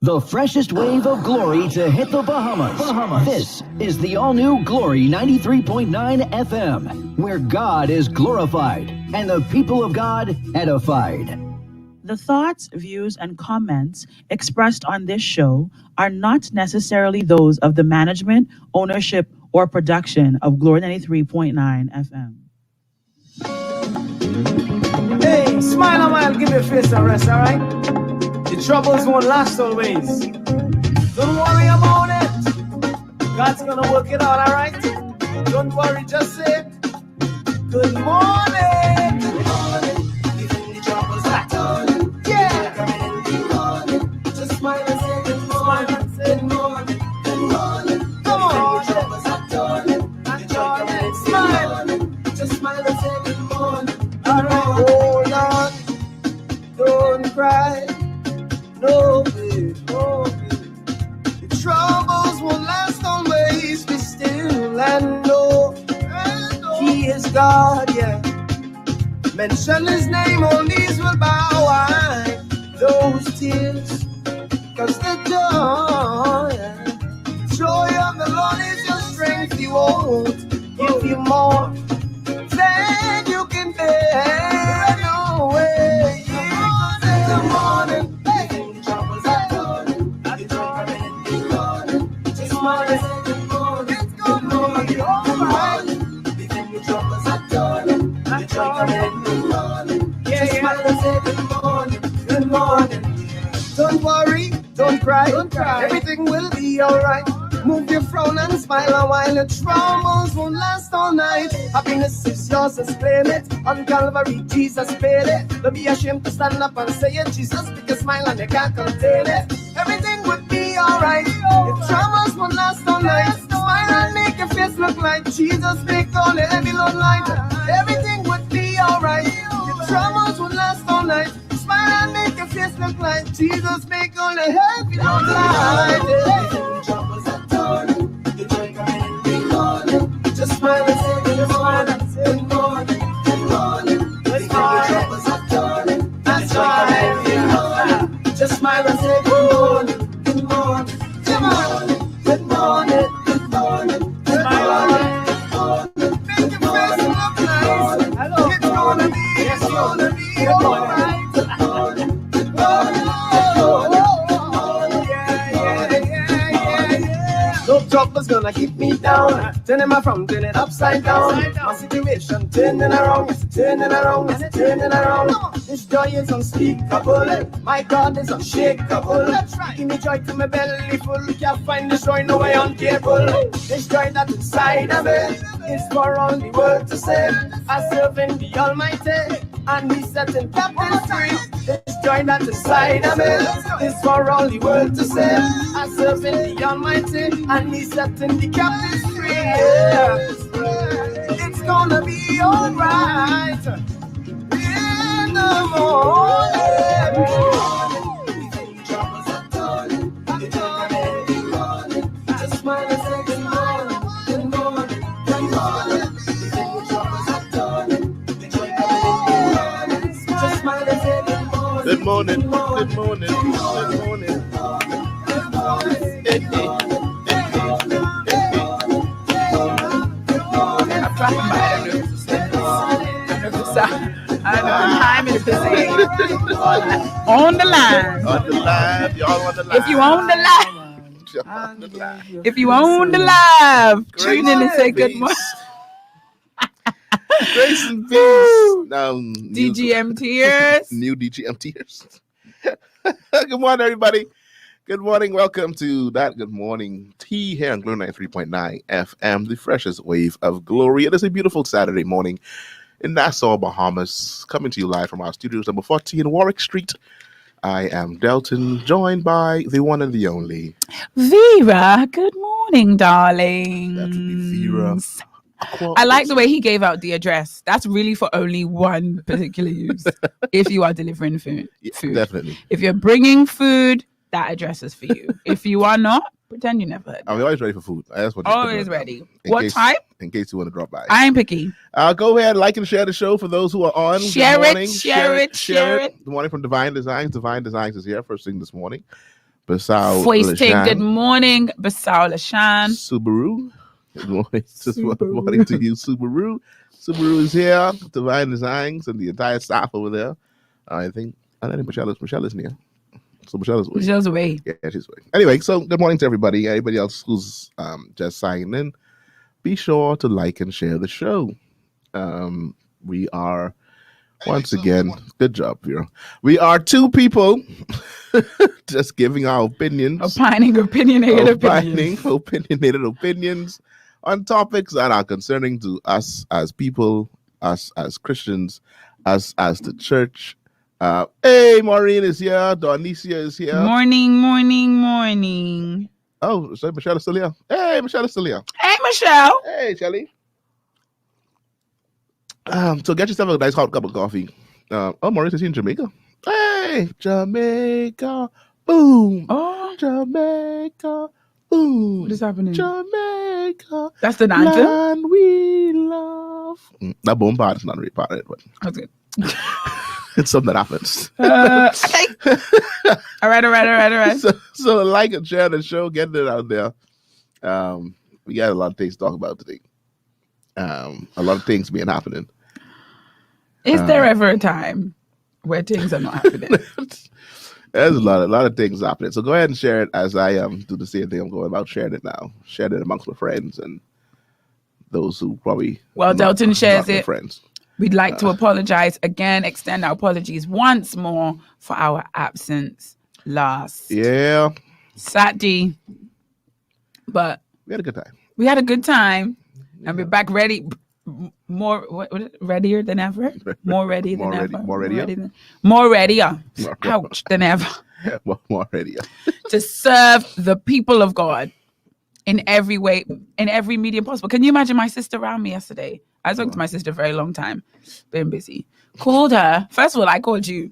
The freshest wave of glory to hit the Bahamas. This is the all-new Glory 93.9 FM, where God is glorified and the people of God edified. The thoughts, views, and comments expressed on this show are not necessarily those of the management, ownership, or production of Glory 93.9 FM. Hey, smile a while, give your face a rest, alright? The troubles won't last always. Don't worry about it. God's gonna work it out, alright? Don't worry, just say, good morning. Good morning. Even the troubles are turning. Yeah. Good morning. Just smile and say good morning. Good morning. Good morning. Come on. The troubles are turning. The joy coming in. Smile. Just smile and say good morning. Alright. Hold on. Don't cry. No, babe, no, babe. The troubles won't last always. Be still and know He is God, yeah. Mention His name, all knees will bow. Why those tears? Cause the joy, joy of the Lord is your strength. He won't give you more than you can bear. No way. Good morning. Good morning. Don't worry, don't cry. Everything will be alright. Move your frown and smile a while. The troubles won't last all night. Happiness is yours, just claim it. On Calvary, Jesus paid it. Don't be ashamed to stand up and say it. Jesus, make a smile and you can't contain it. Everything would be alright. The troubles won't last all night. Smile and make your face look like Jesus. Make all the heavy load light. Everything would be alright. The troubles won't last all night. Smile and make your face look like Jesus. Make all the heavy load light. The troubles are turning. The joy coming in the morning. Just smile and say good morning. Good morning. Good morning. The troubles are turning. That's why good morning. Just smile and say good morning. Good morning. Good morning. Good morning. Good morning. Good morning. Make your face look nice. It's gonna be alright. No trouble's gonna keep me down. Turning my frown, turn it upside down. My situation turning around, it's turning around, it's turning around. This joy is unspeakable. My God is unshakable. Give me joy to my belly full. Can't find this joy no way on cable. This joy that's inside of it is for all the world to say. I serve in the Almighty, and He's setting captives free. This joy that's inside of it is for all the world to say. I serve in the Almighty, and He's setting the captives free. Yeah. It's gonna be alright in the morning. Troubles are turning, just smile and say good morning, good morning, good morning. Troubles are turning, just smile and say good morning. Good morning, good morning, good morning. Good morning. I don't know what time it is. On the line. On the line. Y'all on the line. If you own the live. Y'all on the line. If you own the live, tune in and say good morning. Grace and peace. DGMTers. New DGMTers. Good morning, everybody. Good morning. Welcome to that Good Morning Tea here on Glory 93.9 FM, the freshest wave of glory. It is a beautiful Saturday morning in Nassau, Bahamas, coming to you live from our studios number 40 in Warwick Street. I am Delton, joined by the one and the only Vera. Good morning, darling. That would be Vera. I like the way he gave out the address. That's really for only one particular use. If you are delivering food. Definitely. If you're bringing food, that address is for you. If you are not, pretend you never heard. I'm always ready for food. That's what always ready. What type? In case you want to drop by. I ain't picky. Go ahead, like and share the show for those who are on. Share it. Good morning from Divine Designs. Divine Designs is here first thing this morning. Basau Foisting. Lashan. Good morning, Basau Lashan. Subaru. Good morning to you, Subaru. Subaru is here. Divine Designs and the entire staff over there. I think Michelle is near. So Michelle's away. Yeah, she's away. Anyway, so good morning to everybody. Everybody else who's just signing in. Be sure to like and share the show. We are, once again, good job, Vera. We are two people just giving our opinions. Opinionated opinions on topics that are concerning to us as people, us as Christians, us as the church. Hey, Maureen is here. Donicia is here. Morning. Oh, so Michelle is still here. Hey, Michelle is still here. Hey, Michelle. Hey, Shelly. So get yourself a nice hot cup of coffee. Maurice is in Jamaica. Hey, Jamaica. Boom. Oh, Jamaica. Boom. what is happening? Jamaica. That's the anthem? Land we love. That boom part is not really part of it, but That's good. it's something that happens. Okay. All right. So like and share the show, get it out there. We got a lot of things to talk about today. A lot of things being happening. Is there ever a time where things are not happening? There's a lot of things happening. So go ahead and share it as I do the same thing. I'm going about sharing it now. Share it amongst my friends and those who probably Delton shares it. Friends. We'd like to apologize again, extend our apologies once more for our absence last Saturday. But we had a good time. We had a good time, and we're back ready. Readier than ever. More ready than ever. More readier. Ouch, than ever. More readier. To serve the people of God in every way, in every medium possible. Can you imagine my sister around me yesterday? I talked to my sister for a very long time. Been busy. Called her. First of all, I called you.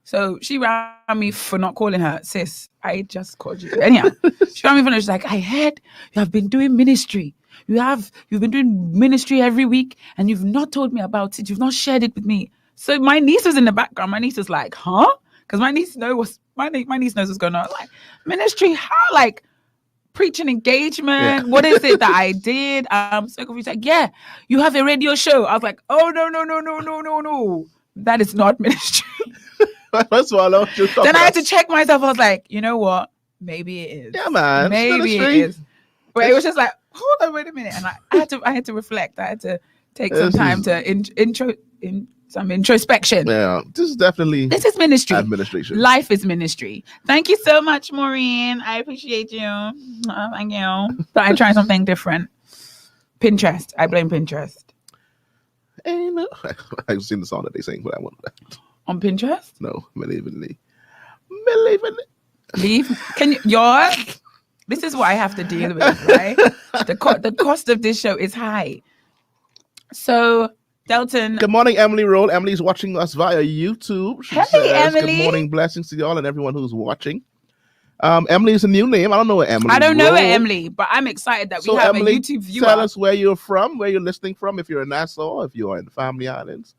So she ran me for not calling her. Sis, I just called you. Anyhow, she ran me for she's like, I heard you have been doing ministry. You've been doing ministry every week and you've not told me about it. You've not shared it with me. So my niece was in the background. My niece was like, huh? Because my niece knows what's going on. Like, ministry, how? Like, preaching engagement. Yeah. What is it that I did? So confused. Like, yeah, you have a radio show. I was like, oh, no. That is not ministry. First of all, then I had to check myself. I was like, you know what? Maybe it is. Yeah, man. Maybe it is. But it was just like, hold on, wait a minute. And I had to reflect. I had to take some time to some introspection. Yeah, this is ministry. Administration. Life is ministry. Thank you so much, Maureen. I appreciate you. Thank you. But I'm trying something different. Pinterest. I blame Pinterest. Hey, no. I've seen the song that they sing, but I want that. On Pinterest? No, Believe. Leave? Can you? Yours? This is what I have to deal with, right? The cost of this show is high. So, Delton. Good morning, Emily Roll. Emily's watching us via YouTube. She says, Emily. Good morning, blessings to y'all and everyone who's watching. Emily is a new name. I don't know what Emily. I don't know what Emily, but I'm excited that we have Emily, a YouTube viewer. Tell us where you're from, where you're listening from. If you're in Nassau, if you are in the Family Islands,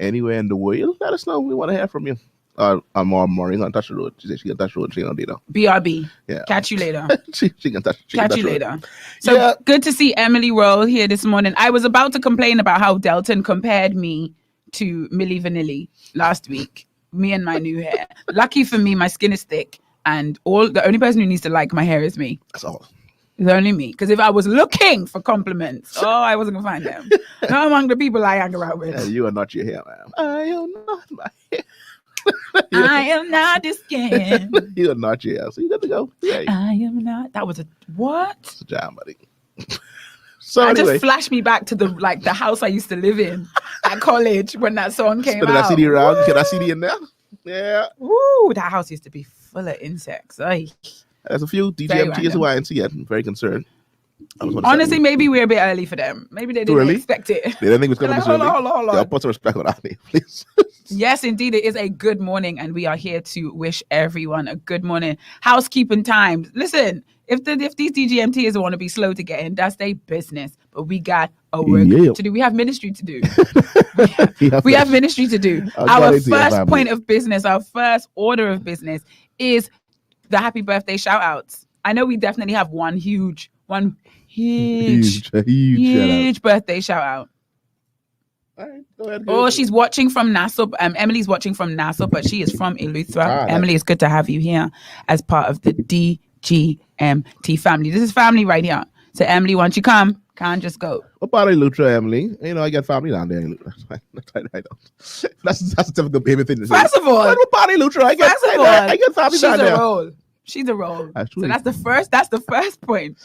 anywhere in the world, let us know. We want to hear from you. I'm Maureen on touch the road. She said she can touch the road. She can do that. BRB. Yeah. Catch you later. she can touch. Catch you later. So good to see Emily Roll here this morning. I was about to complain about how Delton compared me to Milli Vanilli last week. Me and my new hair. Lucky for me, my skin is thick, and the only person who needs to like my hair is me. That's all. It's only me. Because if I was looking for compliments, I wasn't gonna find them. Not among the people I hang around with. Yeah, you are not your hair, man. I am not my hair. I am not the skin. You are not your hair, so you got to go. Yeah. I am not. That was what? It's a jam, buddy. So anyway. Just flashed me back to the house I used to live in at college when that song came out. That CD around. Get that CD in there. Yeah. Ooh, that house used to be full of insects. Ay. There's a few DGMT is who I ain't see yet. I'm very concerned. Honestly, maybe we're a bit early for them. Maybe they didn't expect it. They didn't think it was going to be so early. Hold on. Y'all put some respect on that name, please. Yes, indeed. It is a good morning, and we are here to wish everyone a good morning. Housekeeping time. Listen, if these DGMTs want to be slow to get in, that's their business. But we got a work to do. We have ministry to do. we have ministry to do. Our first point of business, our first order of business is the happy birthday shout outs. I know we definitely have one huge huge shout out. birthday shout out. All right, go ahead. Oh, she's watching from Nassau. Emily's watching from Nassau, but she is from Eleuthera. Emily, it's good to have you here as part of the DGMT family. This is family right here. So Emily, once you come, can't just go. What part of Eleuthera, Emily? You know, I got family down there. I don't. That's a typical baby thing to say. First of all, what part of Eleuthera? I got family down there. She's a role. Actually. So that's the first point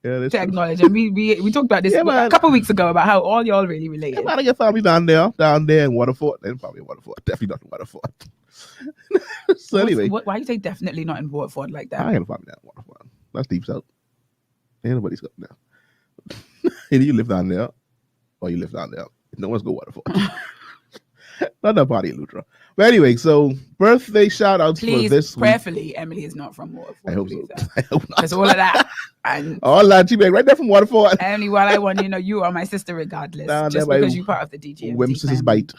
to true. acknowledge. And we talked about this a couple of weeks ago about how all y'all really related. I get family down there in Waterford. Then probably Waterford. Definitely not in Waterford. So anyway. Why you say definitely not in Waterford like that? I ain't family down in Waterford. That's deep south. Ain't nobody's got now. Either you live down there or you live down there. No one's go Waterford. Not that party in Eleuthera. But anyway, so birthday shout outs for this week. Prayerfully, Emily is not from Waterford. I hope so. I hope not. There's all of that. And all that, she right there from Waterford. Emily, what I want you to know, you are my sister regardless. Just because you're part of the DGMT. Wems's bite.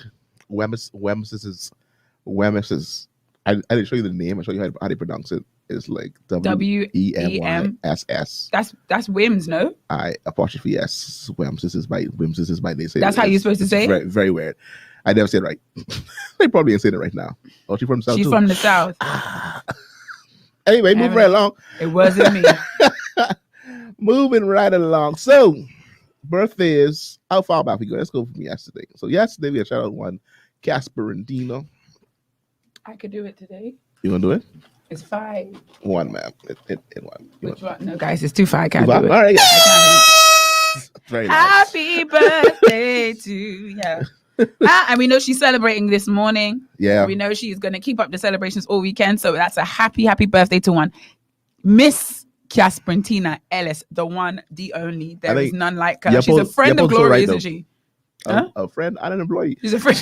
Wems's. I didn't show you the name. I show you how they pronounce it. It's like WEMYSS. That's Wims, no? I''S. Wems's bite. Wems's bite. They say that's how you're supposed to say it? Very, very weird. I never said it right. They probably ain't saying it right now. Oh, she's from the South. She's too. from the South. Anyway, moving right along. It wasn't me. Moving right along. So, birthdays. How far back we go? Let's go from yesterday. So, yesterday we had shout out one, Casper and Dina. I could do it today. You want to do it? It's 5. One, ma'am. It one. Which one? No, guys, it's too far. I can't do it. All right. Very nice. Happy birthday to you. And we know she's celebrating this morning. Yeah. We know she's going to keep up the celebrations all weekend. So that's a happy birthday to one. Miss Casprentina Ellis, the one, the only. There is none like her. She's a friend of Glory, right, isn't she? A friend and an employee. She's a friend.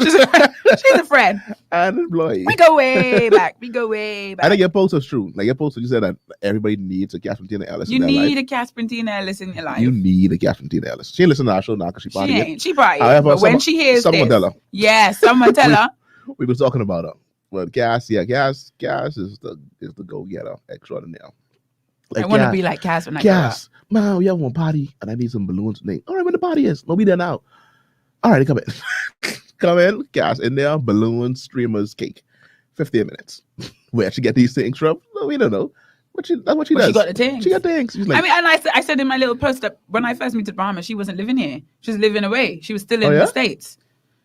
She's a friend. And an employee. We go way back. I think your post was true. Like your post, you said that everybody needs a Casprentina Ellis in their life. You need a Casprentina Ellis in your life. You need a Casprentina Ellis. She ain't listen to our show now because she probably ain't. She probably However, but when she hears someone this, tell her. Yeah, someone tell her. We were talking about her. Well, Gas is the go-getter extraordinaire. Like, I want to be like Cass when I Cass, man, we have one party and I need some balloons. All right, where the party is? No, be there now. All right, come in. Come in, Cass, in there, balloons, streamers, cake. 15 minutes. Where she get these things from? No, we don't know. That's what she does. She got the things. She got things. Like, I mean, and I said in my little post that when I first moved to the Bahamas, she wasn't living here. She was living away. She was still in the States.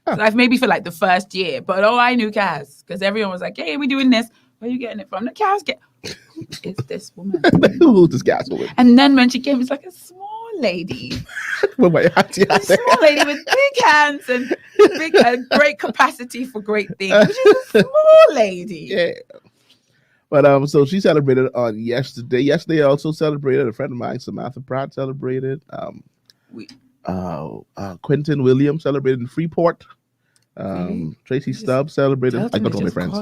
So like maybe for like the first year. But I knew Cass because everyone was like, hey, we're doing this. Where are you getting it from? The Cass who is this woman? Who's this Cass woman? And then when she came, it's like a small lady. A small lady with big hands and great capacity for great things. She's a small lady. Yeah. But so she celebrated on yesterday. Yesterday I also celebrated. A friend of mine, Samantha Pratt, celebrated. Quentin Williams celebrated in Freeport. Tracy Stubbs celebrated. I got all my friends.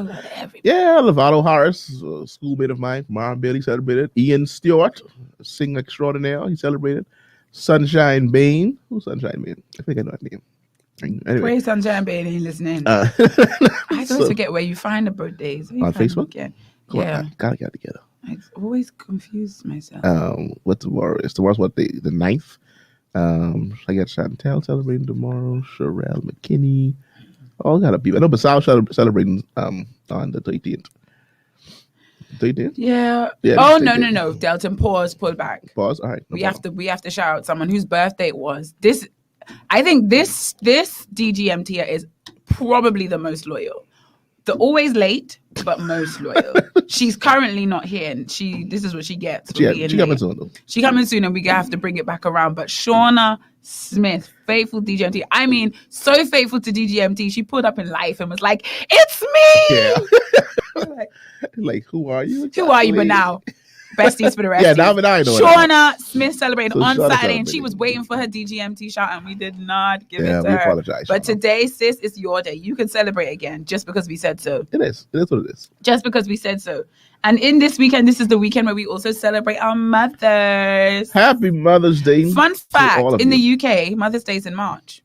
Yeah, Lovato Harris, a schoolmate of mine. Mara Bailey celebrated. Ian Stewart, singer extraordinaire, he celebrated. Sunshine Bain. Who's Sunshine Bain? I think I know that name. Anyway. Praise Sunshine Bain ain't listening. I always forget where you find the birthdays. On Facebook? Yeah. Gotta get together. I always confuse myself. What tomorrow is? Tomorrow's what, the 9th? I got Chantel celebrating tomorrow. Sherelle McKinney. All got people. I know Basal celebrating on the 13th. 13th? Yeah. Oh no. Delton, pull back. Pause. All right. We have to shout out someone whose birthday it was. I think this DGMT is probably the most loyal. The always late, but most loyal. She's currently not here, and this is what she gets. She coming soon, though. She coming soon, and we have to bring it back around. But Shauna Smith, faithful DGMT. I mean, so faithful to DGMT. She pulled up in life and was like, "It's me." Yeah. like, who are you? Who are you? But now, besties for the rest. Yeah, now I know. Shauna Smith celebrated on Shauna Saturday, and she was waiting for her DGMT shout, and we did not give it to we her. Apologize, but Shauna. today, sis, it's your day. You can celebrate again just because we said so. It is what it is. Just because we said so. And in this weekend, this is the weekend where we also celebrate our mothers. Happy Mother's Day. Fun fact, in the UK, Mother's Day is in March.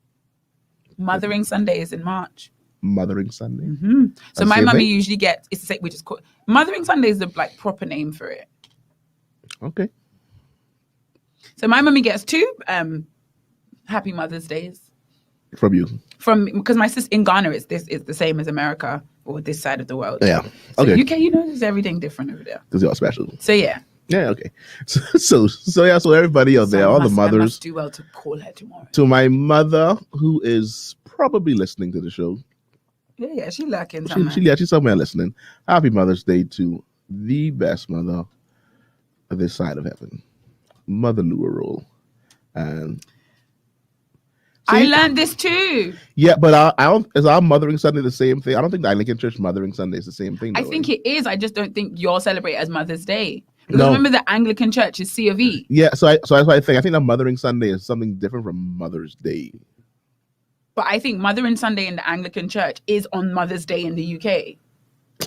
Mothering Sunday is in March. Mothering Sunday. Mm-hmm. So That's my the same mummy thing? usually gets, it's the same, we just call Mothering Sunday is the like proper name for it. Okay. So my mummy gets 2 Happy Mother's Days. From you. Because my sister in Ghana is the same as America or this side of the world. Yeah. So Okay. UK, there's everything different over there. Because you're special. So yeah. Yeah, okay. So everybody out there, all the I mothers, must do well to call her tomorrow. to my mother who is probably listening to the show. Yeah, she's lurking somewhere. She's somewhere listening. Happy Mother's Day to the best mother of this side of heaven, Mother Lua Roll. And I learned this too. yeah, but I don't. Is our Mothering Sunday the same thing? I don't think the Anglican Church Mothering Sunday is the same thing. I think it is. I just don't think you'll celebrate as Mother's Day. Because No. remember, the Anglican Church is C of E. Yeah, so that's what I think. I think that Mothering Sunday is something different from Mother's Day. But I think Mothering Sunday in the Anglican Church is on Mother's Day in the UK.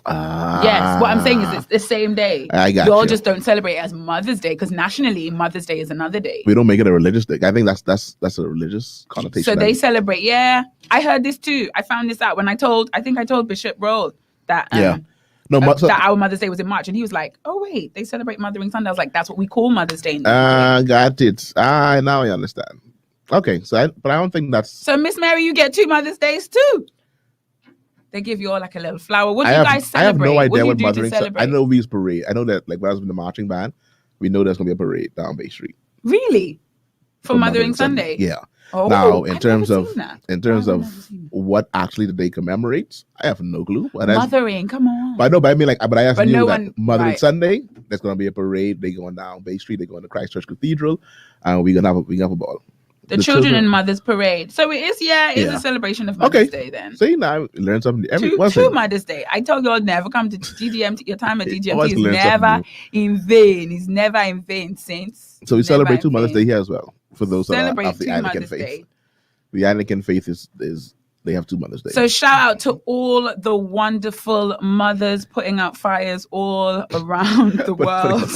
Yes, what I'm saying is it's the same day. I got Y'all you. just don't celebrate it as Mother's Day because nationally Mother's Day is another day. We don't make it a religious day. I think that's a religious connotation. So they celebrate. Yeah, I heard this too. I found this out when I told Bishop Roll that that our Mother's Day was in March, and he was like, "Oh wait, they celebrate Mothering Sunday." I was like, "That's what we call Mother's Day." In the UK. Got it. Now I understand. Okay, but I don't think that's. So Miss Mary, you get 2 Mother's Days too. They give you all like a little flower. What do you guys celebrate? I have no idea what what Mothering Sunday. I know we use parade. I know that like when I was in the marching band, we know there's gonna be a parade down Bay Street Really? For Mothering Sunday? Yeah. Oh, Now in I've terms never of seen that. in terms I've of never seen that. what actually the day commemorates, I have no clue. Mothering, come on. But I know, but I mean, but I just But knew no that one- Mothering right. Sunday, there's gonna be a parade. They going down Bay Street. They going to Christ Church Cathedral, and we're gonna have a ball. The children and mothers parade. So it is, it's Yeah. a celebration of Mother's Okay. Day then. See, now I learned something. Two Mother's Day. I told you all never come to DGMT. Your time at DGMT Always is learn never something in vain. It's never in vain, saints. So we Never celebrate in 2 Mother's vain. Day here as well for those that are Celebrate of the 2 Anglican Mother's faith. Day. The Anglican faith is they have 2 Mother's Day. So shout out to all the wonderful mothers putting out fires all around the world.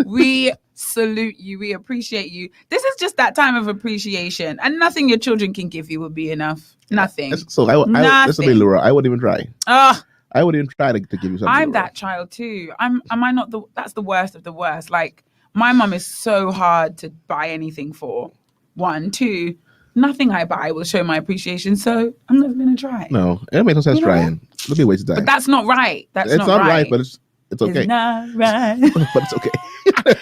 We salute you. We appreciate you. This is just that time of appreciation, and nothing your children can give you will be enough. Nothing. So this will be Laura. I wouldn't even try. I wouldn't even try to give you something. I'm Laura. that child too. Am I not that's the worst of the worst. Like my mum is so hard to buy anything for. 1, 2, nothing I buy will show my appreciation. So I'm never gonna try. No, it makes no sense trying. It'll be a waste of time. But that's not right. It's not right, but it's okay. It's not right. But it's okay.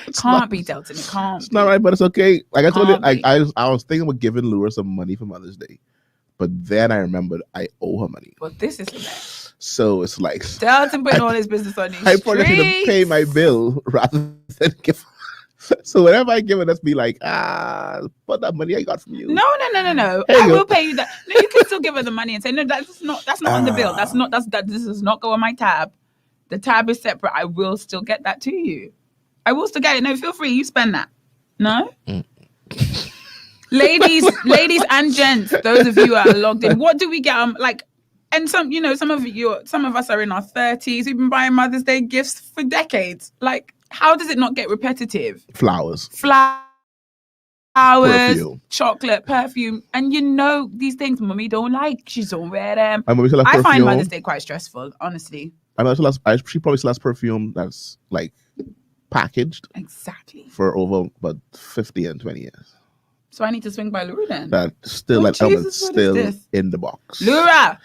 It's Can't not- be, Delton. It can't. It's not right, but it's okay. Like I told you, Can't be. I was thinking about giving Laura some money for Mother's Day, but then I remembered I owe her money. But this is the best. So it's like Delton putting all his business on these I probably should have paid my bill rather than give. So whenever I give it, let's be like, put that money I got from you. No. Here you I go. will pay you that. No, you can still give her the money and say, no, that's not on the bill. This does not go on my tab. The tab is separate. I will still get that to you. I will still get it. No, feel free. You spend that. No? Ladies and gents, those of you who are logged in, what do we get? And some of us are in our 30s. We've been buying Mother's Day gifts for decades. Like, how does it not get repetitive? Flowers. Perfume. Chocolate, perfume. And these things mommy don't like. She don't wear them. And when we still have I find perfume, Mother's Day quite stressful, honestly. she probably still has perfume that's like packaged Exactly. for over about 50 and 20 years. So I need to swing by Lura then. That still Oh, that element Jesus, what is still this? in the box. Lura,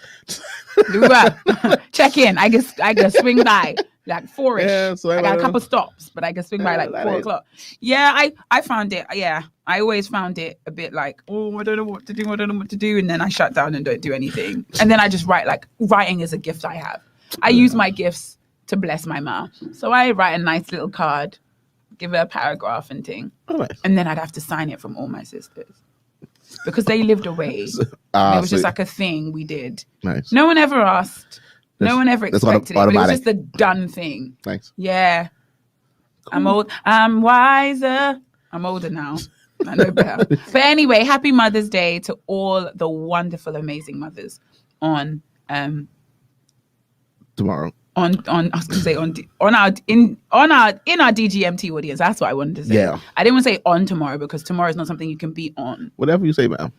check in. I can swing by like 4ish. Yeah, so I got a couple stops, but I can swing by like 4 o'clock. Yeah, I found it. Yeah, I always found it a bit like, oh, I don't know what to do. And then I shut down and don't do anything. And then I just write. Like writing is a gift I have. I use my gifts to bless my mom. So I write a nice little card, give her a paragraph and thing. Oh, nice. And then I'd have to sign it from all my sisters. Because they lived away. It was just like a thing we did. Nice. No one ever asked. No one ever that's expected it. But it was automatic. just a done thing. Nice. Yeah. Cool. I'm old. I'm wiser. I'm older now. I know better. But anyway, happy Mother's Day to all the wonderful, amazing mothers on Tomorrow. I was going to say in our DGMT audience. That's what I wanted to say. Yeah. I didn't want to say on tomorrow because tomorrow is not something you can be on. Whatever you say, ma'am.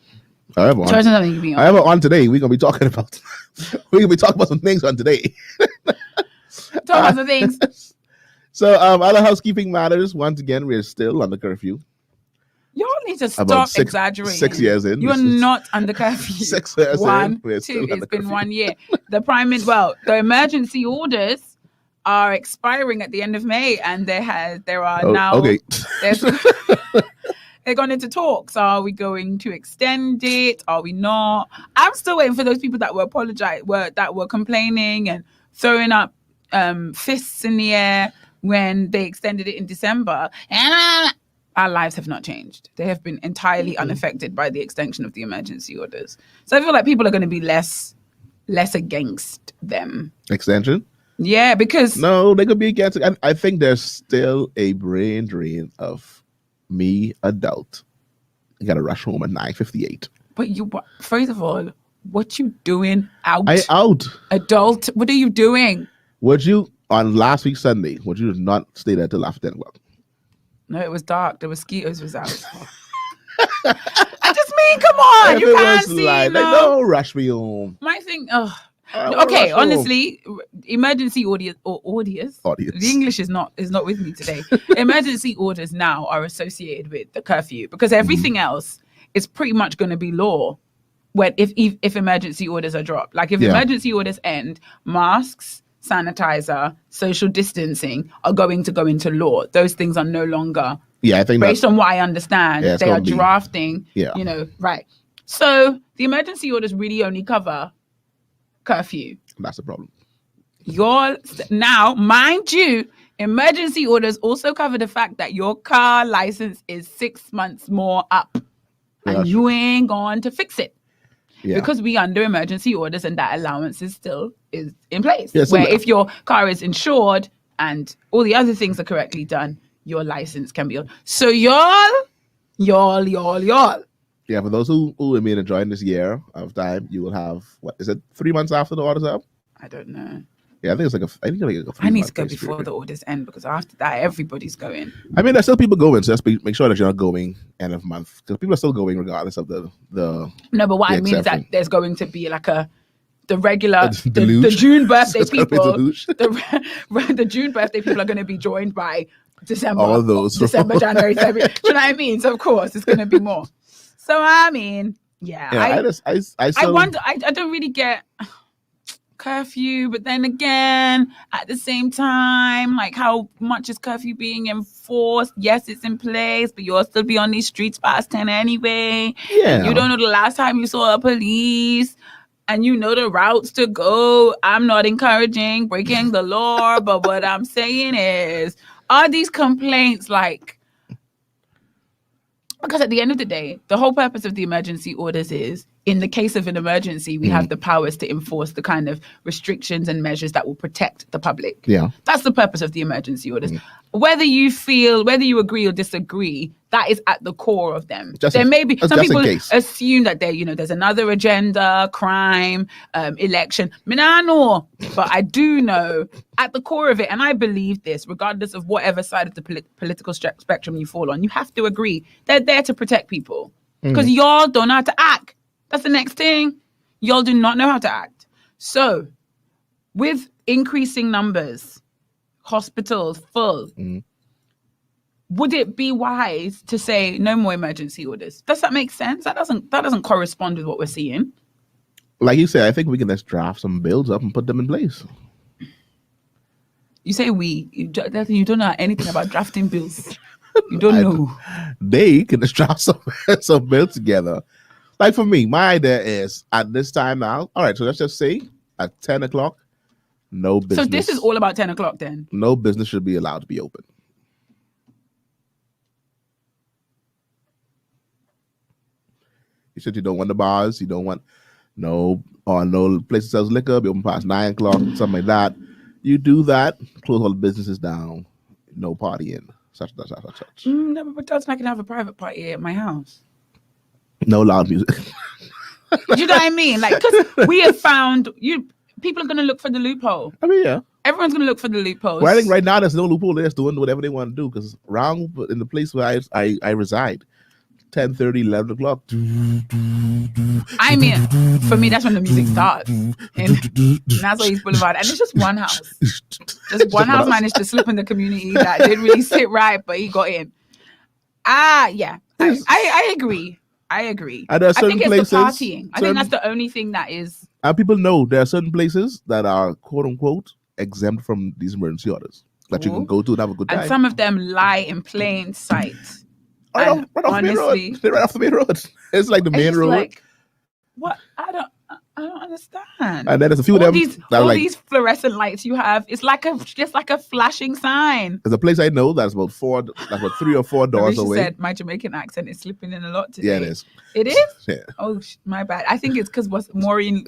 However, Choice is something you can be on. however, on today we're gonna be talking about some things on today. Talk about some things. So, other housekeeping matters. Once again, we're still under curfew. Y'all need to stop About exaggerating. 6 years in. You're not under curfew. 6 years One, in. We're still two. under It's been curfew. 1 year. The emergency orders are expiring at the end of May, and there are now. Okay. They're going into talks. Are we going to extend it? Are we not? I'm still waiting for those people that were complaining and throwing up fists in the air when they extended it in December. And our lives have not changed. They have been entirely unaffected by the extension of the emergency orders. So I feel like people are going to be less against them. Extension? Yeah, because No, they could be against it. I think there's still a brain drain of me, adult. You gotta rush home at 9:58. but first of all, what you doing out? I out. Adult, what are you doing? Would you on last week Sunday? Would you not stay there till after 10 o'clock? No, it was dark. The mosquitoes was out. I just mean, come on, If you it can't was see. like, don't rush me home. My thing. I wanna Okay, rush home. honestly, emergency audience. The English is not with me today. Emergency orders now are associated with the curfew because everything else is pretty much going to be law. When if emergency orders are dropped, like if emergency orders end, masks, sanitizer, social distancing are going to go into law. Those things are no longer. Yeah, I think Based on what I understand, Yeah, it's they are gonna be- drafting. Yeah. Right. So the emergency orders really only cover curfew. that's the problem. Now, mind you, emergency orders also cover the fact that your car license is 6 months more up, and that's you ain't going to fix it Yeah. because we under emergency orders, and that allowance is still in place. Yeah, so where that- if your car is insured and all the other things are correctly done, your license can be on. So y'all. Yeah, for those who remain enjoying this year of time, you will have what is it? 3 months after the orders up? I don't know. Yeah, I think it's like a 3 I need to month go grace before period. the orders end because after that, everybody's going. I mean, there's still people going, so make sure that you're not going end of month because people are still going regardless of the. No, but what The I mean is that exception. there's going to be like the regular, A the deluge. June birthday It's gonna be a people. deluge. The June birthday people are going to be joined by December. All of those. December, January, February. Do you know what I mean? So of course it's going to be more. So I mean, yeah. I I wonder. I don't really get curfew, but then again, at the same time, like how much is curfew being enforced? Yes, it's in place, but you'll still be on these streets past 10 anyway. Yeah. You don't know the last time you saw a police, and you know the routes to go. I'm not encouraging breaking the law, but what I'm saying is, are these complaints like? Because at the end of the day, the whole purpose of the emergency orders is, in the case of an emergency, we have the powers to enforce the kind of restrictions and measures that will protect the public. Yeah. That's the purpose of the emergency orders. Whether you agree or disagree, that is at the core of them. Just There in- may be just some in people case. assume that there's another agenda, crime, election. I mean, I know, but I do know at the core of it, and I believe this, regardless of whatever side of the political spectrum you fall on, you have to agree they're there to protect people because y'all don't know how to act. That's the next thing. Y'all do not know how to act. So, with increasing numbers, hospitals full, would it be wise to say no more emergency orders? Does that make sense? That doesn't correspond with what we're seeing. Like you said, I think we can just draft some bills up and put them in place. You say you don't know anything about drafting bills. You don't know. They can just draft some bills together. Like for me, my idea is at this time now. All right, so let's just say at 10 o'clock, no business. So this is all about 10 o'clock then? No business should be allowed to be open. You said you don't want the bars, you don't want no place that sells liquor, be open past 9 o'clock, something like that. You do that, close all the businesses down, no partying, such. No, but Delton, I can have a private party at my house. No loud music. Do you know what I mean? Like, because we have found people are going to look for the loophole. I mean, yeah. Everyone's going to look for the loopholes. Well, I think right now there's no loophole. They're just doing whatever they want to do because around in the place where I reside, 10:30, 11 o'clock. I mean, for me, that's when the music starts. And that's East Boulevard. And it's just one house. Just one house managed to slip in the community that didn't really sit right, but he got in. Yeah. I agree. And there are certain I think places, it's the partying. I think that's the only thing that is. And people know there are certain places that are, quote unquote, exempt from these emergency orders that you can go to and have a good time. And some of them lie in plain sight. Right off the main road. They're right off the main road. It's like the main road. Like, what? I don't understand. And then there's a few of them these fluorescent lights you have. It's like just like a flashing sign. There's a place I know that's about 3 or 4 doors away. Said my Jamaican accent is slipping in a lot today. Yeah, it is. It is? Yeah. Oh, my bad. I think it's because Maureen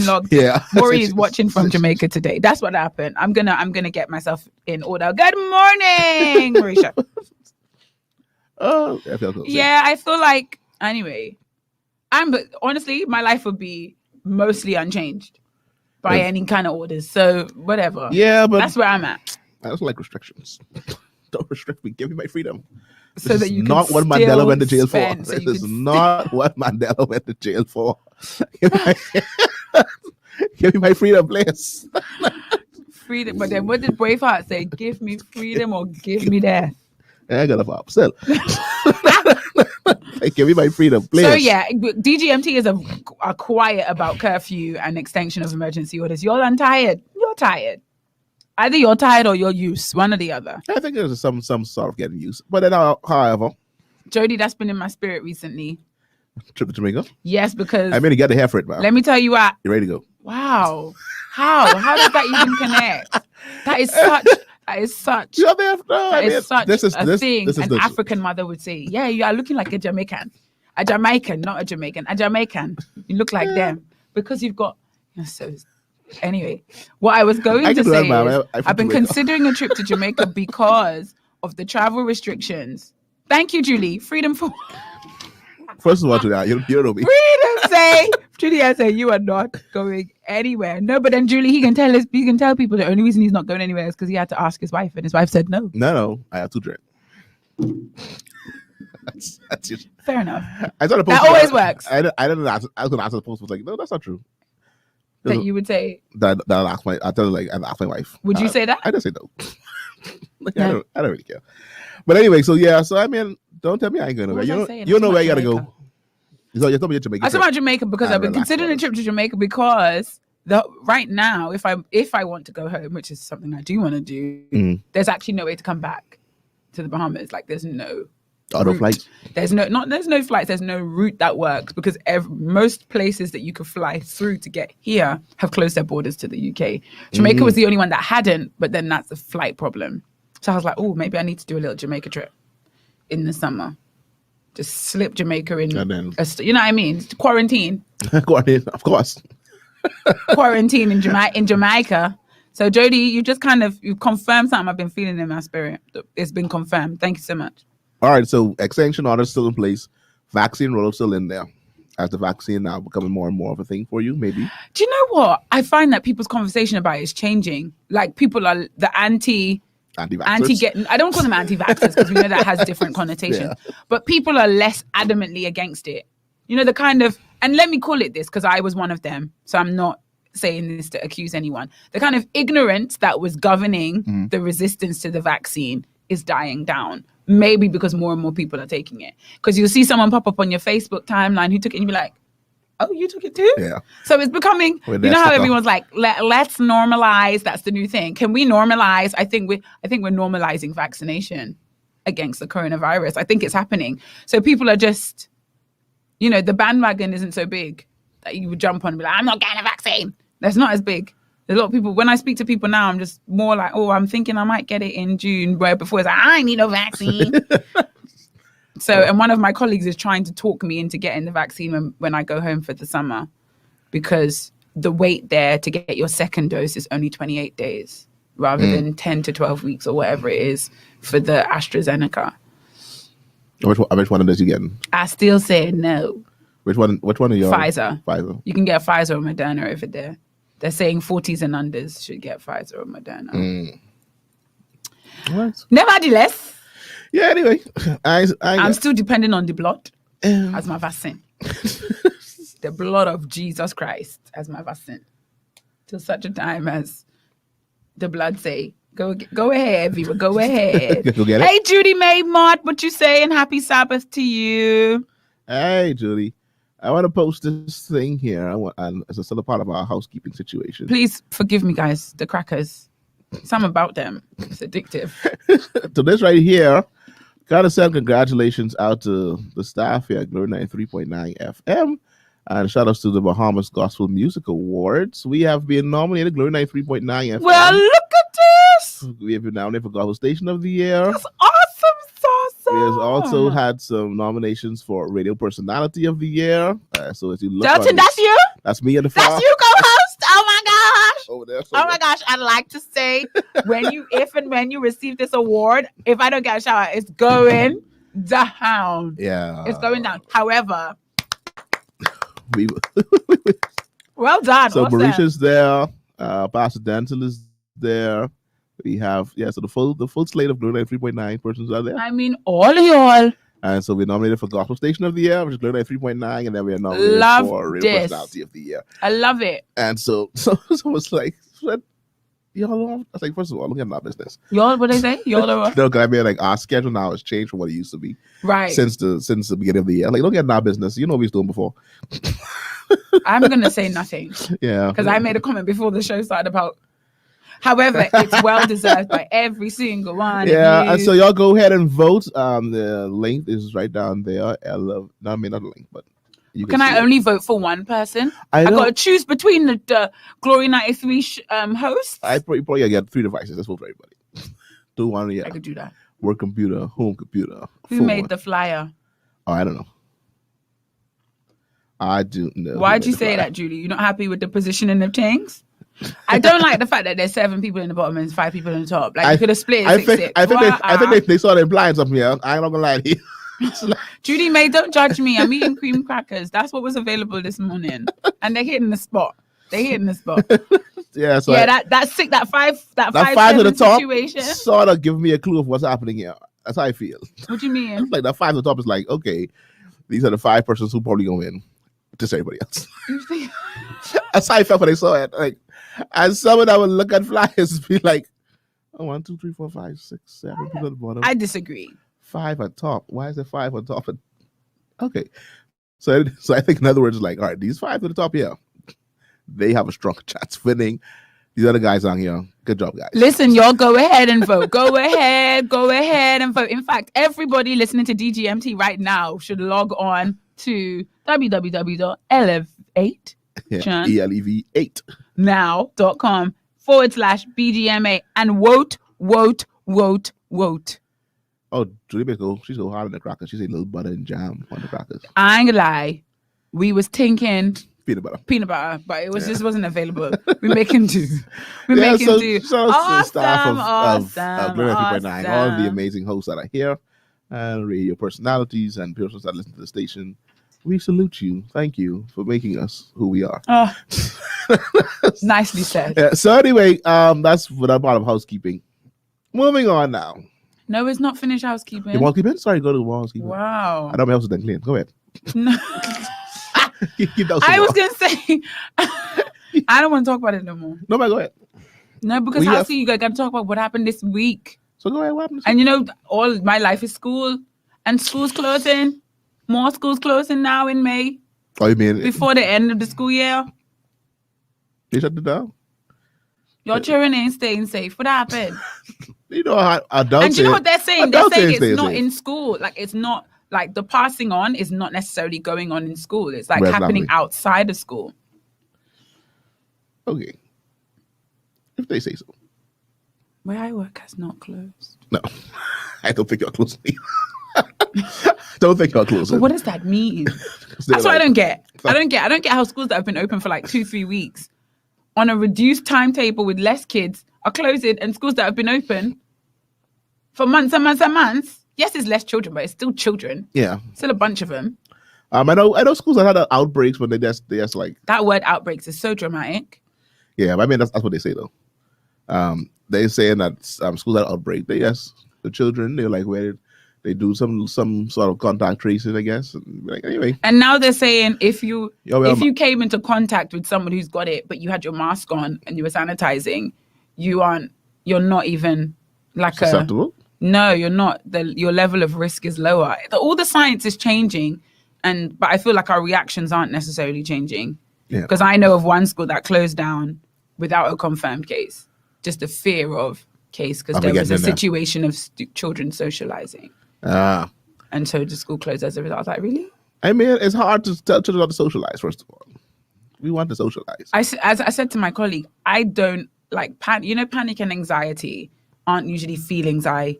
logged. Yeah. Maureen is watching from Jamaica today. That's what happened. I'm gonna get myself in order. Good morning, Marisha. Oh, I feel good. Yeah, I feel like anyway. But honestly, my life would be mostly unchanged by any kind of orders. So whatever. Yeah, but that's where I'm at. I don't like restrictions. Don't restrict me. Give me my freedom. So that you not can what Mandela went to jail for. So this is not what Mandela went to jail for. Give me my freedom, please. Freedom. But then what did Braveheart say? Give me freedom or give me death. I got a pop still. Give me my freedom, please. So yeah, DGMT is a quiet about curfew and extension of emergency orders. You're tired. You're tired. Either you're tired or you're used. One or the other. I think there's some sort of getting used. But then, however, Jody, that's been in my spirit recently. Trip to Jamaica? Yes, because I mean, you got the hair for it, man. Let me tell you what. You ready to go? How? How does that even connect? That is such. You know, such a thing an African mother would say. Yeah, you are looking like a Jamaican. A Jamaican, not a Jamaican. A Jamaican. You look like them because you've got. So anyway, what I was going to say is I've been considering a trip to Jamaica because of the travel restrictions. Thank you, Julie. Freedom for. First of all, Julie, you don't know me. Freedom say. Julie, I say you are not going anywhere. No, but then Julie, he can tell people the only reason he's not going anywhere is because he had to ask his wife, and his wife said no. No, I have 2 drinks. That's just... Fair enough. I thought that always works. I didn't. I was going to answer the post. Was like, no, that's not true. That you would say that I'll ask my. I tell I ask my wife. Would you say that? I didn't say no. No. I don't really care. But anyway, so yeah, so I mean, don't tell me I ain't going nowhere. You know where you gotta go. So you told me Jamaica. I said about Jamaica because I've been considering a trip to Jamaica because right now, if I want to go home, which is something I do want to do, there's actually no way to come back to the Bahamas. Like there's no flights. There's no flights. There's no route that works because most places that you could fly through to get here have closed their borders to the UK. Jamaica was the only one that hadn't, but then that's a flight problem. So I was like, oh, maybe I need to do a little Jamaica trip in the summer. Just slip Jamaica in. And then, you know what I mean? Quarantine. Quarantine, of course. Quarantine in Jamaica. So Jody, you confirmed something I've been feeling in my spirit. It's been confirmed. Thank you so much. All right, so extension orders still in place. Vaccine rollout still in there. As the vaccine now becoming more and more of a thing for you, maybe. Do you know what? I find that people's conversation about it is changing. Like people are the anti-vaxxers. I don't call them anti-vaxxers because we know that has different connotations. Yeah. But people are less adamantly against it. You know, the kind of, and let me call it this because I was one of them. So I'm not saying this to accuse anyone. The kind of ignorance that was governing the resistance to the vaccine is dying down. Maybe because more and more people are taking it. Because you'll see someone pop up on your Facebook timeline who took it and you'll be like, oh, you took it too? Yeah. So it's becoming, you know how everyone's like, let's normalize. That's the new thing. Can we normalize? I think we're normalizing vaccination against the coronavirus. I think it's happening. So people are just, the bandwagon isn't so big that you would jump on and be like, I'm not getting a vaccine. That's not as big. There's a lot of people, when I speak to people now, I'm just more like, oh, I'm thinking I might get it in June, where before it's like, I ain't need no vaccine. So, and one of my colleagues is trying to talk me into getting the vaccine when I go home for the summer, because the wait there to get your second dose is only 28 days rather than 10 to 12 weeks or whatever it is for the AstraZeneca. Which one of those you getting? I still say no. Which one are you? Pfizer. You can get Pfizer or Moderna over there. They're saying 40s and unders should get Pfizer or Moderna. Right. Nevertheless. Yeah, anyway. I'm still depending on the blood. as my vaccine. The blood of Jesus Christ as my vaccine. Till such a time as the blood say, go ahead, Vera, go ahead. Go get it. Hey, Judy Mae Mott, what you saying? Happy Sabbath to you. Hey, Judy. I want to post this thing here. And it's still a part of our housekeeping situation. Please forgive me, guys. The crackers. Some about them. It's addictive. So this right here, gotta send congratulations out to the staff here at Glory 93.9 FM. And shout outs to the Bahamas Gospel Music Awards. We have been nominated Glory 93.9 FM. Well, look at this. We have been nominated for Gospel Station of the Year. That's awesome, Sasa. We have also had some nominations for Radio Personality of the Year. So as you look, Delton, that's you? That's me in the far. That's you, co-host? Oh my gosh. Over there. Oh my gosh, I'd like to say if and when you receive this award, if I don't get a shout out, it's going down. Yeah. It's going down. However, we well done. So awesome. Marisha's there, Pastor Denzel is there. We have so the full slate of Glory 93.9 persons are there. I mean, all of y'all. And so we're nominated for Gospel Station of the Year, which is Glory 93.9, and then we're nominated for Radio Personality of the Year. I love it. And so it's like, y'all, I was like, first of all, look at our business. Y'all, what they say? Y'all are no, because I mean, like, our schedule now has changed from what it used to be. Right. Since the beginning of the year. Like, look at our business. You know what we was doing before. I'm going to say nothing. Yeah. Because I made a comment before the show started about, however, it's well deserved by every single one. Yeah, and so y'all go ahead and vote. The link is right down there. Not the link, but you can I only vote for one person? I got to choose between the Glory 93 hosts. I probably get 3 devices. Let's vote for everybody. Do one, yeah. I could do that. Work computer, home computer. Who made the flyer? Oh, I don't know. I do know. Why'd you say that, Julie? You're not happy with the positioning of things? I don't like the fact that there's 7 people in the bottom and 5 people in the top. Like, you could have split it. I think they started implying something here. I ain't not gonna lie to you. Judy Mae, don't judge me. I'm eating cream crackers. That's what was available this morning, and they're hitting the spot. Yeah, so that's sick. That five to the top situation sort of give me a clue of what's happening here. That's how I feel. What do you mean? Like that 5 to the top is like, okay, these are the 5 persons who probably go in. Just everybody else. That's how I felt when I saw it. Like, and someone that would look at flyers and be like, oh, 1, 2, 3, 4, 5, 6, 7 people at the bottom. I disagree. 5 on top. Why is there 5 on top? Okay. So I think in other words, like, all right, these 5 at the top here, they have a strong chance winning. These other guys on here, good job, guys. Listen, y'all, go ahead and vote. Go ahead and vote. In fact, everybody listening to DGMT right now should log on to www.elevate ELEV8 now.com/BGMA and vote. Oh, Julie she's so hard on the crackers. She's a little butter and jam on the crackers. I ain't gonna lie. We was thinking peanut butter, but it just wasn't available. We making do. So awesome, staff of Glory 93.9, awesome. all the amazing hosts that are here, and radio personalities and persons that listen to the station. We salute you. Thank you for making us who we are. Oh, nicely said. Yeah, so anyway, that's what I'm part of housekeeping. Moving on now. No, it's not finished housekeeping. You want housekeeping? Sorry, go to the housekeeping. Wow. I don't know else is done clean. Go ahead. No. I was going to say, I don't want to talk about it no more. No, but go ahead. No, because you got to talk about what happened this week. So go ahead, what happened? And you know, all my life is school, and school's closing. More schools closing now in May. Oh, you mean before the end of the school year? They shut it down? Your children ain't staying safe. What happened? You know how adults. And you know what they're saying? They're saying it's not safe. in school. Like, it's not, like, the passing on is not necessarily going on in school. It's like happening outside of school. Okay. If they say so. Where I work has not closed. No. I don't think you're close. Don't think you're close. But what does that mean? That's what I don't get. I don't get how schools that have been open for like 2-3 weeks on a reduced timetable with less kids are closing, and schools that have been open for months and months and months. Yes, it's less children, but it's still children. Yeah. Still a bunch of them. I know schools that had outbreaks, but they just like that word outbreaks is so dramatic. Yeah, but I mean that's what they say though. They're saying that schools had outbreak. The children, they're like, where They do some sort of contact tracing, I guess. Anyway. And now they're saying if you came into contact with someone who's got it, but you had your mask on and you were sanitizing, you're not even like susceptible. No, you're not. Your level of risk is lower. All the science is changing, but I feel like our reactions aren't necessarily changing. Yeah. Because I know of one school that closed down without a confirmed case, just a fear of case because there was a situation of children socializing. And so the school closed as a result. I was like, really? I mean, it's hard to tell children not to socialize, first of all. We want to socialize. As I said to my colleague, I don't like panic and anxiety aren't usually feelings I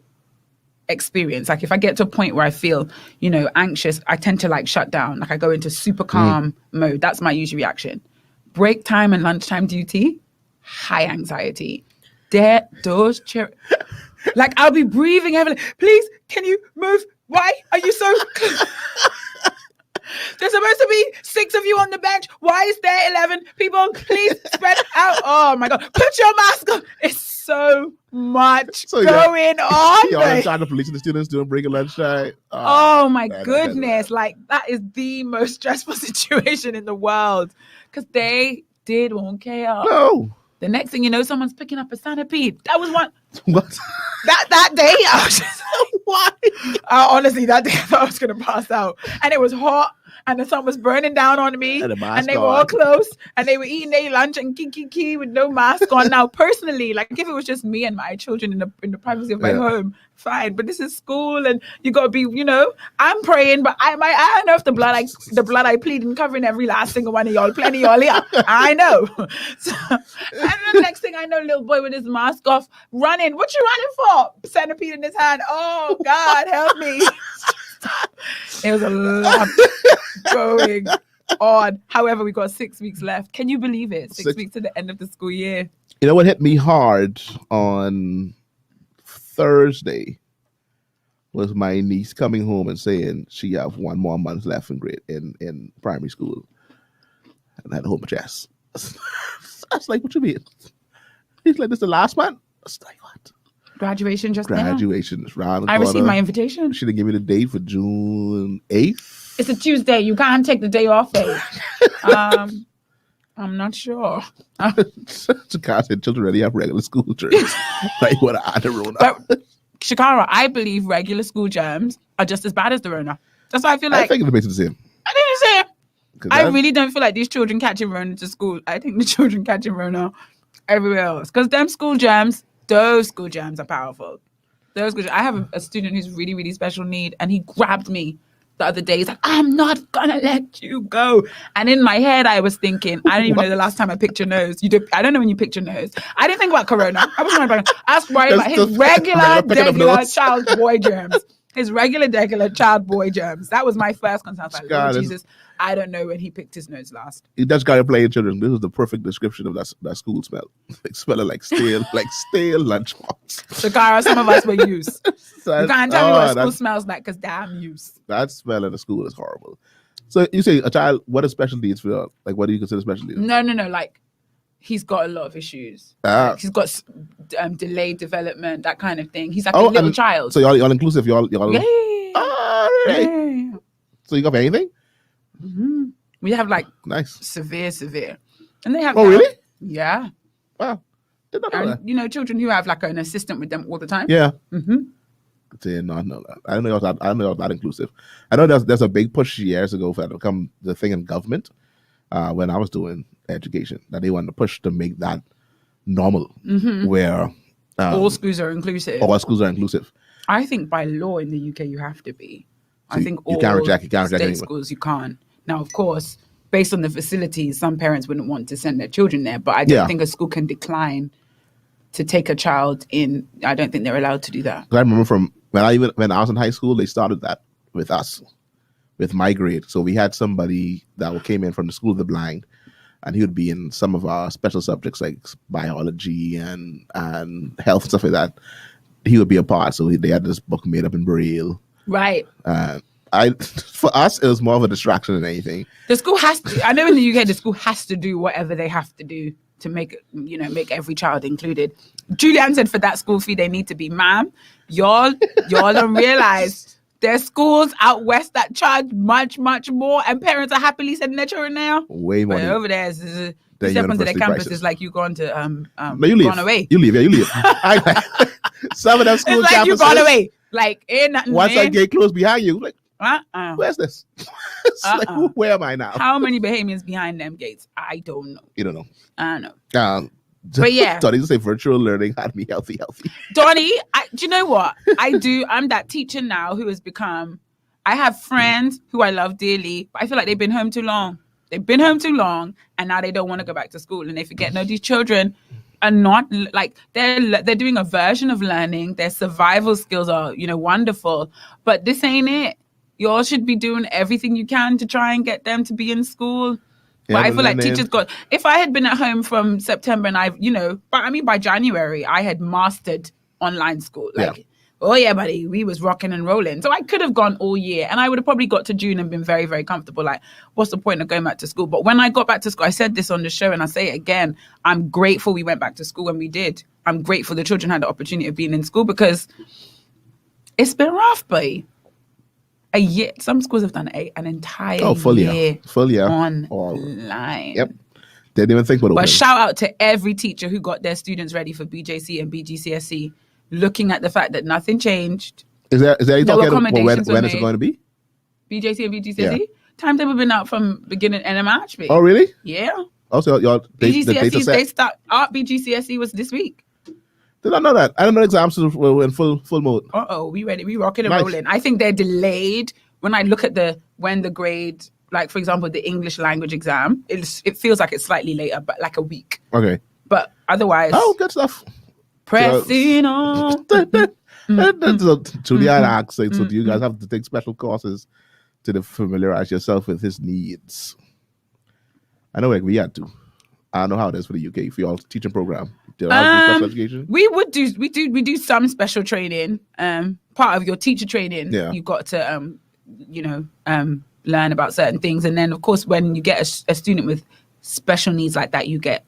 experience. Like if I get to a point where I feel, anxious, I tend to like shut down. Like I go into super calm mode. That's my usual reaction. Break time and lunchtime duty, high anxiety. Like I'll be breathing heavily. Please, can you move? Why are you so There's supposed to be 6 of you on the bench. Why is there 11 people? Please spread out. Oh my God. Put your mask on. It's so much going on. You're trying to police the students doing break and lunchtime. Oh my goodness. Like that is the most stressful situation in the world. Because they won't care. No. The next thing you know, someone's picking up a centipede. That was one. What? That day, I was just like, why? Honestly, that day I thought I was going to pass out. And it was hot. And the sun was burning down on me. And they were all close. And they were eating their lunch and kiki with no mask on. Now, personally, like if it was just me and my children in the privacy of my home, fine. But this is school and you got to be, I'm praying. But I don't know if the blood I plead in covering every last single one of y'all. Plenty of y'all here. I know. So, and the next thing I know, little boy with his mask off, running. What you running for? Centipede in his hand. Oh, God, help me. It was a lot going on. However, we got 6 weeks left. Can you believe it? 6 weeks to the end of the school year. You know what hit me hard on Thursday was my niece coming home and saying she have 1 more month left in primary school. And I had to hold my chest. I was like, what you mean? He's like, this is the last one? I was like, what? Graduation just Graduation is round the corner. I received my invitation. She didn't give me the date for June 8th. It's a Tuesday. You can't take the day off. I'm not sure. Shakara said children already have regular school germs. Like what I had to Rona. But Shakara, I believe regular school germs are just as bad as the Rona. That's why I feel like. I think it's basically the same. I think it's the same. I really don't feel like these children catching Rona to school. I think the children catching Rona everywhere else. Because those school germs are powerful. I have a student who's really, really special need, and he grabbed me the other day. He's like, I'm not gonna let you go. And in my head, I was thinking, I don't even know the last time I picked your nose. I don't know when you picked your nose. I didn't think about corona. I was worried about his regular child boy germs. His regular child boy germs. That was my first concern. I was like, Lord Jesus, I don't know when he picked his nose last. He just got to play children. This is the perfect description of that school smell. Like smelling like stale lunchbox. Shakara, some of us were used. You can't tell me what school smells like because damn used. That smell in the school is horrible. So you say a child, what are special needs for? Like, what do you consider special needs? No. Like, he's got a lot of issues. Like, he's got delayed development, that kind of thing. He's like a little child. So y'all inclusive? Y'all. Yeah. Oh, really? Yeah. So you got anything? Mm-hmm. We have like nice severe, and they have. Oh, really? Yeah. Wow. Did not know that. You know, children who have like an assistant with them all the time. Yeah. Mm-hmm. Did not know that. I don't know it was that inclusive. I know there's a big push years ago for that to become the thing in government. When I was doing education, that they wanted to push to make that normal, where all schools are inclusive. All schools are inclusive. I think by law in the UK you have to be. So I think all you can't reject state schools you can't. Now, of course, based on the facilities, some parents wouldn't want to send their children there, but I don't think a school can decline to take a child in. I don't think they're allowed to do that. I remember from when I was in high school, they started that with us, with my grade. So we had somebody that came in from the School of the Blind, and he would be in some of our special subjects like biology and health and stuff like that. He would be a part. So they had this book made up in Braille. Right. For us, it was more of a distraction than anything. The school has to. I know in the UK, the school has to do whatever they have to do to make every child included. Julianne said for that school fee, they need to be, ma'am, y'all don't realize there's schools out west that charge much, much more, and parents are happily sending their children now. Way more. Over there, you step onto their campus, it's like you gone to no, you leave. Gone away. You leave, yeah, you leave. Some of them school it's like campuses, you gone away. Like ain't nothing. Once that gate closed behind you, like where's this? It's like, where am I now? How many Bahamians behind them gates? I don't know. You don't know. I know. But yeah, Donnie just say virtual learning had me healthy. Donnie, do you know what I do? I'm that teacher now who has become. I have friends who I love dearly, but I feel like they've been home too long. They've been home too long, and now they don't want to go back to school, and they forget. No, these children are not like they're doing a version of learning. Their survival skills are wonderful, but this ain't it. You all should be doing everything you can to try and get them to be in school. Yeah, but I feel like teachers if I had been at home from September and by January, I had mastered online school. Oh yeah, buddy, we was rocking and rolling. So I could have gone all year, and I would have probably got to June and been very, very comfortable. Like, what's the point of going back to school? But when I got back to school, I said this on the show, and I say it again, I'm grateful we went back to school when we did. I'm grateful the children had the opportunity of being in school, because it's been rough, buddy. A year. Some schools have done an entire full year online. Yep. They didn't even think about it. But shout out to every teacher who got their students ready for BJC and BGCSE, looking at the fact that nothing changed. Is there any talk when is it going to be? BJC and BGCSE? Yeah. Timetable been out from beginning end of March. Babe. Oh, really? Yeah. Also, BGCSE, they start. BGCSE was this week. Did I know that? I didn't know exams were in full mode. We ready. We rocking and rolling. I think they're delayed. When I look at when the grade, like for example, the English language exam, it feels like it's slightly later, but like a week. Okay. But otherwise, good stuff. Pressing on. Julianne asks, so do you guys have to take special courses to familiarize yourself with his needs? I know we had to. I don't know how it is for the UK for your teaching program. Do you have special education? We do some special training. Part of your teacher training, you've got to learn about certain things, and then of course when you get a student with special needs like that, you get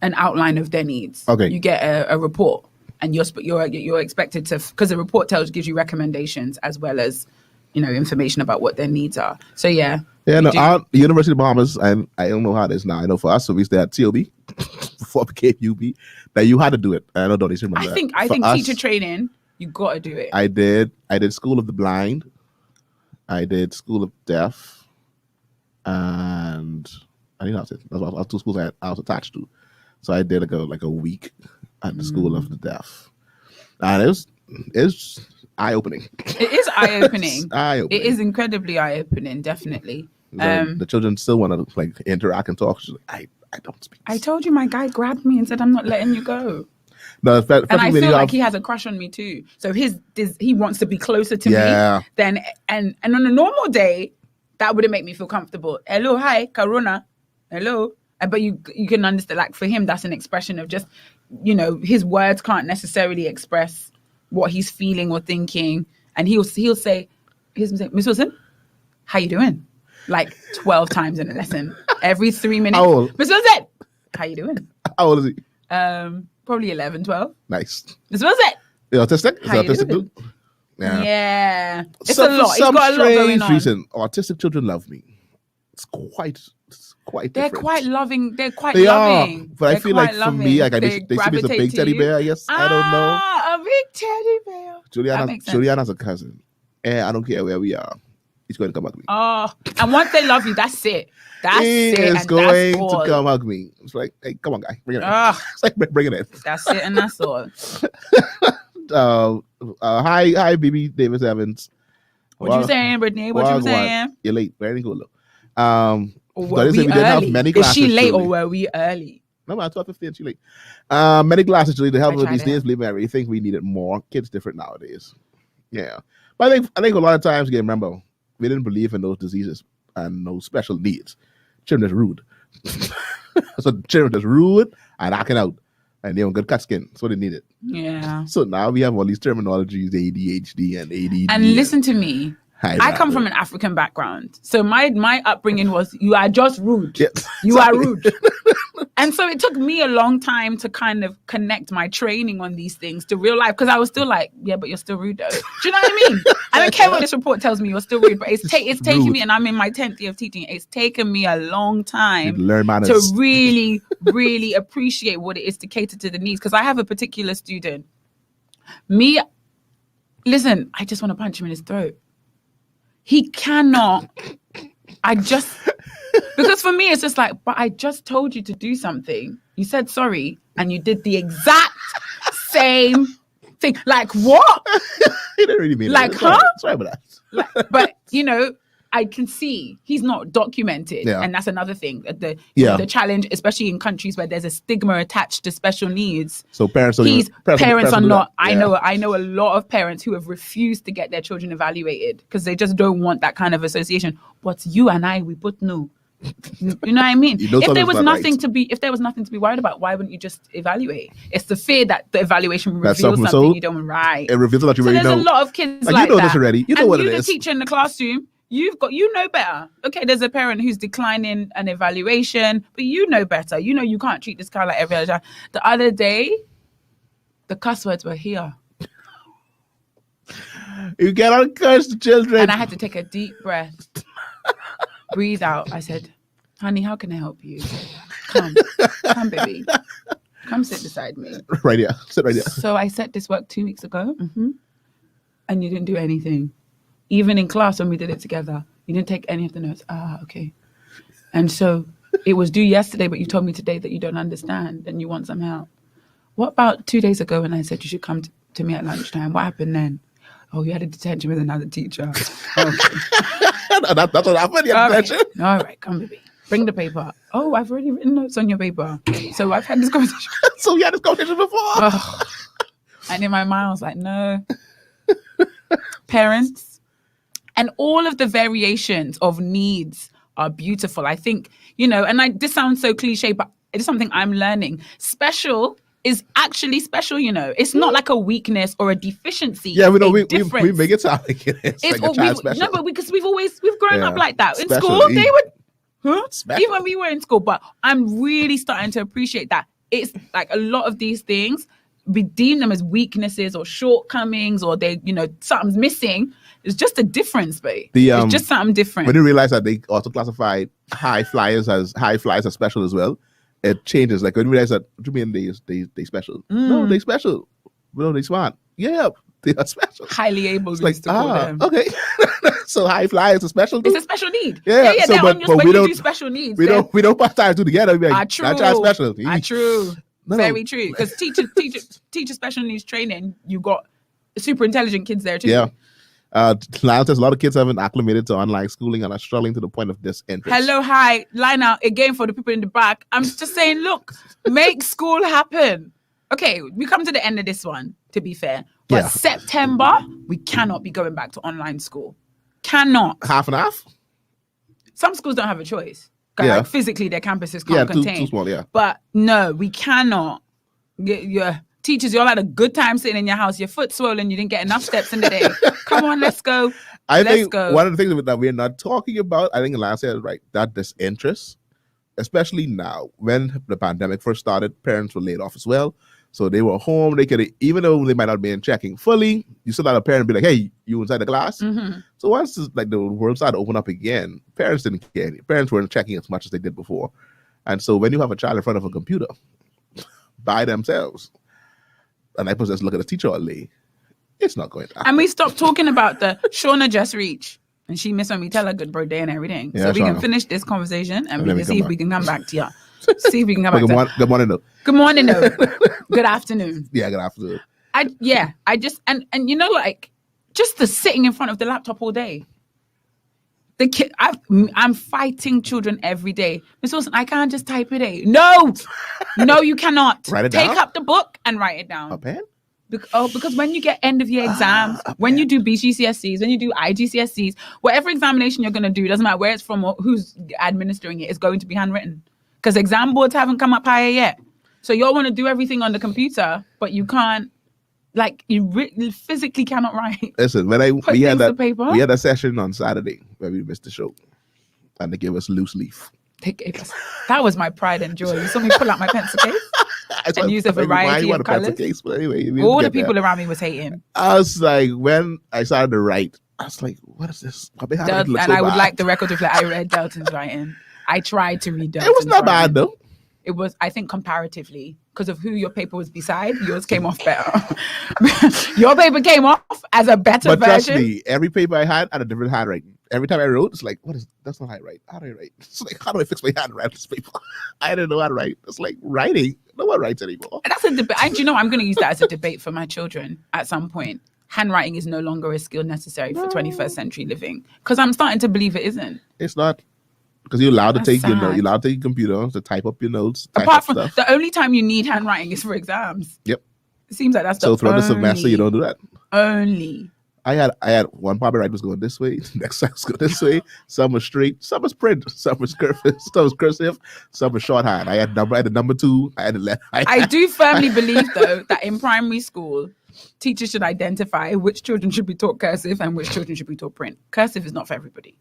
an outline of their needs. Okay, you get a report, and you're expected to, because the report gives you recommendations as well as information about what their needs are. So our University of Bahamas, and I don't know how it is now. I know for us, so we stayed at TOB before it became UB, that you had to do it. I don't remember. I think teacher training, you got to do it. I did School of the Blind. I did School of Deaf, and I think that's it. That's two schools I was attached to. So I did like a week at the School of the Deaf, and it was eye-opening. It is eye-opening. It is incredibly eye-opening, definitely. The children still want to interact and talk. She's like, I don't speak. I told you my guy grabbed me and said, I'm not letting you go. No, and I feel like he has a crush on me too. So he wants to be closer to me than, and on a normal day, that wouldn't make me feel comfortable. Hello, hi, Karuna. Hello. But you can understand, like for him, that's an expression of just, his words can't necessarily express what he's feeling or thinking. And he'll say, Miss Wilson, how you doing? Like 12 times in a lesson. Every 3 minutes. How old? Miss Wilson, how you doing? How old is he? Probably 11, 12. Nice. Miss Wilson. Is autistic? Is autistic too? Yeah. It's a lot. He's got a lot going on. Reason, autistic children love me. It's quite different. They're quite loving. They're quite loving. But I feel like for me, like they see me as a big teddy bear, I guess. I don't know. A big teddy bear. Julianne has a cousin. And I don't care where we are. He's going to come hug me. Oh, and once they love you, that's it. He is going to come hug me. It's like, hey, come on, guy. Bring it in. It's like, bring it in. That's it, and that's all. Hi, BB Davis Evans. What you saying, Brittany? What you saying? You're late. Very cool, though. Were we early? Is she late or were we early? No, man, 12:15. She late. Many classes, Julie, to help with these days. Believe me, I think we needed more. Kids different nowadays. Yeah, but I think a lot of times, again, remember, we didn't believe in those diseases and those special needs. Children is rude. So children is rude and acting out, and they have good cut skin, so they need it. Yeah. So now we have all these terminologies, ADHD and ADD. And listen to me. I come from an African background. So my upbringing was, you are just rude. Yes, you are rude. And so it took me a long time to kind of connect my training on these things to real life, because I was still like, yeah, but you're still rude though. Do you know what I mean? I don't care what this report tells me, you're still rude, but it's taken me, and I'm in my 10th year of teaching, it's taken me a long time learn manners. to really, really appreciate what it is to cater to the needs. Because I have a particular student. Listen, I just want to punch him in his throat. He cannot, because for me, it's just like, but I just told you to do something. You said sorry, and you did the exact same thing. Like, what? You didn't really mean it. Like, huh? Sorry about that. But, I can see he's not documented. Yeah. And that's another thing. The challenge, especially in countries where there's a stigma attached to special needs. So parents are not. Yeah. I know a lot of parents who have refused to get their children evaluated because they just don't want that kind of association. But you and I, we both know. You know what I mean? If there was nothing to be worried about, why wouldn't you just evaluate? It's the fear that the evaluation reveals something you don't write. It reveals that you already know. There's a lot of kids like you know that. this already. You know what it is. The teacher in the classroom, you know better. Okay, there's a parent who's declining an evaluation, but you know better. You know you can't treat this child like every other child. The other day, the cuss words were here. You cannot curse the children. And I had to take a deep breath. Breathe out. I said, honey, how can I help you? Come, baby. Come sit beside me. Right here. Sit right here. So I set this work 2 weeks ago, and you didn't do anything. Even in class when we did it together, you didn't take any of the notes. Okay. And so it was due yesterday, but you told me today that you don't understand and you want some help. What about 2 days ago when I said you should come to me at lunchtime? What happened then? Oh, you had a detention with another teacher. Okay. That's what happened. All right, come baby. Bring the paper. Oh, I've already written notes on your paper. So I've had this conversation. So we had this conversation before. Oh. And in my mind, I was like, no. Parents. And all of the variations of needs are beautiful. I think, this sounds so cliche, but it is something I'm learning. Special is actually special, It's not like a weakness or a deficiency. Yeah, we make it sound like it is. Like a child special. No, but because we've grown up like that. In Special. school, they would, Special. even when we were in school. But I'm really starting to appreciate that. It's like a lot of these things, we deem them as weaknesses or shortcomings, or they, something's missing. It's just a difference, babe. It's just something different. When you realize that they also classify high flyers as special as well, it changes. Like when you realize that, what do you mean they special? No, they special. No, they smart. Yeah, they are special. Highly able, we used to call them. Okay. So high flyers are special too? It's a special need. Yeah. So, but when we you don't do special needs. We don't put time two together. Like, true. That child special. True. No. Very true. Because teacher special needs training, you got super intelligent kids there too. Yeah. Lyle says a lot of kids haven't acclimated to online schooling and are struggling to the point of disinterest. Hello, hi. Line out again for the people in the back. I'm just saying, look, make school happen. Okay, we come to the end of this one, to be fair. But September, we cannot be going back to online school. Cannot. Half and half? Some schools don't have a choice. Like physically, their campuses can't contain. Too small, yeah. But no, we cannot. Your teachers, you all had a good time sitting in your house. Your foot swollen. You didn't get enough steps in the day. Come on, let's go. I think one of the things that we're not talking about, I think last year, right, that disinterest, especially now when the pandemic first started, parents were laid off as well. So they were home. They could, even though they might not be in checking fully, you still had a parent be like, "Hey, you inside the class?" Mm-hmm. So once the world started to open up again, parents didn't care. Parents weren't checking as much as they did before. And so when you have a child in front of a computer by themselves, and I just look at the teacher all day, it's not going to happen. And we stopped talking about the Shauna just reached. And she missed when we tell her good birthday and everything. Yeah, so we Shauna. can finish this conversation and we can see if we can come back to you. Good morning, though. Good morning, though. Good afternoon. Yeah, good afternoon. I just, and just the sitting in front of the laptop all day. The kid, I'm fighting children every day. Miss Wilson, I can't just type it. No, you cannot. Write it down? Take up the book and write it down. A pen? Because when you get end of year exams, when you do BGCSEs, when you do IGCSEs, whatever examination you're going to do, doesn't matter where it's from or who's administering it, it's going to be handwritten. Because exam boards haven't come up higher yet. So you all want to do everything on the computer, but you can't, you physically cannot write. Listen, when we had that session on Saturday where we missed the show, and they gave us loose leaf. They gave us. That was my pride and joy. You saw me pull out my pencil case and use a variety of colors. Case, but anyway, all the people around me was hating. I was like, when I started to write, I was like, what is this? And I would like the record to reflect I read Delton's writing. I tried to read Delton's It was not bad though. It was, I think, comparatively, because of who your paper was beside, yours came off better. Your paper came off as a better version. But trust me, every paper I had a different handwriting. Every time I wrote, it's like, that's not how I write. How do I write? It's like, how do I fix my handwriting on this paper? I didn't know how to write. It's like writing. No one writes anymore. And that's a debate. And you know, I'm going to use that as a debate for my children at some point. Handwriting is no longer a skill necessary for 21st century living. Because I'm starting to believe it isn't. It's not. Because you're allowed to take your computer to type up your notes. Apart from stuff. The only time you need handwriting is for exams. Yep. It seems like that's the so throughout the semester you don't do that. Only. I had one part right was going this way, next side was going this way. Some was straight, some was print, some was cursive, some was shorthand. I had the number 2. I had the left. I do firmly believe though that in primary school, teachers should identify which children should be taught cursive and which children should be taught print. Cursive is not for everybody.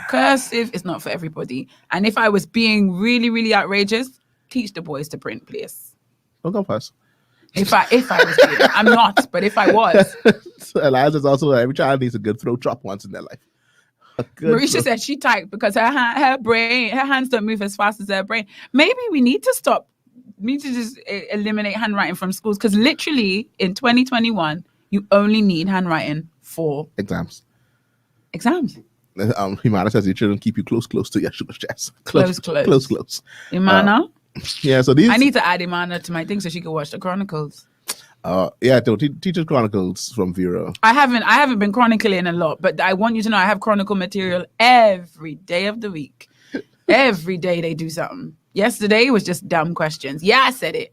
Cursive is not for everybody. And if I was being really, really outrageous, teach the boys to print, please. Don't go first. If I was being, I'm not, but if I was. Eliza's also, every child needs a good throat chop once in their life. Marisha said she typed because her hands don't move as fast as her brain. Maybe we need to stop. We need to just eliminate handwriting from schools, because literally in 2021, you only need handwriting for exams. Imana says your children keep you close to your sugar chest. Close. Imana? Yeah, so these. I need to add Imana to my thing so she can watch the Chronicles. Teachers Chronicles from Vera. I haven't been chronicling a lot, but I want you to know I have chronicle material every day of the week. Every day they do something. Yesterday was just dumb questions. Yeah, I said it.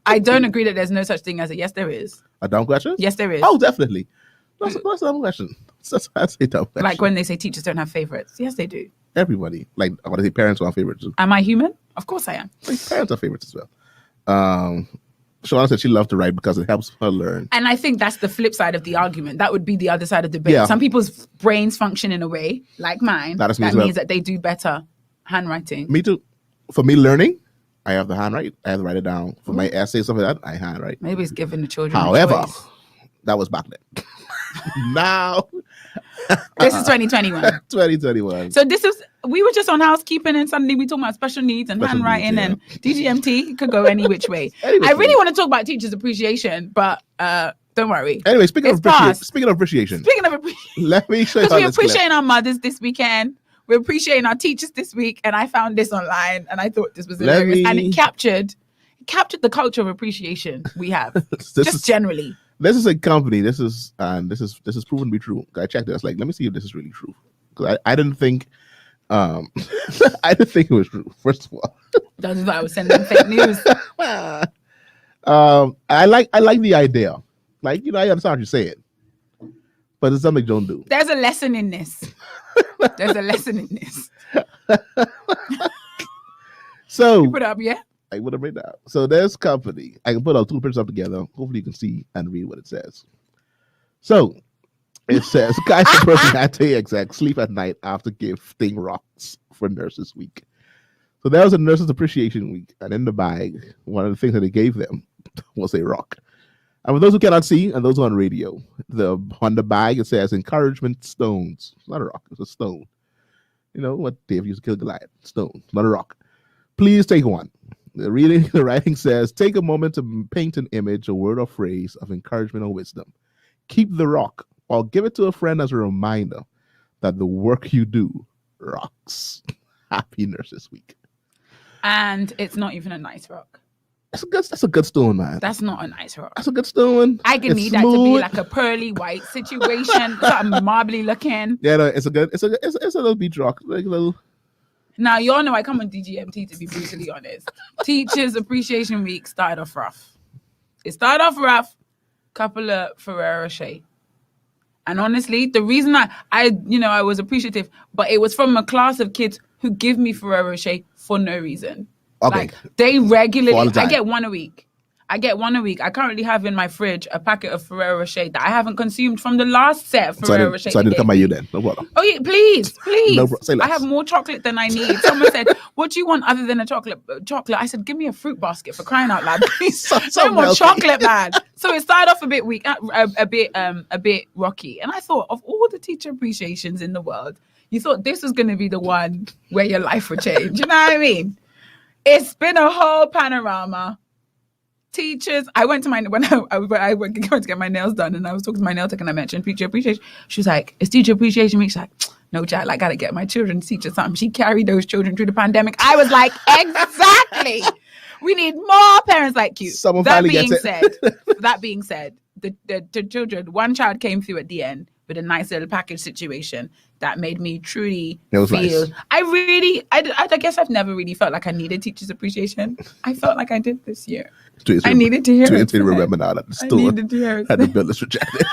I don't agree that there's no such thing as a yes, there is. A dumb question? Yes, there is. Oh, definitely. That's a dumb question. That's a dumb question. Like when they say teachers don't have favorites. Yes, they do. Everybody. Like, I want to say parents are favorites. Am I human? Of course I am. Like, parents are favorites as well. Shawana said she loved to write because it helps her learn. And I think that's the flip side of the argument. That would be the other side of the debate. Yeah. Some people's brains function in a way, like mine, that means that they do better handwriting. Me too. For me, learning, I have to handwrite. I have to write it down. For my essays, stuff like that, I handwrite. Maybe it's giving the children However, that was back then. Now... This is 2021. 2021. So we were just on housekeeping and suddenly we talking about special needs and handwriting and DGMT. It could go any which way. I really want to talk about teachers' appreciation, but don't worry. Anyway, speaking of appreciation, let me show you how we're appreciating our mothers this weekend. We're appreciating our teachers this week, and I found this online and I thought this was hilarious. And it captured the culture of appreciation we have generally. This is a company. This is proven to be true. I checked it. I was like, let me see if this is really true. Because I didn't think, I didn't think it was true. First of all, that's why I was sending fake news. I like the idea. Like, I understand what you're saying, but it's something you don't do. There's a lesson in this. So you put it up, yeah. I would have read that. So there's company. I can put out 2 pictures up together. Hopefully you can see and read what it says. So it says, guys person at TXX sleep at night after gifting rocks for Nurses Week. So there was a Nurses Appreciation Week, and in the bag, one of the things that they gave them was a rock. And for those who cannot see and those who are on radio, on the bag it says encouragement stones. It's not a rock, it's a stone. You know what Dave used to kill Goliath? Stone, not a rock. Please take one. The writing says, take a moment to paint an image, a word or phrase of encouragement or wisdom. Keep the rock or give it to a friend as a reminder that the work you do rocks. Happy Nurses Week. And it's not even a nice rock. That's a good stone, man. That's not a nice rock. That's a good stone. I can need that to be like a pearly white situation, something marbly looking. Yeah, no, it's a little beach rock, like a little. Now, you all know I come on DGMT to be brutally honest. Teachers Appreciation Week started off rough. It started off rough, couple of Ferrero Rocher. And honestly, the reason I was appreciative, but it was from a class of kids who give me Ferrero Rocher for no reason. Okay. Like, they regularly, I get one a week. I get one a week. I currently have in my fridge a packet of Ferrero Rocher that I haven't consumed from the last set of Ferrero Rocher. So I didn't come by you then. No problem. Oh, yeah, please. No, say less. I have more chocolate than I need. Someone said, what do you want other than a chocolate? I said, give me a fruit basket for crying out loud. Please. so no more wealthy. chocolate, man. So it started off a bit weak, a bit rocky. And I thought, of all the teacher appreciations in the world, you thought this was going to be the one where your life would change. You know what I mean? It's been a whole panorama. Teachers, I went to when I went to get my nails done, and I was talking to my nail tech, and I mentioned teacher appreciation. She was like, "It's teacher appreciation week." She's like, "No, Jack, I gotta get my children to teach us something." She carried those children through the pandemic. I was like, "Exactly. We need more parents like you." Someone that finally being gets it. that being said, the children, one child came through at the end with a nice little package situation that made me truly feel. Nice. I guess I've never really felt like I needed teachers appreciation. I felt like I did this year. I needed to hear it. To remember now that the store had the bill is rejected.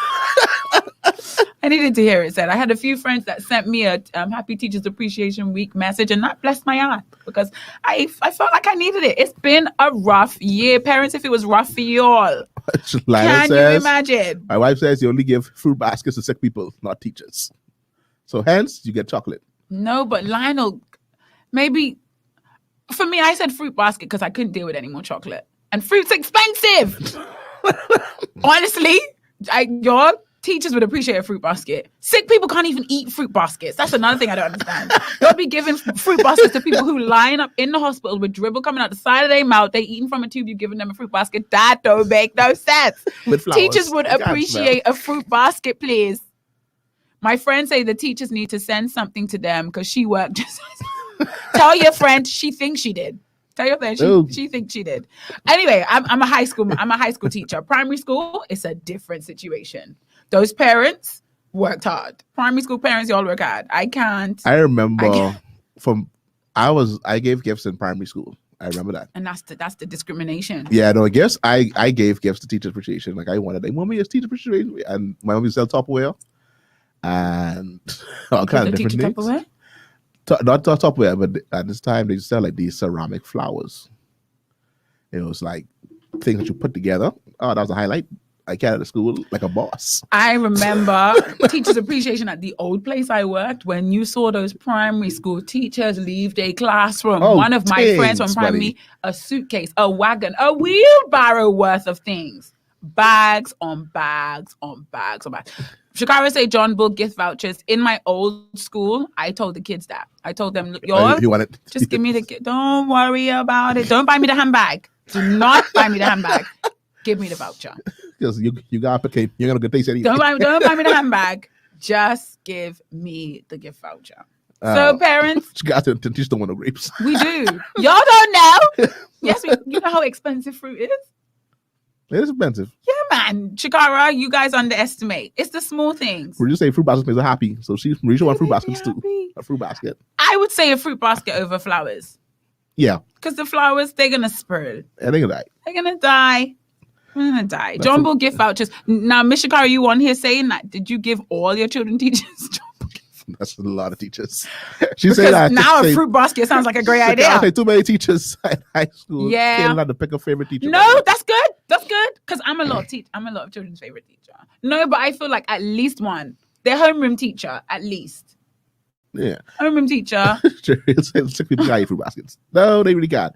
I needed to hear it said. I had a few friends that sent me a Happy Teachers Appreciation Week message, and that blessed my heart because I felt like I needed it. It's been a rough year. Parents, if it was rough for y'all, can you imagine? My wife says you only give fruit baskets to sick people, not teachers. So hence, you get chocolate. No, but Lionel, maybe, for me, I said fruit basket because I couldn't deal with any more chocolate. And fruit's expensive. Honestly, your teachers would appreciate a fruit basket. Sick people can't even eat fruit baskets. That's another thing I don't understand. They'll be giving fruit baskets to people who line up in the hospital with dribble coming out the side of their mouth. They eating from a tube. You're giving them a fruit basket. That don't make no sense. Teachers would appreciate a fruit basket, please. My friends say the teachers need to send something to them because she worked. Tell your friend she thinks she did. Tell your friend she thinks she did. Anyway, I'm a high school teacher. Primary school, it's a different situation. Those parents worked hard. Primary school parents, y'all work hard. I remember I gave gifts in primary school. I remember that. And that's the discrimination. Yeah, no, gifts. I gave gifts to teacher appreciation. Like I wanted, mommy, it's teacher appreciation, and my mommy sell Tupperware and all kind of different things. Tupperware? Not Tupperware, but at this time they sell like these ceramic flowers. It was like things that you put together. Oh, that was a highlight. I carried to school like a boss. I remember teachers' appreciation at the old place I worked when you saw those primary school teachers leave their classroom. One of my friends from primary, a suitcase, a wagon, a wheelbarrow worth of things. Bags on bags on bags on bags. Shakara say John Bull gift vouchers. In my old school, I told the kids that. I told them, you want it? Just give me the gift. Don't worry about it. Don't buy me the handbag. Do not buy me the handbag. Give me the voucher. Because you got to you're gonna get taste anyway. Don't buy me the handbag. Just give me the gift voucher. So parents, you got to teach them one of grapes. We do. Y'all don't know. Yes, you know how expensive fruit is. It is expensive. Yeah, man. Shakara, you guys underestimate. It's the small things. Would you say fruit baskets makes her happy? So Marisha want fruit baskets too. A fruit basket. I would say a fruit basket over flowers. Yeah. Because the flowers, they're gonna spoil. Yeah, they're gonna die. They're gonna die. We're gonna die. John Bull gift vouchers. Now, Miss Shakara, you on here saying that? Did you give all your children teachers John Bull gift? That's a lot of teachers. She said that now a fruit basket sounds like a great idea. Okay, too many teachers at high school. Yeah. Can't allowed to pick a favorite teacher. No, that's good. That's good. Because I'm a lot of children's favorite teacher. No, but I feel like at least one. Their homeroom teacher, at least. Yeah. Homeroom teacher. Sick people can't eat fruit baskets. No, they really can't.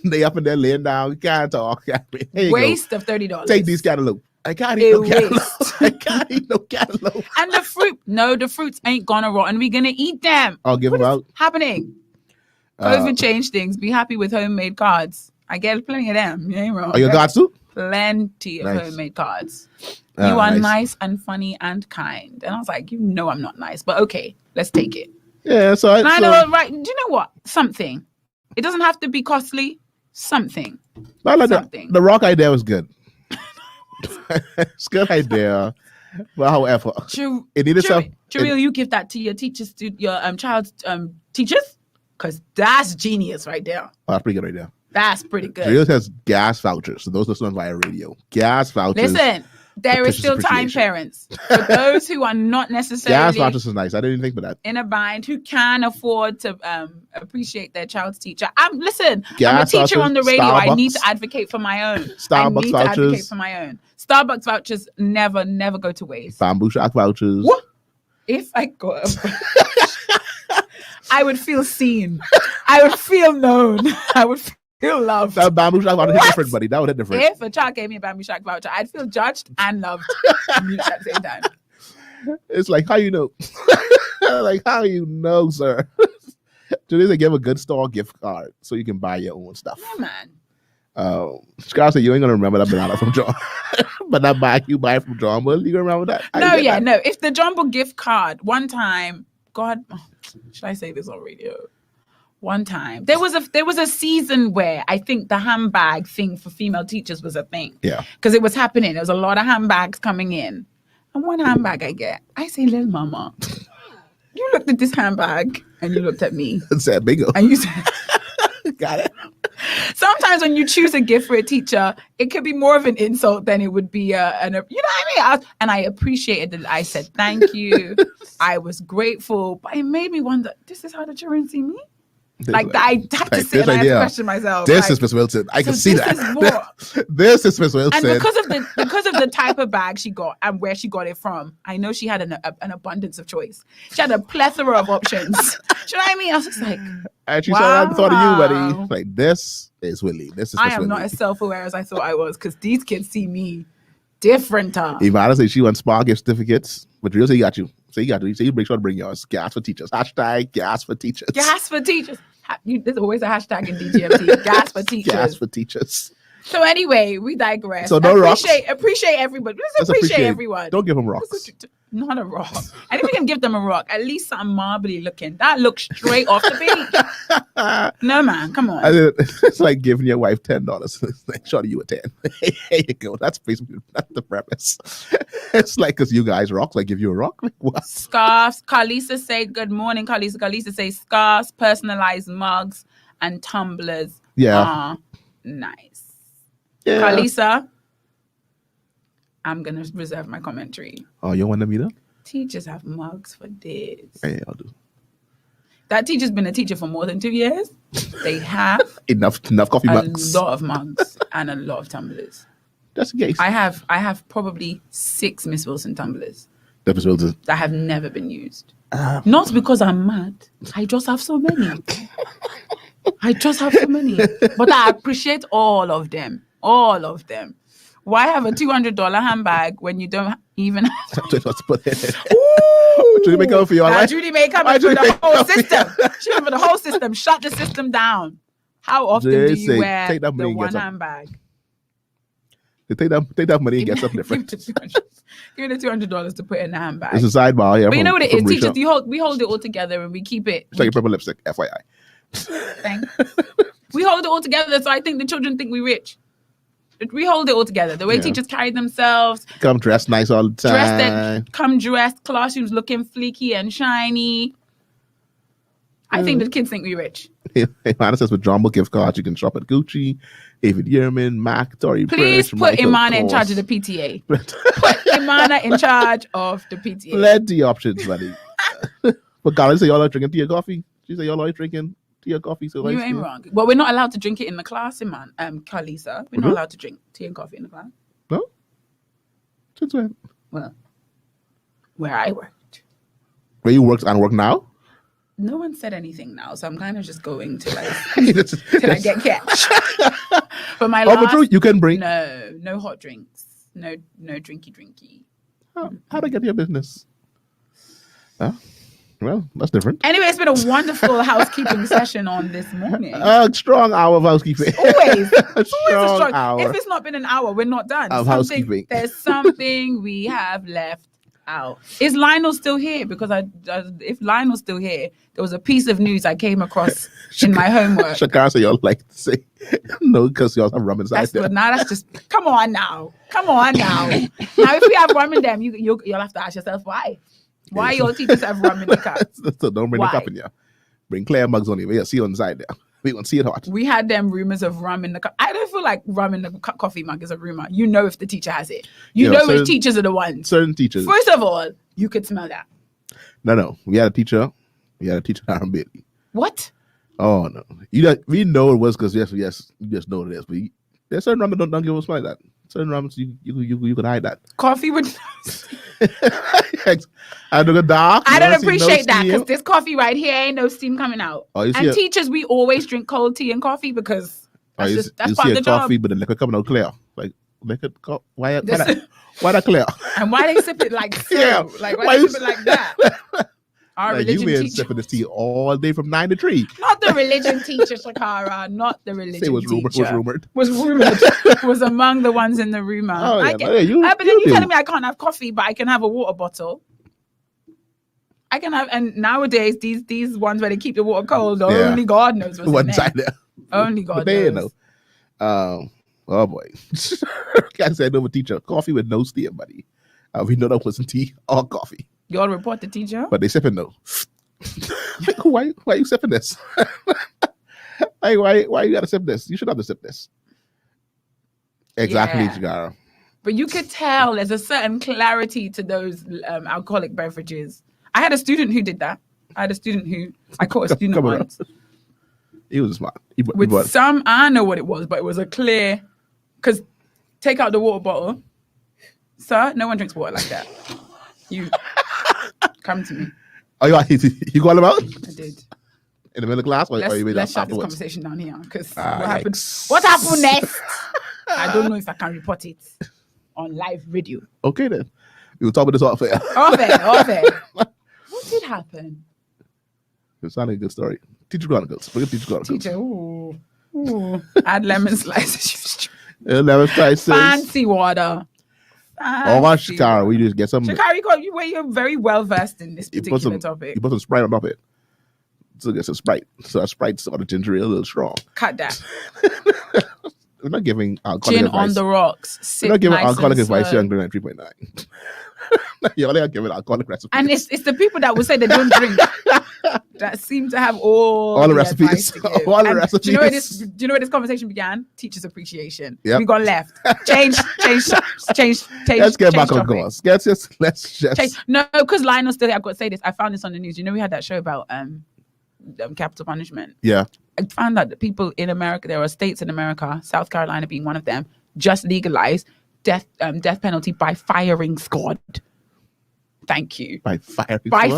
They up in there laying down. You can't talk. Waste of $30. Take these cantaloupe. I can't eat no cantaloupe. I can't eat no cantaloupe. And the fruit. No, the fruits ain't gonna rot and we're gonna eat them. I'll give them out. Happening. COVID changed things. Be happy with homemade cards. I get plenty of them. You ain't wrong. Are your cards too? Plenty of homemade cards. You are nice and funny and kind. And I was like, I'm not nice, but okay, let's take it. Yeah, so I know, right? Do you know what? Something. It doesn't have to be costly. Something. I like something. The rock idea was good. It's a good idea. But however, it needed some. Jareel, you give that to your teachers, to your child's teachers? Because that's genius right there. Oh, that's pretty good right there. That's pretty good. Jareel has gas vouchers. So those listening via radio. Gas vouchers. Listen. There is still time, parents. For those who are not necessarily gas vouchers is nice. I didn't even think about that. in a bind, who can afford to appreciate their child's teacher. Listen, I'm a Gas teacher vouchers, on the radio. I need to Starbucks. advocate for my own. Starbucks I need vouchers. to advocate for my own. Starbucks vouchers never go to waste. Bamboo shack vouchers. What? If I got I would feel seen. I would feel known. I would feel loved. That bamboo shack voucher hit different, buddy. That would hit different. If a child gave me a bamboo shack voucher, I'd feel judged and loved at the same time. It's like, how you know? Like, how you know, sir? Today they give a good store gift card so you can buy your own stuff. Yeah, man. Scott said you ain't gonna remember that banana from John, but that bag you buy from John, well, you gonna remember that? No. If the Jumbo gift card one time, God, should I say this on radio? One time there was a season where I think the handbag thing for female teachers was a thing. Yeah, because it was happening. There was a lot of handbags coming in, and one handbag I say, little mama, you looked at this handbag and you looked at me and said bingo, and you said, got it. Sometimes when you choose a gift for a teacher, it could be more of an insult than it would be you know what I mean? And I appreciated that. I said thank you. I was grateful, but it made me wonder, this is how the children see me? Like I have to sit and I have to question myself. This is Miss Wilson. I can see that. This is Miss Wilson. And because of the type of bag she got and where she got it from, I know she had an abundance of choice. She had a plethora of options. Do you know what I mean? I was just like, and she said, I thought of you, buddy. Like, this is Willie. This is I Miss am Willie. not as self-aware as I thought I was, because these kids see me different. Ivana said she wants spa gift certificates, but real say you got you. So you make sure to bring yours. Gas for teachers. Hashtag gas for teachers. Gas for teachers. There's always a hashtag in DGMT. Gas for teachers. Gas for teachers. So anyway, we digress. So no rocks. Appreciate everybody. Let's appreciate everyone. Don't give them rocks. Not a rock. And if we can give them a rock, at least something marbly looking. That looks straight off the beach. No, man, come on. It's like giving your wife $10. Like, shorty, you a 10. Here you go. That's basically the premise. It's like, because you guys rock, like give you a rock. Like, what? Scarves. Carlisa say, good morning, Carlisa. Carlisa say scarves, personalized mugs, and tumblers. Yeah. Nice. Yeah. Carlisa, I'm going to reserve my commentary. Oh, you want them either? Teachers have mugs for days. Yeah, I'll do. That teacher's been a teacher for more than 2 years. They have enough coffee mugs. A lot of mugs and a lot of tumblers. That's the case. I have probably 6 Miss Wilson tumblers That Miss Wilson that have never been used. Not because I'm mad. I just have so many. But I appreciate all of them. All of them. Why have a $200 handbag when you don't even have Let's put it in. Judy make up for you all right? Judy make up for the whole system. She for the whole system. Shut the system down. How often do you wear the one handbag? They take that money and get something different. Give me the $200 to put in the handbag. It's a sidebar, yeah. But you know what it is? Teachers, we hold it all together and we keep it. It's like your purple lipstick, FYI. Thanks. We hold it all together, so I think the children think we're rich. We hold it all together. The way teachers carry themselves. Come dressed nice all the time. Come dressed, classrooms looking fleeky and shiny. I think the kids think we're rich. Imana says with Jumbo gift cards, you can shop at Gucci, David Yearman, Mac, Tory Please Birch, put Michael Imana in Kors. charge of the PTA. Put Imana in charge of the PTA. Plenty options, buddy. But Carla say y'all are drinking tea or coffee. She say y'all are drinking tea or coffee. So you ain't wrong. Well, we're not allowed to drink it in the class, Carlisa. We're not allowed to drink tea and coffee in the class. No? Since when? Well, where I worked. Where you work now? No one said anything now, so I'm kind of just going to till I get catch. But my last, but true, you can bring no hot drinks, no drinky. How'd I get your business? Well, that's different. Anyway, it's been a wonderful housekeeping session on this morning. Strong hour of housekeeping. Always a strong hour. If it's not been an hour, we're not done. Of housekeeping. There's something we have left out. Is Lionel still here? Because if Lionel's still here, there was a piece of news I came across in my homework. Shakara said y'all like to say no because y'all have rum inside there. Now that's just come on now. Now if we have rum in them, you'll have to ask yourself why. Why your teachers have rum in the cup? So don't bring the cup in here. Bring clear mugs only. We'll see you inside there. We want to see it hot. We had them rumors of rum in the cup. I don't feel like rum in the coffee mug is a rumor. You know if the teacher has it. You know which teachers are the ones. Certain teachers. First of all, you could smell that. No. We had a teacher. Aaron Bailey. What? Oh no. We know it was because yes, you just know it is. But there's certain rum that don't give us smell like that. Certain rums you could hide that. Coffee would. I don't dark. I don't appreciate that because this coffee right here ain't no steam coming out. And teachers, we always drink cold tea and coffee because that's part of the job. Coffee, but the liquor coming out clear. Like liquor, why that clear? And why they sip it like so? Yeah. Like why they sip it like that? Our like religion you been teacher sipping this tea all day from 9 to 3. Not the religion teacher, Shakara. Not the religion teacher. Was rumored. Was among the ones in the rumor. Oh, yeah, but then you're telling me I can't have coffee, but I can have a water bottle. I can have, and nowadays these ones where they keep the water cold, only God knows what's in there. Only God knows. Oh boy. Can't say no teacher. Coffee with no steam, buddy. We know that wasn't tea or coffee. You all report the teacher? But they sipping though. Why you sipping this? why you gotta sip this? You should have to sip this. Exactly, Jagara. But you could tell there's a certain clarity to those alcoholic beverages. I had a student who did that. I caught a student once. He was smart. I know what it was, but it was a clear, because take out the water bottle. Sir, no one drinks water like that. You come to me. Oh, you called him out? I did. In the middle of class? Let's shut this conversation down here. Because what happened next? I don't know if I can report it on live video. Okay, then. We will talk about this off air. Off air. What did happen? It sounded like a good story. Teacher Chronicles. Forget Teacher Chronicles. Teacher, ooh. Add lemon slices. Lemon slices. Fancy water. Shikara, we just get some. Shikara, you're very well versed in this particular topic. You put some Sprite on top of it. So get some Sprite. So that Sprite's sort of ginger ale, a little strong. Cut that. We're not giving alcoholic advice. Gin on the rocks. We're not giving alcoholic advice here on Green 3.9. You're only giving alcoholic recipes. And it's the people that will say they don't drink that seem to have all the recipes. All the recipes. Do you know where this conversation began? Teachers' appreciation. Yep. We got left. Change. Let's get back on course. Let's just. No, because Lionel still. I've got to say this. I found this on the news. You know, we had that show about capital punishment. Yeah. I found that the people in America, there are states in America, South Carolina being one of them, just legalized death penalty by firing squad. Thank you. By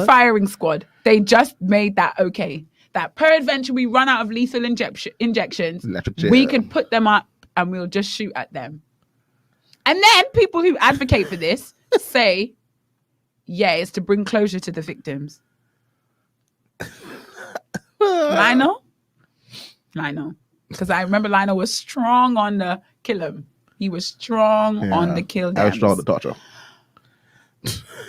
firing squad. They just made that okay. That peradventure we run out of lethal injections, we could put them up and we'll just shoot at them. And then people who advocate for this say, yeah, it's to bring closure to the victims. Lionel. Because I remember Lionel was strong on the kill him. He was strong on the kill them. I was strong on the torture.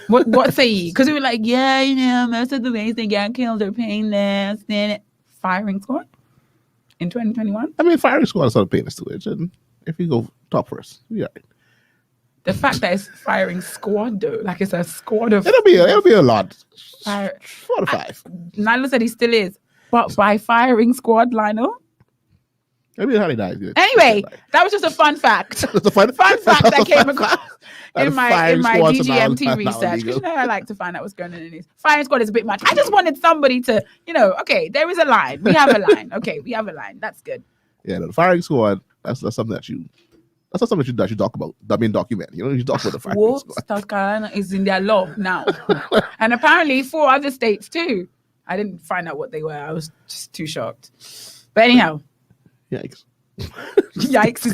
What say you? Because we were like, most of the ways they get killed are painless. Then firing squad in 2021. I mean, firing squad is sort of painless to it. And if you go top first, you're right. The fact that it's firing squad though, like it's a squad of. It'll be a lot. 4 to 5. Lionel said he still is, but by firing squad, Lionel. Maybe how they died. Anyway, that was just a fun fact. That's a fun fact that came across in my DGMT research. Because I like to find out what's going on in the news. Firing squad is a bit much. I just wanted somebody to, okay, there is a line. We have a line. Okay, we have a line. That's good. Yeah, the firing squad. That's something that you. That's not something that you talk about. I mean, document. You talk about the firing squad. South Carolina is in their law now, and apparently 4 other states too. I didn't find out what they were. I was just too shocked. But anyhow. Yikes. Yikes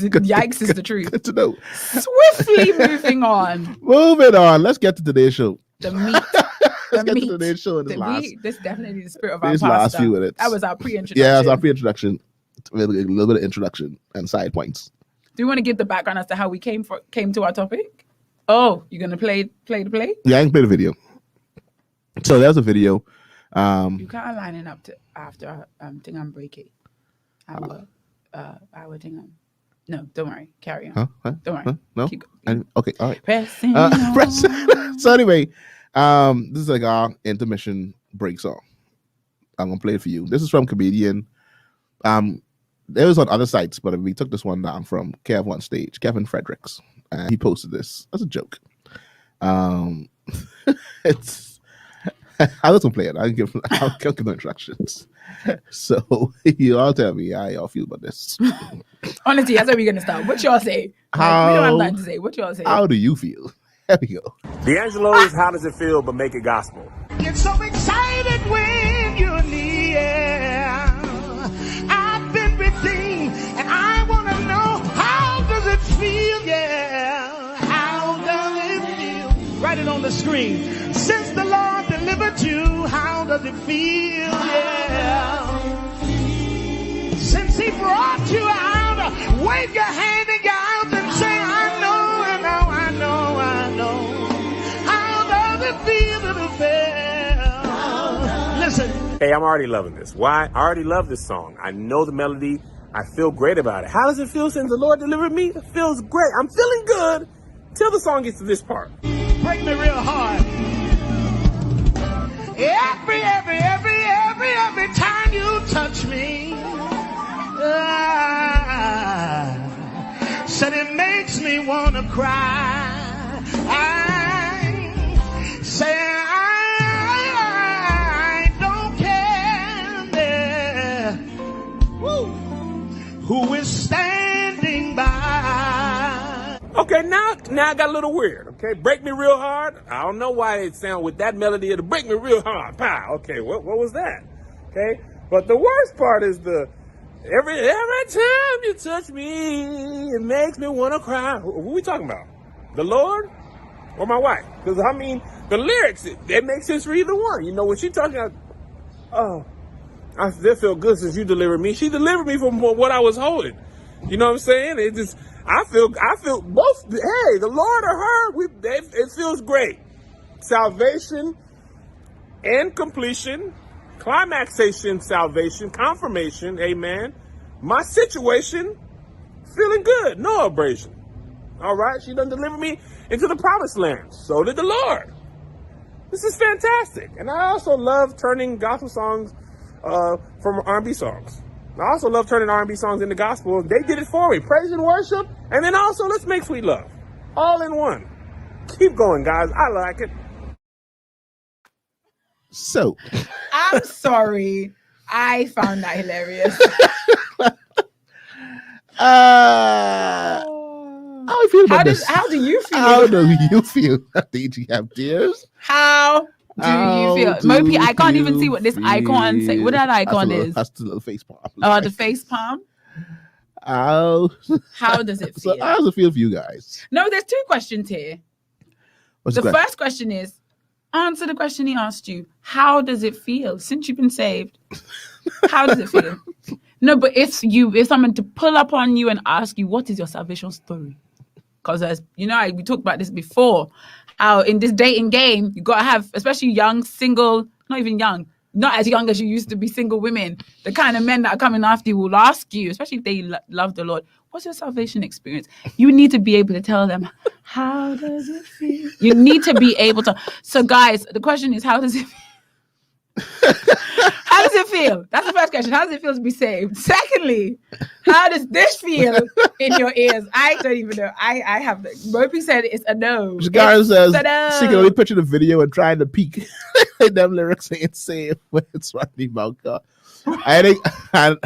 is the truth. Good to know. Swiftly moving on. Let's get to today's show. The meat. Let's get to today's show in this definitely the spirit of our last few minutes. That was our pre-introduction. Yeah, that was our pre-introduction. A little bit of introduction and side points. Do you want to give the background as to how we came to our topic? Oh, you're gonna play the play? Yeah, I can play the video. So there's a video. You can't line it up to after thing I'm breaking. Our thing. No, don't worry. Carry on. Huh? Don't worry. No. Keep okay. All right. Pressing. So anyway, this is like our intermission break song. I'm gonna play it for you. This is from comedian It was on other sites, but we took this one down from Kev on stage, Kevin Fredericks. He posted this as a joke. It's I let him play it. I'll give no instructions. So you all tell me how y'all feel about this. Honestly, that's where we're gonna start. What y'all say? We don't have nothing to say. What y'all say? How do you feel? Here we go. D'Angelo's How Does It Feel, but make it gospel. Get so excited when you're near. I've been redeemed, and I want to know, how does it feel? Yeah, how does it feel? Write it on the screen. Since the Lord delivered you, how does it feel? Yeah. Since He brought you out, wave your hand and go out and say, I know. How does it feel to fail? Listen. Hey, I'm already loving this. Why? I already love this song. I know the melody. I feel great about it. How does it feel since the Lord delivered me? It feels great. I'm feeling good till the song gets to this part. Break me real hard. Every time you touch me, said it makes me want to cry. I say I don't care who is standing by. Okay, now I got a little weird. Okay, break me real hard. I don't know why it sound with that melody. It'll break me real hard. Pow. Okay, what was that? Okay, but the worst part is the every time you touch me, it makes me want to cry. Who are we talking about? The Lord or my wife? Because I mean, the lyrics, it makes sense for either one. You know, when she talking about, oh, I still feel good since you delivered me. She delivered me from what I was holding. You know what I'm saying? It just, I feel both. Hey, the Lord or her, it feels great. Salvation and completion, climaxation, salvation, confirmation. Amen. My situation, feeling good. No abrasion. All right. She done delivered me into the promised land. So did the Lord. This is fantastic. And I also love turning gospel songs from R&B songs. I also love turning R&B songs into gospel. They did it for me. Praise and worship. And then also let's make sweet love. All in one. Keep going, guys. I like it. So. I'm sorry. I found that hilarious. How do you feel about this? How do you feel? How do you feel, DGMTers? How do you feel? Mopi, I can't even see what this icon say. What that icon is? That's the little face palm. Oh, the face palm. How does it feel? So how does it feel for you guys? No, there's two questions here. The first question is, answer the question he asked you. How does it feel since you've been saved? How does it feel? No, but if someone to pull up on you and ask you, what is your salvation story? Because as you know, we talked about this before, how in this dating game, you got to have, especially young, single, not even young, not as young as you used to be, single women, the kind of men that are coming after you will ask you, especially if they love the Lord, what's your salvation experience? You need to be able to tell them, how does it feel? You need to be able to. So guys, the question is, how does it feel? How does it feel? That's the first question. How does it feel to be saved? Secondly, how does this feel in your ears? I don't even know. I have the Mopi said it's a no. This guy says she can only picture the video and trying to peek in them lyrics and say when it's running about God. I think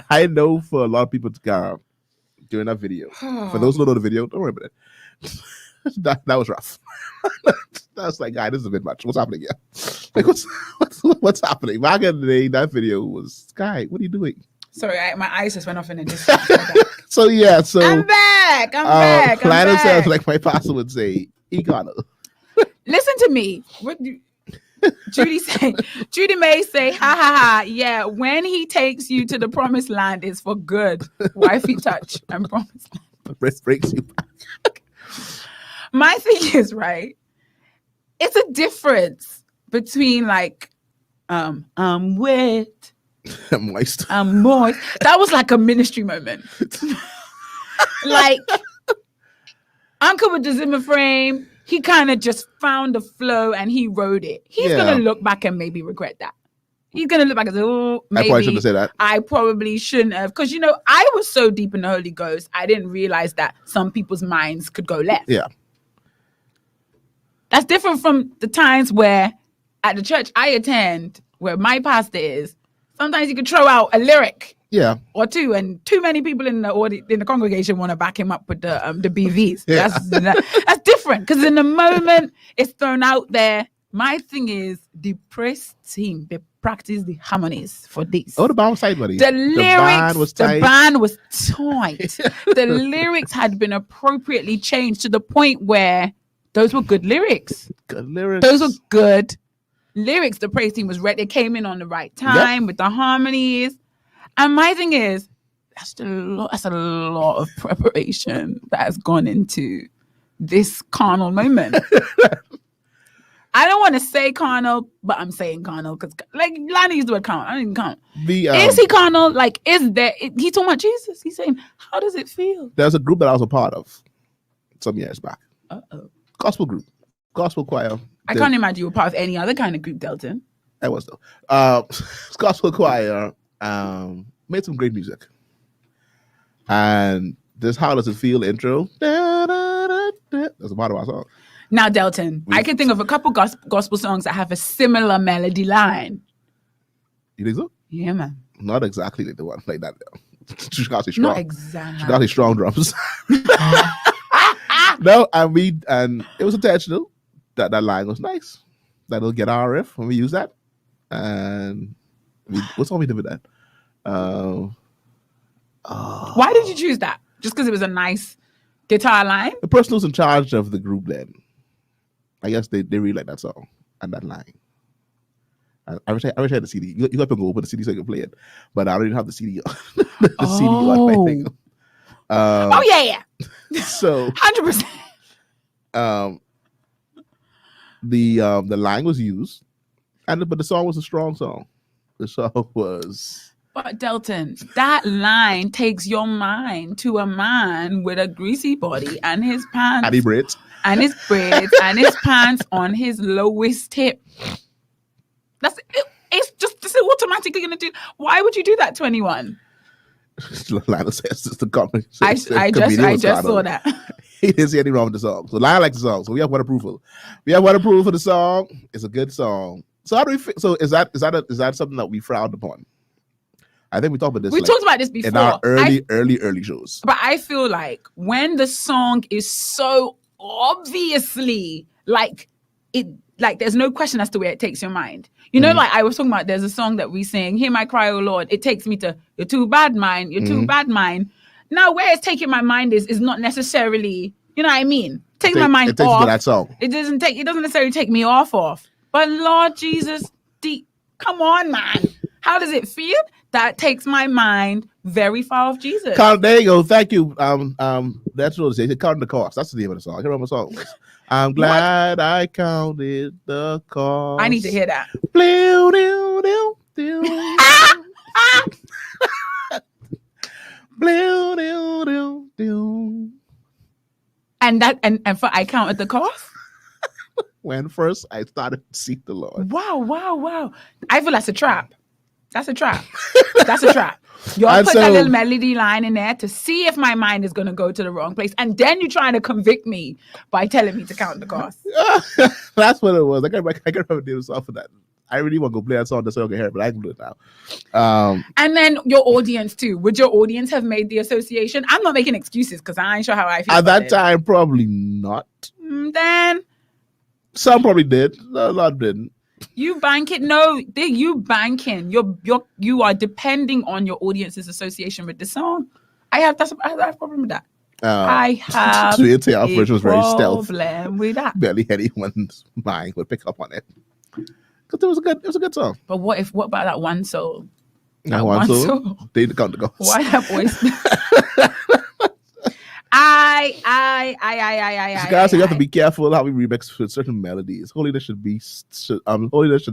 I know for a lot of people during that video. For those who don't know the video, don't worry about it. That was rough. That's like, guy, this is a bit much. What's happening here? Like, what's happening? Back in the day, that video was, Guy, what are you doing? Sorry, my eyes just went off in a distance. So I'm back. Planet says, like my pastor would say, Egano. Listen to me. Judy may say, ha ha ha, yeah, when he takes you to the promised land, it's for good. Wifey touch and promised land. Breast breaks you back. My thing is, right, it's a difference between like, I'm wet, I'm moist. I'm moist. That was like a ministry moment. Like, Uncle with the Zimmer frame, he kind of just found the flow and he wrote it. He's going to look back and maybe regret that. He's gonna look back and say, "Oh, maybe I probably shouldn't have said that. I probably shouldn't have," because I was so deep in the Holy Ghost, I didn't realize that some people's minds could go left. Yeah. That's different from the times where at the church I attend, where my pastor is, sometimes you could throw out a lyric Yeah. or two, and too many people in the congregation want to back him up with the BVs. Yeah. That's different, because in the moment it's thrown out there. My thing is the praise team, they practice the harmonies for this. Oh, the band was tight, buddy. The lyrics, the band was tight. The lyrics had been appropriately changed to the point where those were good lyrics. Good lyrics. Those were good lyrics. The praise team was ready. They came in on the right time with the harmonies. And my thing is, that's a lot of preparation that has gone into this carnal moment. I don't want to say carnal, but I'm saying carnal because, like, Lana used the word count. I didn't count. Is he carnal? Like, is there? He's talking about Jesus. He's saying, how does it feel? There's a group that I was a part of some years back. Gospel group, gospel choir. I can't imagine you were part of any other kind of group, Delton. I was though. Gospel choir made some great music, and this "How Does It Feel" intro. That's a part of our song. Now, Delton, I can think of a couple gospel songs that have a similar melody line. You think so? Yeah, man. Not exactly like the one like that though. She got strong. Not exactly. She got strong drums. No, and it was intentional. That line was nice. That'll get our riff when we use that. And what's all we did with that? Why did you choose that? Just because it was a nice guitar line? The person who's in charge of the group then, I guess they really like that song and that line. I wish I had the CD. You have to go open the CD so you can play it. But I don't even have the CD on. CD on my thing. Oh yeah. So 100%. The line was used, but the song was a strong song. The song was. But Delton, that line takes your mind to a man with a greasy body and his pants and his braids and his pants on his lowest tip. It's just automatically gonna do. Why would you do that to anyone? Lionel says it's the comment. I just saw that. He didn't see anything wrong with the song. So Lionel likes the song. So we have one approval. We have one approval for the song. It's a good song. So how do we? So is that something that we frowned upon? I think we talked about this. We talked about this before in our early shows. But I feel like when the song is so obviously like it, like there's no question as to where it takes your mind. You know, like I was talking about, there's a song that we sing, "Hear My Cry, O Lord." It takes me to "You're Too Bad, Mine." You're too bad, mine. Now, where it's taking my mind is not necessarily, you know what I mean? Take my mind it takes off. to that song. It doesn't necessarily take me off. But Lord Jesus, come on, man. How does it feel? That takes my mind very far off Jesus. There you go. Thank you. That's what it says. Counting the cost. That's the name of the song. I can't remember what the song was. I'm glad I counted the cost. I need to hear that. And for I counted the cost. When first I started to seek the Lord. Wow. I feel that's a trap. That's a trap. You'll put that little melody line in there to see if my mind is going to go to the wrong place. And then you're trying to convict me by telling me to count the cost. That's what it was. I can remember doing stuff for that. I really want to go play that song so I can hear it, but I can do it now. And then your audience too. Would your audience have made the association? I'm not making excuses because I ain't sure how I feel. At that time, probably not. Then some probably did. A lot didn't. You banking? No, you banking. You are depending on your audience's association with the song. I have a problem with that. I have so you'd say our version was very stealth. Problem with that. Barely anyone's mind would pick up on it. Because it was a good song. But what about that one soul? That one soul? They count the ghost. Why that voice? Guys, so you have to be careful how we remix with certain melodies. Holiness should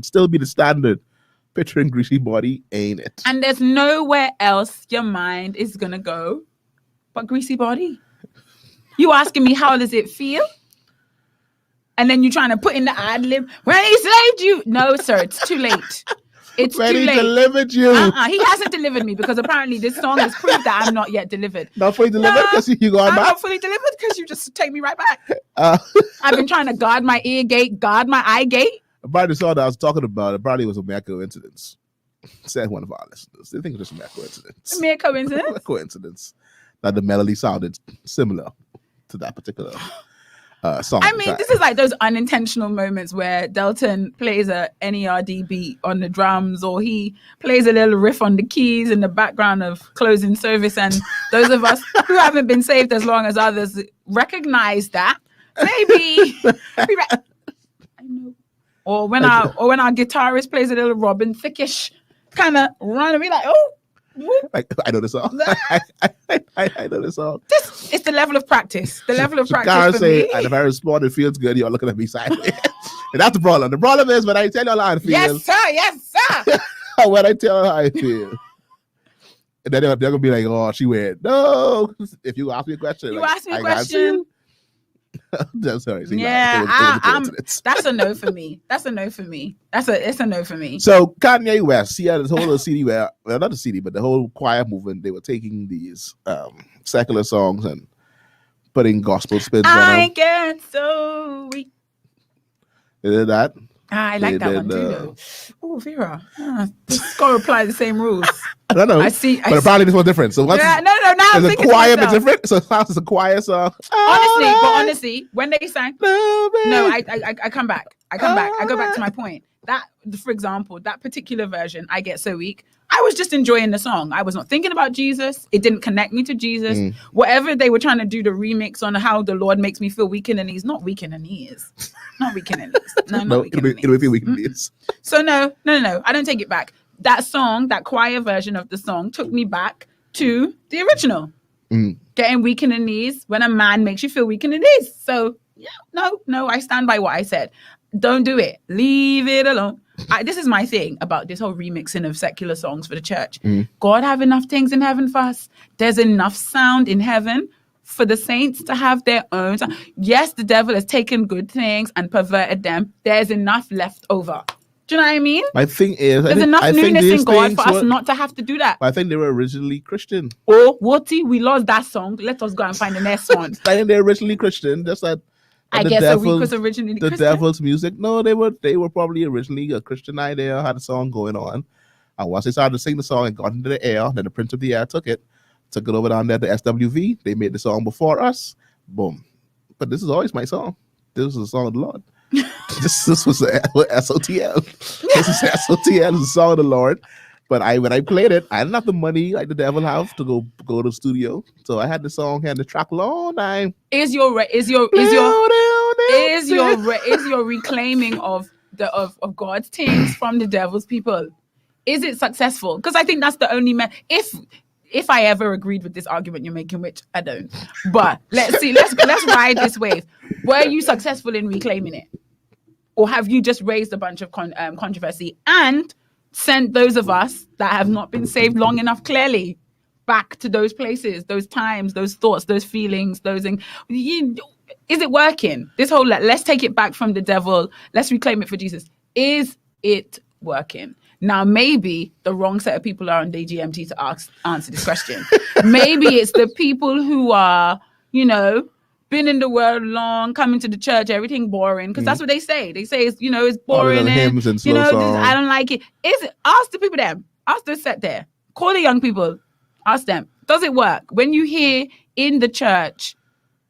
still be the standard. Picturing greasy body, ain't it? And there's nowhere else your mind is gonna go but greasy body. You asking me how does it feel? And then you trying to put in the ad lib when he saved you. No, sir, it's too late. It's When too he late. delivered you. He hasn't delivered me because apparently this song has proved that I'm not yet delivered. Not fully delivered because you going I'm back. not fully delivered because you just take me right back. Uh, I've been trying to guard my ear gate, guard my eye gate. Probably the song that I was talking about, it probably was a mere coincidence. Said one of our listeners. They think it was just a mere coincidence. Mere coincidence? A coincidence that the melody sounded similar to that particular song. I mean, this is like those unintentional moments where Delton plays a NERD beat on the drums, or he plays a little riff on the keys in the background of closing service, and those of us who haven't been saved as long as others recognize that. Maybe I know. Or when our guitarist plays a little Robin Thickish kind of run and be like, oh. Like, I know the song. I know the song. This is the level of practice. The level of practice Karen for say, me. and if I respond, it feels good. You're looking at me sideways. And that's the problem. The problem is when I tell you how I feel. Yes, sir. Yes, sir. When I tell her how I feel. And then they're going to be like, oh, she went, no. If you ask me a question. You like, ask me a question. I'm sorry. See, Yeah, it was a coincidence. that's a no for me. It's a no for me. So Kanye West, he had this whole CD where, well, not the CD, but the whole choir movement, they were taking these secular songs and putting gospel spins on I them. get so weak. They did that. I like They that did, one too, though. Oh, Vera, just gotta apply the same rules. I don't know. But apparently this was different. So once Yeah, no. Now I'm there's a thinking to choir bit myself. different. So it's a choir song. Honestly, when they sang, no, I come back. I go back to my point. That, for example, that particular version, I Get So Weak, I was just enjoying the song. I was not thinking about Jesus. It didn't connect me to Jesus. Whatever they were trying to do, the remix on how the Lord makes me feel weak in the knees. Not weak in the knees. Not weak in the knees. No, not weak in the knees. It'll be weak in the knees. So no. I don't take it back. That song, that choir version of the song took me back to the original. Getting weak in the knees when a man makes you feel weak in the knees. So yeah, no, I stand by what I said. Don't do it. Leave it alone. This is my thing about this whole remixing of secular songs for the church. God have enough things in heaven for us. There's enough sound in heaven for the saints to have their own sound. Yes, the devil has taken good things and perverted them. There's enough left over. Do you know what I mean? My thing is, There's enough newness in God for us not to have to do that. I think they were originally Christian. Oh, Woti, we lost that song. Let us go and find the next one. I think they're originally Christian. Just that. I guess a week was originally the Christian. devil's music. No, they were probably originally a Christian idea, had a song going on. And once they started to sing the song and got into the air, then the Prince of the Air took it over down there to SWV. They made the song before us. Boom. But this is always my song. This is the song of the Lord. this was SOTL. This is SOTL. This is the song of the Lord. But when I played it, I didn't have the money like the devil have to go to the studio. So I had the song and the track long time. Is your reclaiming of God's things from the devil's people? Is it successful? Because I think that's the only if I ever agreed with this argument you're making, which I don't. But let's ride this wave. Were you successful in reclaiming it? Or have you just raised a bunch of controversy and sent those of us that have not been saved long enough clearly back to those places, those times, those thoughts, those feelings, those things? Is it working? This whole let's take it back from the devil, let's reclaim it for Jesus. Is it working? Now, maybe the wrong set of people are on DGMT to answer this question. Maybe it's the people who are, been in the world long, coming to the church, everything boring, because that's what they say. They say it's, it's boring and hymns and slow songs. I don't like it. Ask the people there. Ask those set there. Call the young people. Ask them. Does it work? When you hear in the church,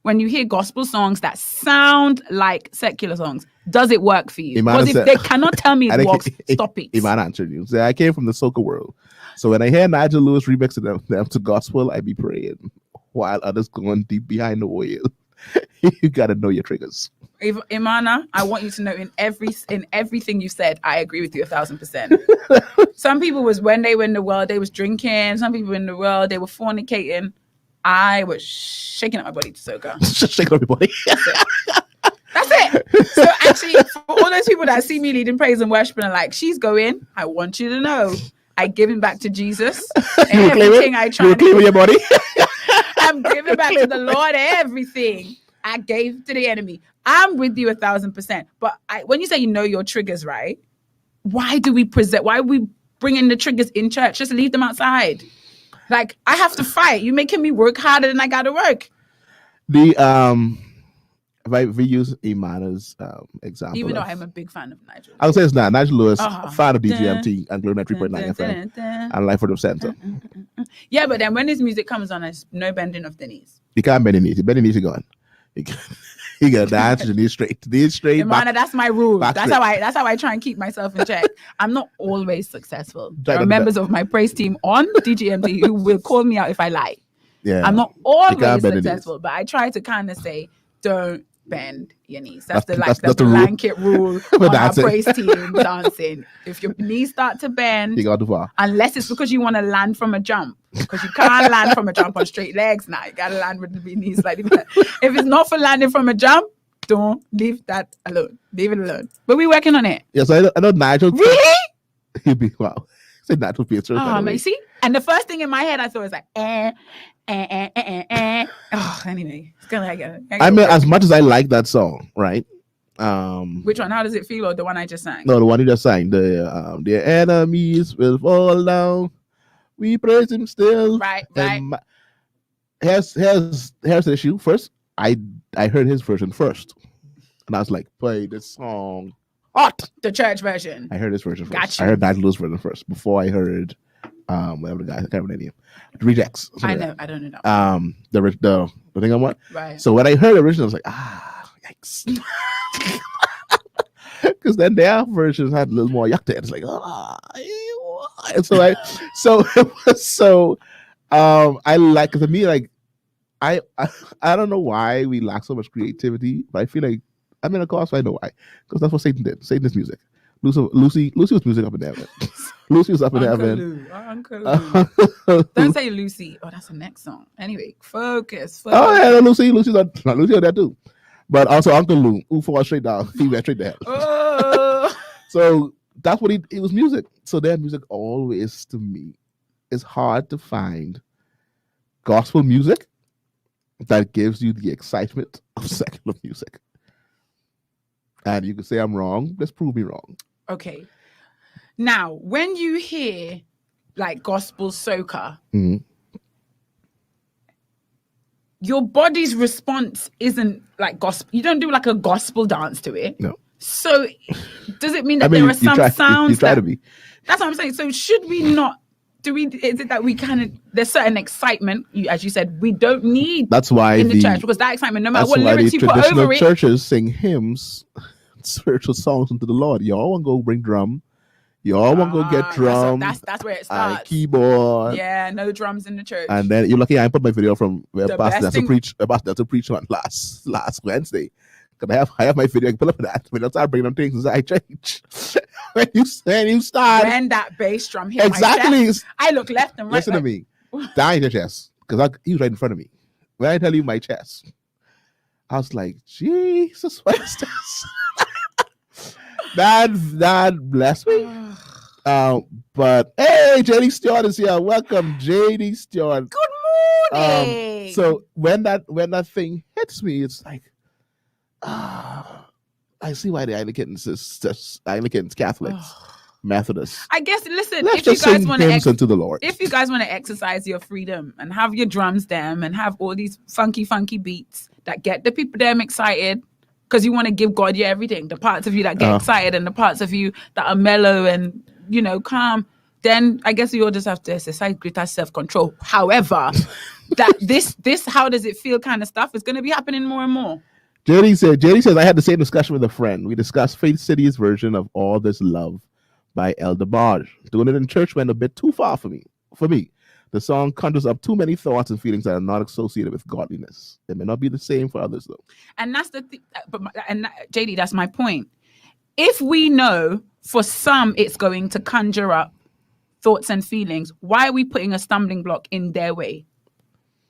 when you hear gospel songs that sound like secular songs, does it work for you? Because if they cannot tell me it works, stop it. Iman answered you. So I came from the soca world. So when I hear Nigel Lewis remixing them to gospel, I be praying while others going deep behind the wheel. You got to know your triggers. Imana, I want you to know in everything you said, I agree with you 1,000%. Some people was when they were in the world, they was drinking. Some people in the world, they were fornicating. I was shaking up my body to soca. Shaking up your body. That's it. So actually, for all those people that see me leading praise and worship and are like, she's going, I want you to know, I give him back to Jesus. Everything I try to do. Your body. I'm giving back to the Lord everything I gave to the enemy. I'm with you 1,000%. But when you say you know your triggers, right? Why do we bringing the triggers in church. Just leave them outside. Like, I have to fight. You're making me work harder than I got to work. If we use Imana's example, Even though I'm a big fan of Nigel. I would say it's not. Nigel Lewis, fan of DGMT and Glory 93.9 FM and Life for the Center. Yeah, but then when his music comes on, there's no bending of the knees. You can't bend the knees. You bend the knees, you're gone. You got to dance to the knees straight. Imana, that's my rule. That's straight. how I try and keep myself in check. I'm not always successful. There are members of my praise team on DGMT who will call me out if I lie. Yeah, I'm not always successful, but I try to kind of say, don't bend your knees. That's the blanket rule on our praise team dancing. If your knees start to bend, you got too far. Unless it's because you want to land from a jump, because you can't land from a jump on straight legs now. You got to land with the knees slightly better. If it's not for landing from a jump, don't leave that alone. Leave it alone. But we're working on it. Yes, I know Nigel. Really? He'd be wow. Said Nigel Peter. You see? And the first thing in my head I thought was like, Oh, anyway, it's gonna get. I mean, as much as I like that song, right? Which one? How does it feel? Or the one I just sang? No, the one you just sang. The enemies will fall down. We praise him still. Right. Here's the issue. First, I heard his version first, and I was like, play this song hot. The church version. I heard his version first. Gotcha. I heard Nigel Lewis version first before I heard whatever the guy, I can't remember the name. Rejects. I know. I don't know. The thing I want. Right. So when I heard the original, I was like, yikes. Because then their versions had a little more yuck to it. It's like, and so I like, to me, like, I don't know why we lack so much creativity, but I feel like, I mean, of course I know why, because that's what Satan did. Satan is music. Lucy was music up in heaven. Lucy was up in heaven. Uncle Lou. Don't say Lucy. Oh, that's the next song. Anyway, focus. Oh yeah, no, Lucy's on that too. But also Uncle Lou, who fall straight down, he went straight down. Oh. So that's what it was music. So their music always, to me, is hard to find gospel music that gives you the excitement of secular music. And you can say I'm wrong. Let's prove me wrong. Okay. Now, when you hear like gospel soca, your body's response isn't like gospel. You don't do like a gospel dance to it. No. So does it mean that there are some sounds you try to be? That's what I'm saying. So should we not? Is it that we kind of, there's certain excitement, as you said, we don't need. That's why in the church, because that excitement, no matter what lyrics you put over it. Traditional churches sing hymns, spiritual songs unto the Lord. Y'all want to go bring drum. Y'all want to go get drum. That's where it starts. Keyboard. Yeah, no drums in the church. And then you're lucky I put my video from where Pastor to preach on last Wednesday. Because I have my video, I can pull up that. When I start bringing them things inside church. when you start. When that bass drum hit exactly. my chest, I look left and right. Listen to me. Down your chest. Because he was right in front of me. When I tell you my chest, I was like, Jesus, what is this? that bless me. But hey, JD Stewart is here. Welcome, JD Stewart. Good morning. So when that thing hits me, it's like, I see why the Anglicans, Catholics, Methodists. I guess, listen, Let's if you guys want to unto the Lord. If you guys want to exercise your freedom and have your drums them and have all these funky beats that get the people them excited, because you want to give God your everything, the parts of you that get excited and the parts of you that are mellow and, calm, then I guess you all just have to exercise greater self-control. However, that this how does it feel kind of stuff is going to be happening more and more. JD says, I had the same discussion with a friend. We discussed Faith City's version of All This Love by Elder Barge. Doing it in church went a bit too far for me. The song conjures up too many thoughts and feelings that are not associated with godliness. It may not be the same for others, though. And that's the thing. JD, that's my point. If we know for some it's going to conjure up thoughts and feelings, why are we putting a stumbling block in their way?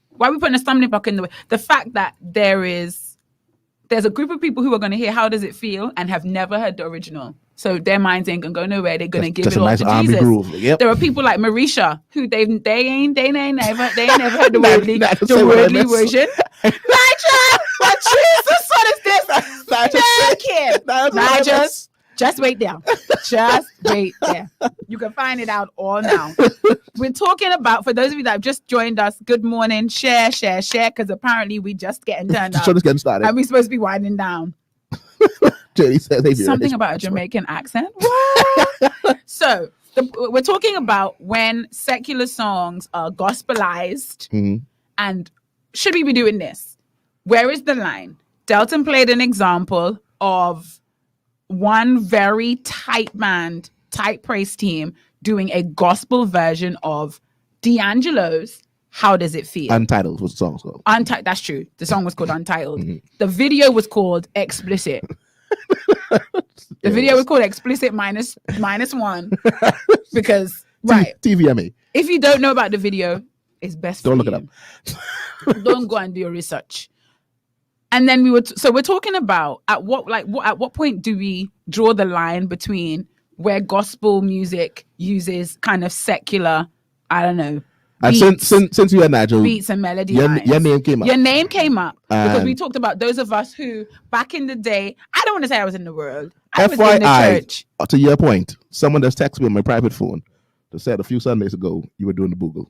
Why are we putting a stumbling block in the way? The fact that there's a group of people who are going to hear How Does It Feel and have never heard the original. So their minds ain't going to go nowhere. They're going to give it all nice to Jesus. Groove. Yep. There are people like Marisha who they ain't never heard the worldly version. Nigel, what Jesus? What is this? Nigel, Just wait there. Just wait there. You can find it out all now. We're talking about, for those of you that have just joined us, good morning, share, because apparently we just getting turned up. Just getting started. And we're supposed to be winding down. Jenny says, hey, Vera, Something about a Jamaican accent. What? So we're talking about when secular songs are gospelized, and should we be doing this? Where is the line? Delton played an example of one very tight band, tight praise team doing a gospel version of D'Angelo's How Does It Feel? Untitled was the song called. Untitled, that's true. The song was called Untitled. The video was called Explicit. The video was called Explicit minus one because TVMA. If you don't know about the video, it's best don't for look you. it up. Don't go and do your research. And then we're talking about at what point do we draw the line between where gospel music uses kind of secular, I don't know, beats, and since you had Nigel, beats and melody your lines. Your name came up Because we talked about those of us who back in the day, I don't want to say I was in the world. I was in the church. To your point, someone just texted me on my private phone that said a few Sundays ago you were doing the boogle.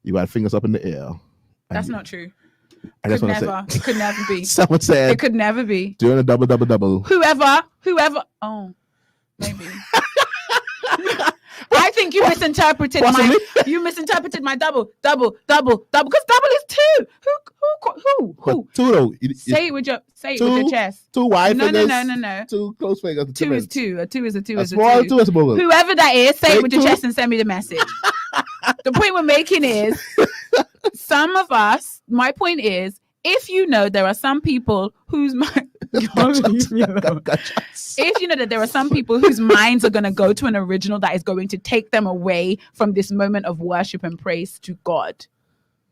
You had fingers up in the air. That's not true. It could never be. Someone said it could never be. Doing a double. Whoever. Oh, maybe. I think you misinterpreted my double because double is two. Who? Two though. Say it with your chest. Two wide fingers. No. Two close fingers. Two is two. A two is a two. A small two is a boogle. Whoever that is, say it with your chest and send me the message. The point we're making is some of us. My point is, if you know there are some people whose if you know that there are some people whose minds are going to go to an original that is going to take them away from this moment of worship and praise to God,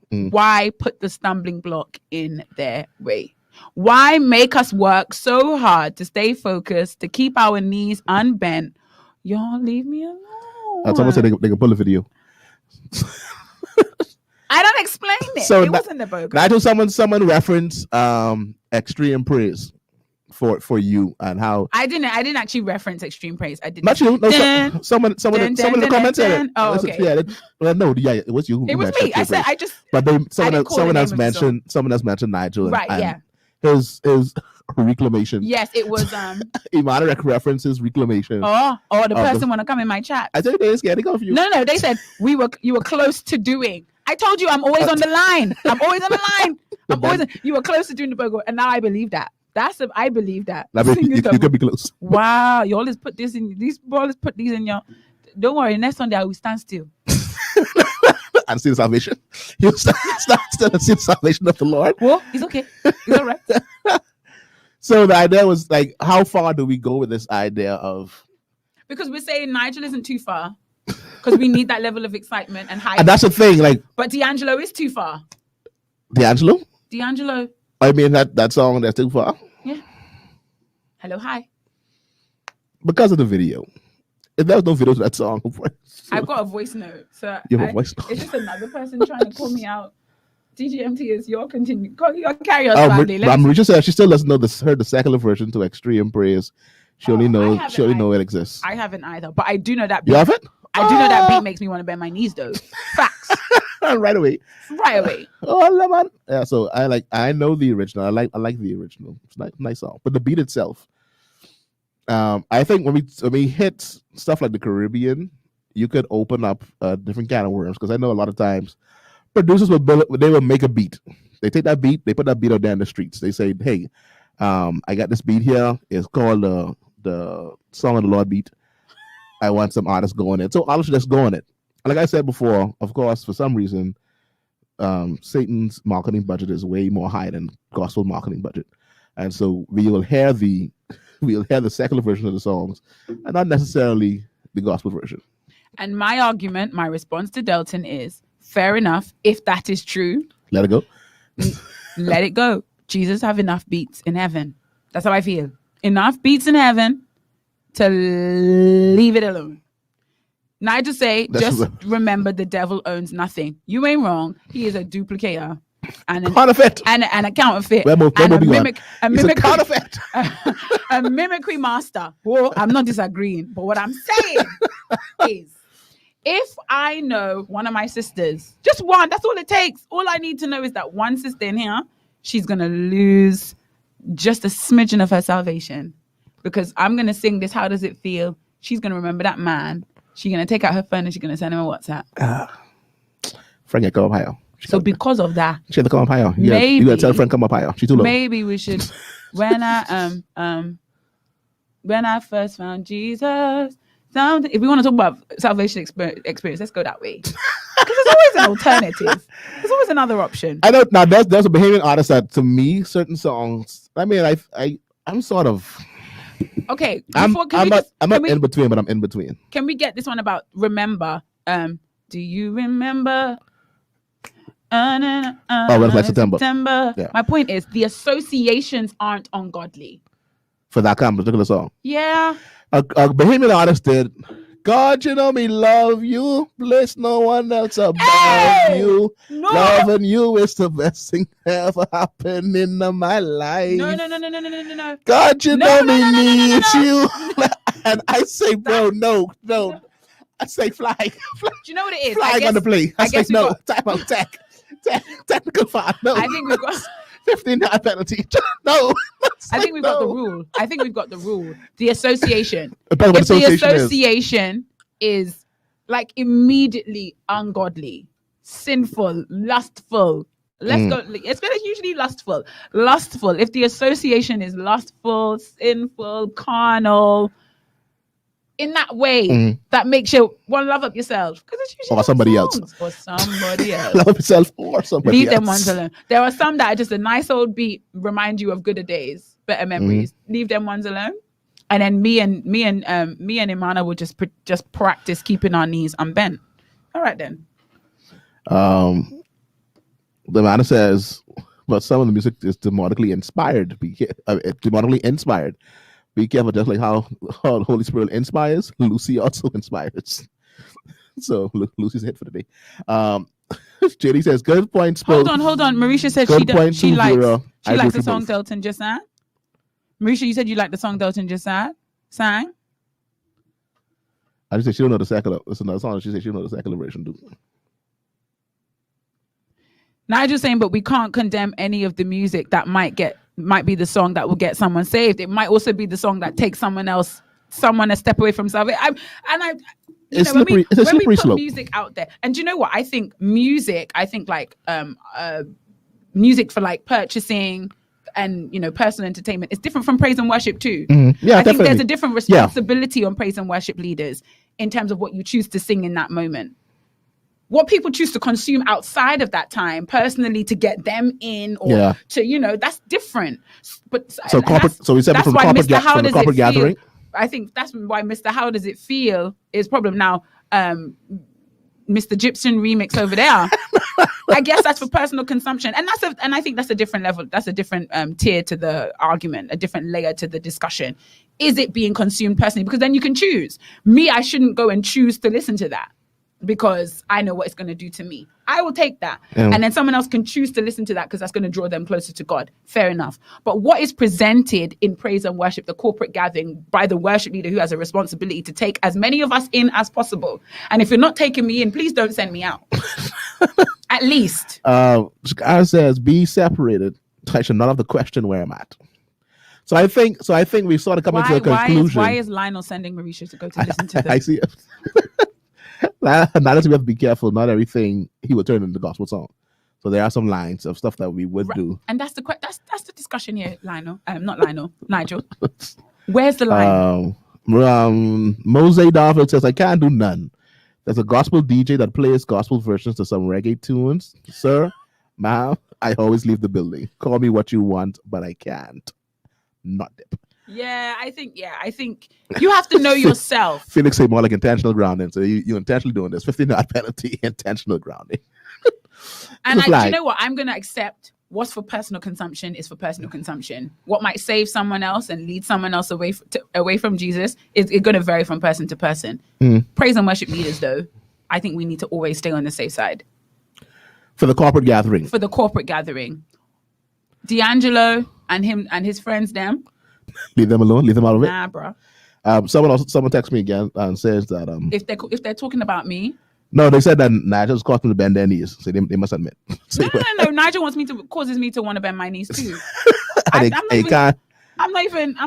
why put the stumbling block in their way? Why make us work so hard to stay focused, to keep our knees unbent? Y'all leave me alone. Someone said they can pull a video. I don't explain it. So it wasn't the bogus. Nigel, someone referenced extreme praise for you and how I didn't actually reference extreme praise. I didn't. Not you. No, someone in the comments said it. Oh, okay. It was you. It was me. I said I just. But someone else mentioned Nigel. Right. Yeah. His reclamation. Yes, it was. Imanarek references reclamation. Oh, the person want to come in my chat. I said they scared to go for you. No. They said you were close to doing. I told you I'm always on the line. You were close to doing the bogo, and now I believe that. I believe that. You could be close. Wow, you always put this in. These always put these in your. Don't worry, next Sunday I will stand still and see the salvation. You'll stand still and see the salvation of the Lord. Well, it's okay. It's all right. So the idea was like, how far do we go with this idea of? Because we're saying Nigel isn't too far. Because we need that level of excitement and hype. And that's the thing, like. But D'Angelo is too far. D'Angelo. I mean that song that's too far. Yeah. Hello, hi. Because of the video. If there was no video to that song, I've got a voice note. So you have a voice note. It's just another person trying to call me out. DGMT is your continue. Carry on, family. Marisha said she still doesn't know heard the secular version to Extreme Praise. She only knows it exists. I haven't either, but I do know that. You haven't? I do know that beat makes me want to bend my knees, though. Facts. Right away. Oh, man. Yeah. So I know the original. I like the original. It's nice song, but the beat itself. I think when we hit stuff like the Caribbean, you could open up a different can of worms, because I know a lot of times producers will make a beat. They take that beat, they put that beat out there in the streets. They say, hey, I got this beat here. It's called the Song of the Lord beat. I want some artists going it. So artists just go on it. Like I said before, of course, for some reason, Satan's marketing budget is way more high than gospel marketing budget. And so we'll hear the secular version of the songs and not necessarily the gospel version. And my response to Delton is, fair enough. If that is true, let it go. Let it go. Jesus have enough beats in heaven. That's how I feel. Enough beats in heaven to leave it alone. Nigel say, remember the devil owns nothing. You ain't wrong. He is a duplicator. and counterfeit and a counterfeit and a mimic counterfeit. a mimicry master. Well, I'm not disagreeing, but what I'm saying is, if I know one of my sisters, just one, that's all it takes. All I need to know is that one sister in here, she's gonna lose just a smidgen of her salvation, because I'm gonna sing this. How does it feel? She's gonna remember that man. She's gonna take out her phone and she's gonna send him a WhatsApp. Friend, come up higher. So because of that, she had to come up higher. Maybe you gotta tell a friend come up higher. She's too low. Maybe we should. When I first found Jesus, if we want to talk about salvation experience, let's go that way. Because there's always an alternative. There's always another option. I don't. Now there's a Bahamian artist that, to me, certain songs. I mean, I'm sort of. Okay. I'm not in between, but I'm in between. Can we get this one about remember? Do you remember? When it's like September. Yeah. My point is, the associations aren't ungodly for that kind of particular song. Yeah. A Bahamian artist did. God, you know me, love you. Bless no one else above you. No. Loving you is the best thing ever happened in my life. No. God, you know me needs you. And I say, bro, no. I say flag. Do you know what it is? Flag on the play. I say no. Time out. Technical foul. No. I think we've got 15-yard penalty. No. I think we've got the rule. The association. If the association is like immediately ungodly, sinful, lustful. Let's go. It's usually lustful. If the association is lustful, sinful, carnal, in that way, that makes you want to love up yourself, because it's usually or somebody else. Or somebody else. Love yourself or somebody Leave else. them ones alone. There are some that are just a nice old beat, remind you of gooder days, better memories. Leave them ones alone. And then me and Imana will just practice keeping our knees unbent. All right then. The man says, but some of the music is demonically inspired. Be careful, just like how the Holy Spirit inspires, Lucy also inspires. So Lucy's a hit for the day. JD says, good point. Hold on. Marisha said she likes the song Delton just sang. Marisha, you said you like the song Delton just sang? I just said she don't know the secular. It's another song. She said she don't know the secular version, dude. Nigel's saying, but we can't condemn any of the music that might be the song that will get someone saved. It might also be the song that takes someone a step away from salvation. It's a slippery slope. Music out there, and do you know what? I think music like music for like purchasing and personal entertainment is different from praise and worship too. Yeah, I think there's a different responsibility on praise and worship leaders in terms of what you choose to sing in that moment. What people choose to consume outside of that time, personally, to get them in, or to that's different. But so corporate. So we said from corporate gathering. I think that's why Mr. How Does It Feel is problem now. Mr. Gypsum remix over there. I guess that's for personal consumption, and I think that's a different level. That's a different tier to the argument, a different layer to the discussion. Is it being consumed personally? Because then you can choose. Me, I shouldn't go and choose to listen to that, because I know what it's going to do to me. I will take that. And then someone else can choose to listen to that because that's going to draw them closer to God. Fair enough. But what is presented in praise and worship, the corporate gathering by the worship leader who has a responsibility to take as many of us in as possible. And if you're not taking me in, please don't send me out. At least. God says, be separated. I should not have the question where I'm at. So I think we sort of come to a conclusion. Why is Lionel sending Marisha to go to listen to this? I see it. Now we have to be careful. Not everything he would turn into gospel song. So there are some lines of stuff that we would do. And that's the discussion here, Lionel. Not Lionel, Nigel. Where's the line? Mose Darville says, I can't do none. There's a gospel DJ that plays gospel versions to some reggae tunes. Sir, ma'am, I always leave the building. Call me what you want, but I can't. Not dip. Yeah, I think you have to know yourself. Felix say more like intentional grounding. So you intentionally doing this. 15-yard penalty, intentional grounding. And you know what? I'm going to accept what's for personal consumption is for personal consumption. What might save someone else and lead someone else away from Jesus is going to vary from person to person. Praise and worship leaders, though, I think we need to always stay on the safe side. For the corporate gathering. For the corporate gathering. D'Angelo and him and his friends, them. Leave them alone. Leave them out of it. Nah, bro. Someone texted me again and says that if they're talking about me. No, they said that Nigel's caused them to bend their knees, so they must admit. No. Nigel causes me to want to bend my knees too. I'm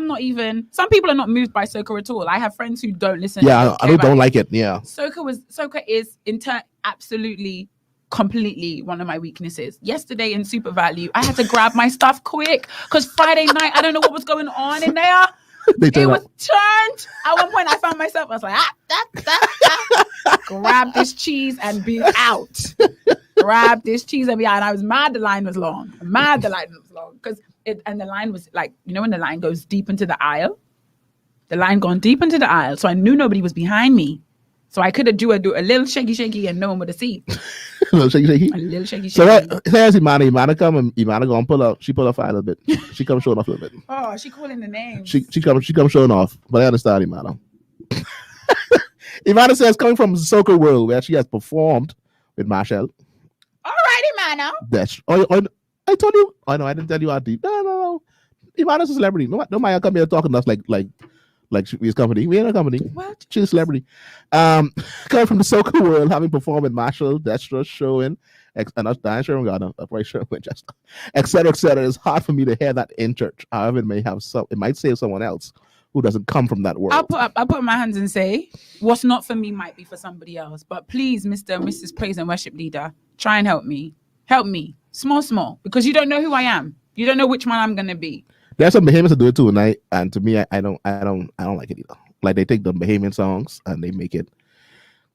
not even. Some people are not moved by soca at all. I have friends who don't listen. Yeah, I don't like it. Yeah, soca is absolutely, completely one of my weaknesses. Yesterday in Super Value, I had to grab my stuff quick because Friday night I don't know what was going on in there. It was turned. At one point, I found myself. I was like, grab this cheese and be out. Grab this cheese and be out. And I was mad. The line was long. Because the line was like, when the line goes deep into the aisle. The line gone deep into the aisle, so I knew nobody was behind me. So I could have do a little shaky and no one would have seen. A little shaky. A little shaky. So there's Imana come and Imana gonna pull up. She pull up a little bit. She come showing off a little bit. Oh, she calling the names. She come showing off. But I understand Imana. Imana says coming from Soca World where she has performed with Marshall. All right, Imana. That's I told you. Oh no, I didn't tell you how deep. No. Imana's a celebrity. No Maya come here talking to us like we's company. We ain't a company. What? She's a celebrity. Coming from the Soca World, having performed with Marshall, Destra, Sherwin, and us, Diane Sherwin Gardner, Sherwin, just etc. It's hard for me to hear that in church. However, it might save someone else who doesn't come from that world. I'll put my hands and say, what's not for me might be for somebody else. But please, Mr. and Mrs. Praise and Worship Leader, try and help me. Help me. Small, because you don't know who I am. You don't know which one I'm gonna be. There's some Bahamians that do it too, and to me, I don't like it either. Like they take the Bahamian songs and they make it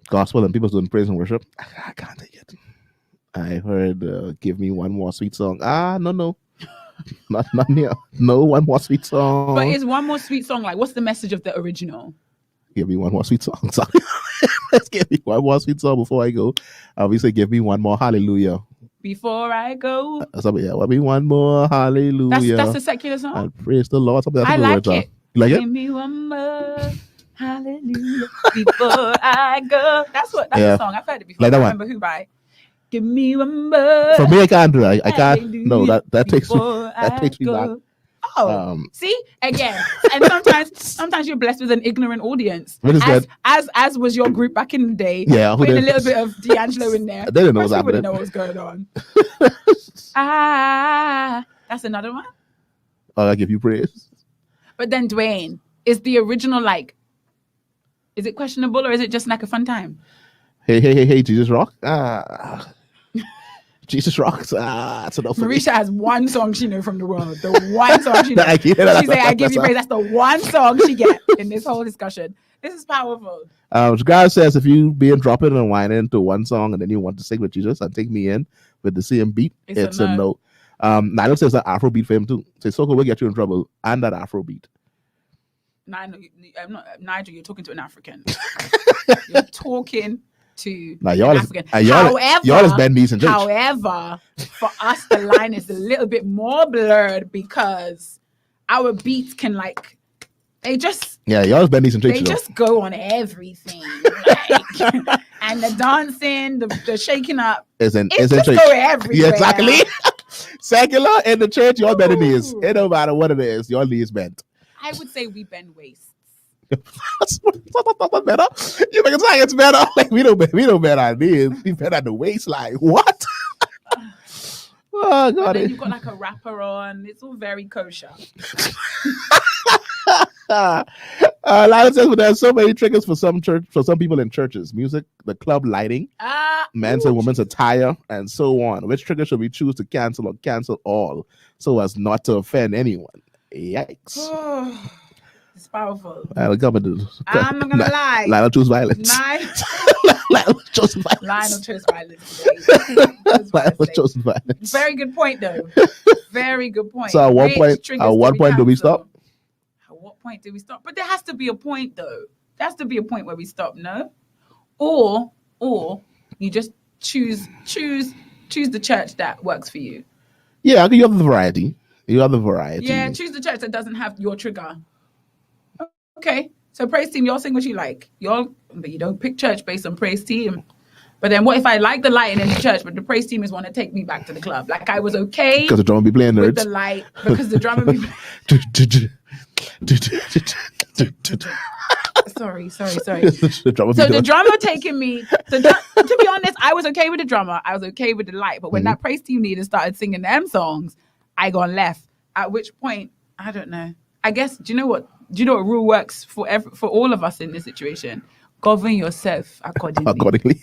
gospel, and people doing praise and worship. I can't take it. I heard "Give Me One More Sweet Song." No, not here. No, one more sweet song. But is one more sweet song like? What's the message of the original? Give me one more sweet song. Sorry. Let's give me one more sweet song before I go. We say, give me one more hallelujah. Before I go. Give me one more hallelujah. That's a secular song. And praise the Lord. I like it. You like it? Give me one more hallelujah before I go. That's the song. I've heard it before. Like that I remember who by. Give me one more. For me, I can't do it. I can't. No, that takes me back. Oh, see again, and sometimes you're blessed with an ignorant audience. As was your group back in the day. Yeah, putting a little bit of D'Angelo in there. They didn't know what wouldn't know what was going on. That's another one. I give you praise. But then Dwayne, is the original like? Is it questionable or is it just like a fun time? Hey, Jesus rock. Jesus rocks. That's enough. Marisha has one song she knows from the world. The one song she knows. She say, "I give you praise." That's the one song she gets in this whole discussion. This is powerful. God says, if you being dropping and whining to one song and then you want to sing with Jesus and take me in with the same beat, it's a no. Nigel says that Afro beat for him too. Say Soca will get you in trouble and that Afro beat. Nigel, you're talking to an African. You're talking to African. However, is bend knees in church. However, for us the line is a little bit more blurred because our beats can y'all is bend knees in church. They just go on everything, and the dancing, the shaking up, it's just church. Go everywhere. Yeah, exactly. Secular in the church, y'all bend knees. It don't matter what it is, your knees bent. I would say we bend waists. That's better. You think it's better? Like we don't bend our knees. We bend at the waistline. What? Oh God! Then you've got like a wrapper on. It's all very kosher. Lila says, but there's so many triggers for some people in churches: music, the club lighting, men's and women's attire, and so on. Which trigger should we choose to cancel or cancel all so as not to offend anyone? Yikes! It's powerful. I'm not gonna lie. Lionel chose violence. Lionel chose violence. Lionel chose violence. Lionel chose violence. Very good point, though. Very good point. So at one point, do we stop? At what point do we stop? But there has to be a point, though. There has to be a point where we stop, no? Or you just choose the church that works for you. Yeah, you have the variety. Yeah, choose the church that doesn't have your trigger. Okay, so praise team, y'all sing what you like. But you don't pick church based on praise team. But then what if I like the lighting in the church, but the praise team is want to take me back to the club? Like I was okay Because the drummer be playing with nerds. the light because the drummer be sorry. The drummer So be the doing- drummer taking me. To be honest, I was okay with the drummer. I was okay with the light. But when that praise team leader started singing them songs, I gone left. At which point, I don't know. I guess do you know what rule works for all of us in this situation? Govern yourself accordingly. accordingly.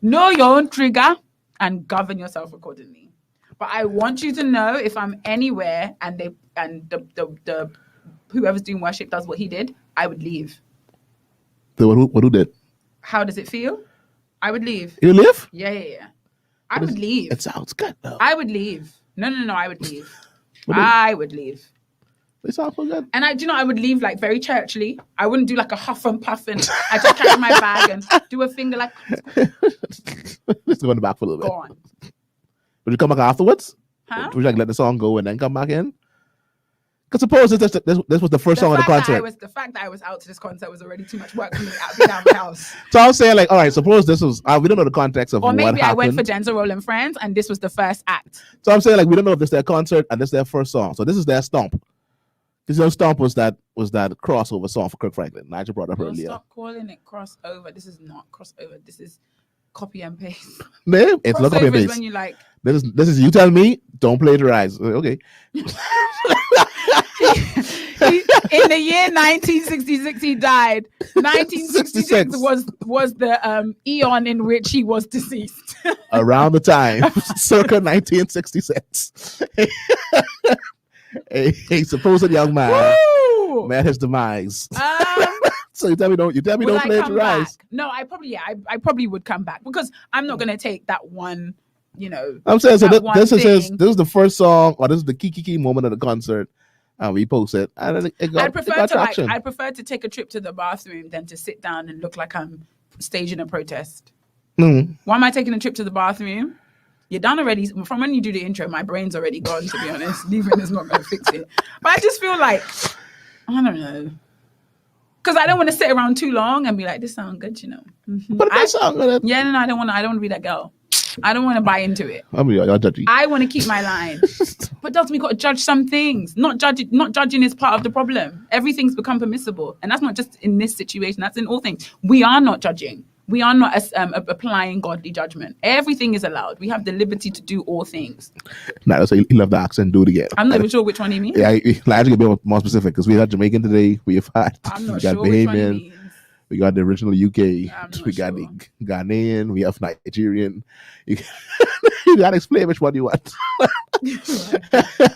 Know your own trigger and govern yourself accordingly. But I want you to know if I'm anywhere and the whoever's doing worship does what he did, I would leave. So what who did? How does it feel? I would leave. You live? Yeah. I would leave. It sounds good though. I would leave. No. I would leave. What I would leave. It sounds so good. And I would leave like very churchly. I wouldn't do like a huff and puff and I just carry my bag and do a finger like Let's go in the back for a little bit. go on. Would you come back afterwards? Huh? Would you like let the song go and then come back in? Because suppose this was the first song of the concert. The fact that I was out to this concert was already too much work for me out the house. So I was saying like, all right, suppose this was we don't know the context of Or what maybe happened. I went for Denzel Roll and Friends and this was the first act. So I'm saying like we don't know if this is their concert and this is their first song. So this is their stomp. Because Stomp was that crossover song for Kirk Franklin. Nigel brought up earlier. Stop calling it crossover. This is not crossover. This is copy and paste. No, it's not copy and Crossover is paste. when you like. This is you tell me, don't plagiarize. Okay. In the year 1966, he died. 1966 was the eon in which he was deceased. Around the time, circa 1966. a supposed young man Woo! met his demise. So you tell me don't Will I come plagiarize. back? No, I probably would come back because I'm not gonna take that one. I'm saying so. that one This is thing. this is the first song, or this is the key moment of the concert, and we posted, and it got, traction. I'd prefer to take a trip to the bathroom than to sit down and look like I'm staging a protest. Mm. Why am I taking a trip to the bathroom? You're done already. From when you do the intro, my brain's already gone, to be honest. Leaving is not going to fix it. But I just feel like, I don't know. Because I don't want to sit around too long and be like, this sounds good, But that song, Yeah, no, I don't want to be that girl. I don't want to buy into it. I mean, you're judgy. I want to keep my line. But Delton, we got to judge some things. Not judging is part of the problem. Everything's become permissible. And that's not just in this situation. That's in all things. We are not judging. We are not applying godly judgment. Everything is allowed. We have the liberty to do all things. Nah, so you love the accent. Do it again. I'm not even sure which one he means. Yeah, I actually be more specific because we had Jamaican today. We have had. I'm not we got sure which one he Bahamian. means. We got the original UK. I'm not We got sure. the Ghanaian. We have Nigerian. You got to explain which one you want.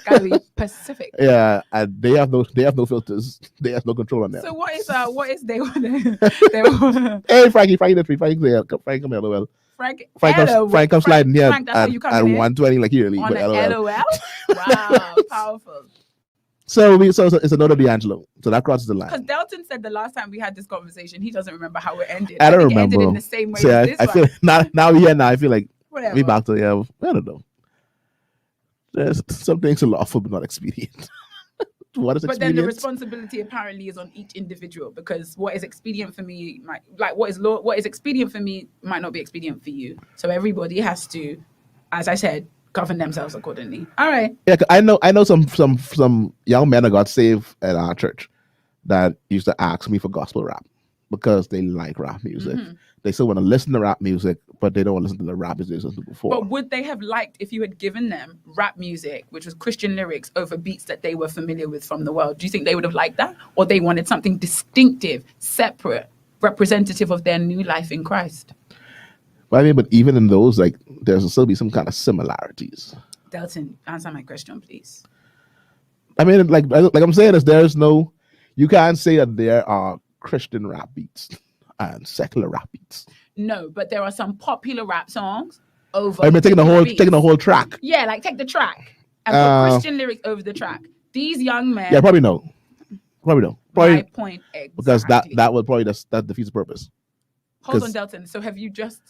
Gotta be Pacific. Yeah, and they have no filters. They have no control on them. So what is they want? Hey, Frankie, Frank come here, LOL. Frank come sliding here Frank, that's how at you come in? 120 like yearly. On but an LOL. LOL? Wow, powerful. So it's another D'Angelo. So that crosses the Because line. Delton said the last time we had this conversation, he doesn't remember how it ended. I don't think it ended remember. in the same way So as this I feel one. now we're here now. I feel like Whatever. we back to I don't know. There's some things are lawful but not expedient. What is But then the expedient? responsibility apparently is on each individual because what is expedient for me what is expedient for me might not be expedient for you. So everybody has to, as I said, govern themselves accordingly. All right. Yeah, 'cause I know some young men that got saved at our church that used to ask me for gospel rap because they like rap music. Mm-hmm. They still want to listen to rap music, but they don't want to listen to the rap as they listened to before. But would they have liked if you had given them rap music, which was Christian lyrics, over beats that they were familiar with from the world? Do you think they would have liked that? Or they wanted something distinctive, separate, representative of their new life in Christ? But I mean, but even in those, like, there's still be some kind of similarities. Delton, answer my question, please. I mean, like I'm saying, you can't say that there are Christian rap beats and secular rap beats. No, but there are some popular rap songs over. I mean, taking the particular whole beats. track. Yeah, like take the track and put Christian lyrics over the track. These young men. Yeah, probably no. Probably. My point exactly. Because that would probably that defeats the purpose. Hold on, Delton. So have you just?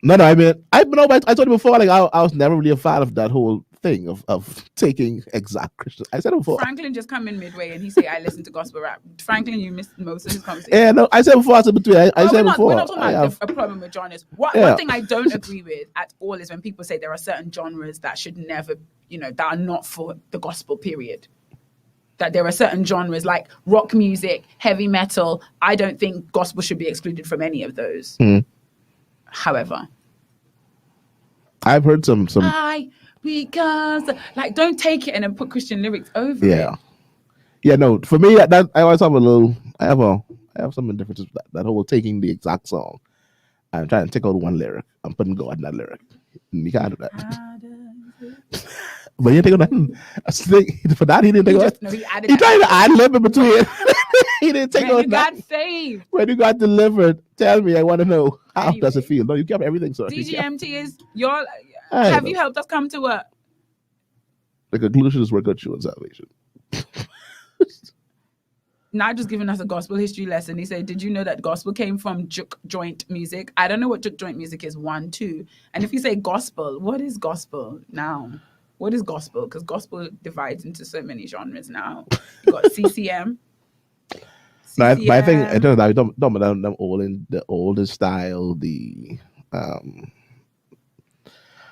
No. I mean, I told you before, like I was never really a fan of that whole thing of taking exact Christian. I said it before. Franklin just come in midway and he say, I listen to gospel rap. Franklin, you missed most of his conversation. Yeah, no, I said before. I said between. I said before. We're not talking about a problem with genres. One thing I don't agree with at all is when people say there are certain genres that should never, that are not for the gospel period. That there are certain genres like rock music, heavy metal. I don't think gospel should be excluded from any of those. However, I've heard some. Because don't take it and then put Christian lyrics over it. Yeah. No, for me that I always have a little. I have some differences with that whole taking the exact song and trying to take out one lyric and putting God in that lyric. And you can't do that. But he didn't take nothing. For that, he didn't take out. No, he added. He tried to add lib in between. He didn't take out. When you got saved. When you got delivered, tell me. I want to know how does it feel? No, you kept everything, sir. DGMT is your. Have you helped us come to a? The conclusion is we're good showing salvation. Not just giving us a gospel history lesson. He said, "Did you know that gospel came from juke joint music?" I don't know what juke joint music is. 1, 2, and if you say gospel, what is gospel now? What is gospel? Because gospel divides into so many genres now. You got CCM. No, I think I don't know them all in the older style.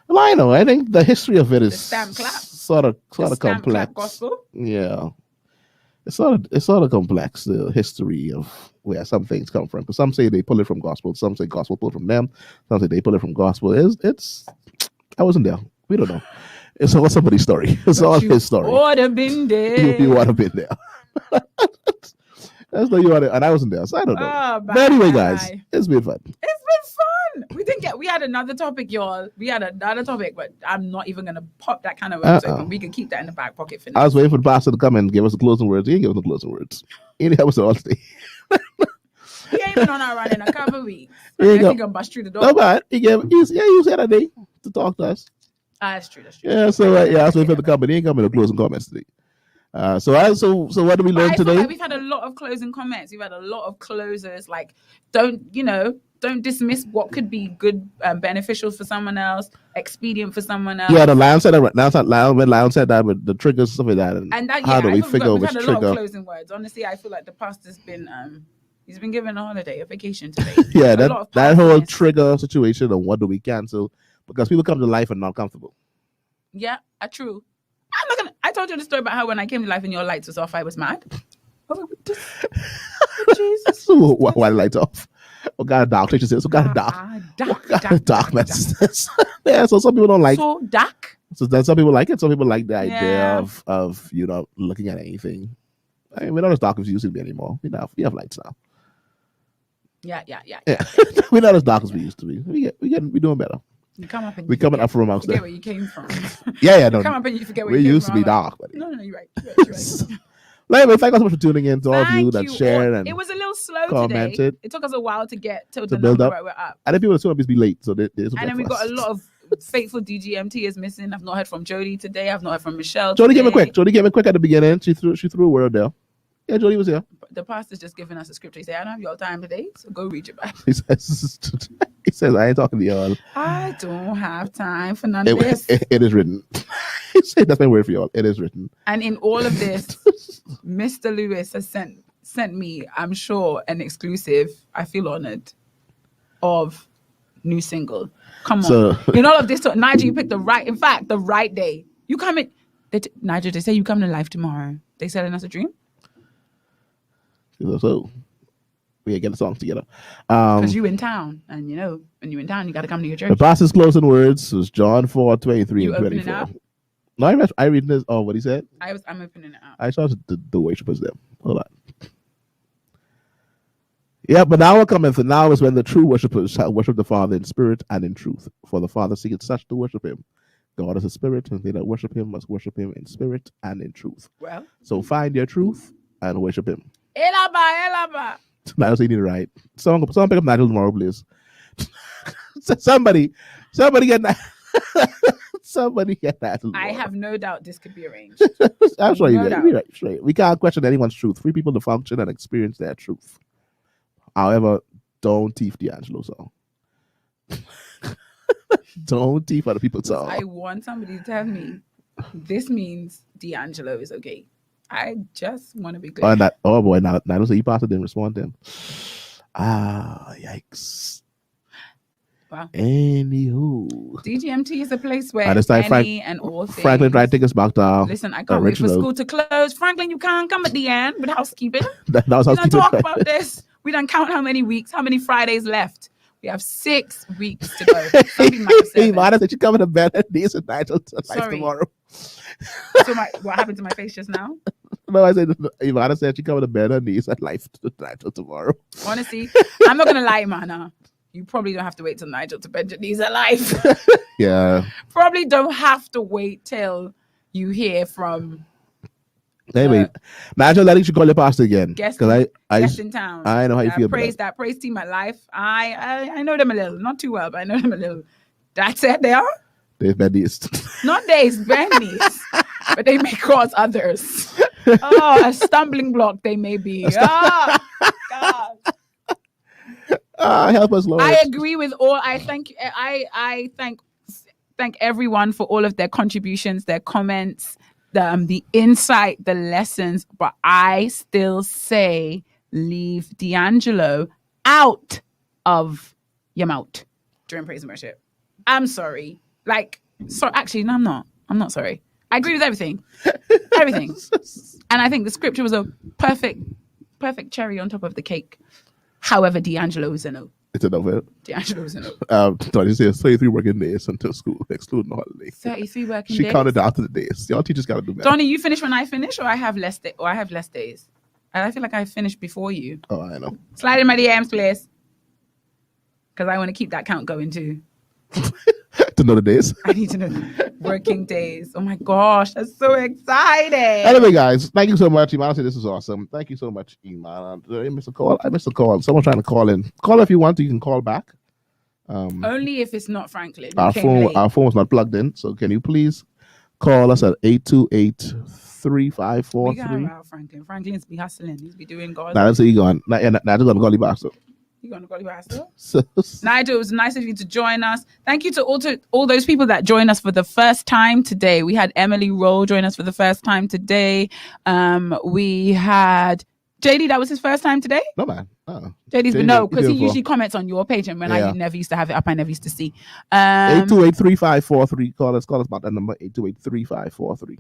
Well, I know. I think the history of it is sort of complex. Gospel? Yeah, it's sort of complex. The history of where some things come from. Because some say they pull it from gospel. Some say gospel pull it from them. Some say they pull it from gospel. It's I wasn't there. We don't know. It's all somebody's story. It's all his story. Would have been there. You would have been there. That's not you, and I wasn't there, so I don't know. Oh, but anyway, guys, it's been fun. It's been fun. We had another topic, y'all. We had another topic, but I'm not even gonna pop that kind of words open. We can keep that in the back pocket for now. I was waiting for the pastor to come and give us the closing words. He didn't give us the closing words. He didn't help us all day. He ain't been on our run in a couple of weeks. I think I'm bust through the door. No, but he was here that day to talk to us. That's true. Yeah, so I was waiting for the company. He ain't coming to closing comments today. So what did we learn today? Like we've had a lot of closing comments. We've had a lot of closers. Like, don't dismiss what could be good, beneficial for someone else, expedient for someone else. Yeah, the Lion said that. When Lion said that with the triggers stuff like that, and that, how do we figure which trigger? We've had a lot of closing words. Honestly, I feel like the pastor's been he's been given a holiday, a vacation today. Yeah, that whole trigger situation and what do we cancel because people come to life and not comfortable. Yeah, true. I told you the story about how when I came to life and your lights was off, I was mad. Jesus. Why the lights off? What kind of dark pictures is? What kind of dark messages? Yeah, so some people don't like. So dark. So then some people like it. Some people like the idea of looking at anything. I mean, we're not as dark as we used to be anymore. We have lights now. Yeah. We're not as dark as we used to be. We're doing better. You come up and we're coming up from amongst them. Forget where you came from. No. You come up and you forget where you came from. We used to be dark, buddy. No, you're right. Well, anyway, thank you so much for tuning in to all of you that shared and it was a little slow commented. Today. It took us a while to get to the build up. Where we're up. And then people assume be late, so and then we got a lot of faithful DGMT is missing. I've not heard from Jody today. I've not heard from Michelle. Jody came in quick at the beginning. She threw a word there. Yeah, Jody was here. The pastor's just giving us a scripture. He said, I don't have your time today, so go read your Bible. He says, I ain't talking to y'all. I don't have time for none of this. It is written. He said, that's my word for y'all. It is written. And in all of this, Mr. Lewis has sent me, I'm sure, an exclusive, I feel honored, of new single. Come on. In all of this, Nigel, you picked the right day. You come in. Nigel, they say you come to life tomorrow. They selling us a dream? So we get the songs together. Because you in town, and when you're in town, you got to come to your church. The pastor's closing words was John 4:23 and 24. It no, I read this. Oh, what he said? I'm opening it up. I saw the worshipers there. Hold on. Yeah, but now will cometh, and now is when the true worshipers shall worship the Father in spirit and in truth. For the Father seeketh such to worship him. God is a spirit, and they that worship him must worship him in spirit and in truth. Well, so find your truth and worship him. Elaba. Nigel, you need to write. Someone pick up Nigel tomorrow, please. Somebody get that. Somebody get that. I have no doubt this could be arranged. I'm sure you're right. Straight. We can't question anyone's truth. Free people to function and experience their truth. However, don't thief D'Angelo song. Don't thief other people's song. I want somebody to tell me this means D'Angelo is okay. I just want to be Oh, clear. boy, now so he pastor didn't respond to him. Yikes. Wow. Anywho, DGMT is a place where this time any and all things. Franklin tried to take us back to our Listen, I can't wait for original. school to close. Franklin, you can't come at the end with housekeeping. That was We don't housekeeping. talk about this. We don't count how many weeks, how many Fridays left. We have 6 weeks to go. Some people might have Hey, 7. Ivana said she coming to bed at these and Nigel tonight Sorry. tomorrow. So what happened to my face just now? No, I said Ivana said she coming to bed at these at life tonight till tomorrow. Honestly, I'm not gonna lie, man. You probably don't have to wait till Nigel to bed. He's alive. Yeah. Probably don't have to wait till you hear from Anyway, Nigel, I think you should call your pastor again. guest Because guest in town. I know how you feel about praise that praise team at life. I know them a little, not too well, but I know them a little. That's it. They are Dave Bendis. not days, bendies, but they may cause others. Oh, a stumbling block they may be. Oh, God. Help us, Lord. I agree with all. I thank everyone for all of their contributions, their comments, the insight, the lessons. But I still say leave D'Angelo out of your mouth during praise and worship. I'm sorry. Actually, no, I'm not. I'm not sorry. I agree with everything. Everything. And I think the scripture was a perfect cherry on top of the cake. However, D'Angelo is a no. It's a no. D'Angelo is a no. Tony says 33 working days until school, excluding the holiday. 33 working She days. counted down to the days. Y'all teachers got to do that. Donnie, you finish when I finish, or I have less days? I feel like I finished before you. Oh, I know. Slide in my DMs, please. Because I want to keep that count going too. To know the days. I need to know working days. Oh my gosh, that's so exciting. Anyway, guys, thank you so much. Iman said this is awesome. Thank you so much, Iman. I missed a call. Someone trying to call in. Call if you want to. You can call back. Only if it's not Franklin. Our phone was not plugged in. So can you please call us at 828-3543? We got around Franklin. Franklin's be hustling. He's be doing God's. Now let's see you going. Now you're going to call you back. So. You gonna call you hustle? So, Nigel, it was nice of you to join us. Thank you to all those people that joined us for the first time today. We had Emily Roll join us for the first time today. We had JD, that was his first time today? No, man. JD's been no, because he before. usually comments on your page, and when I never used to have it up, I never used to see. 828-3543. Call us about that number, 828-3543.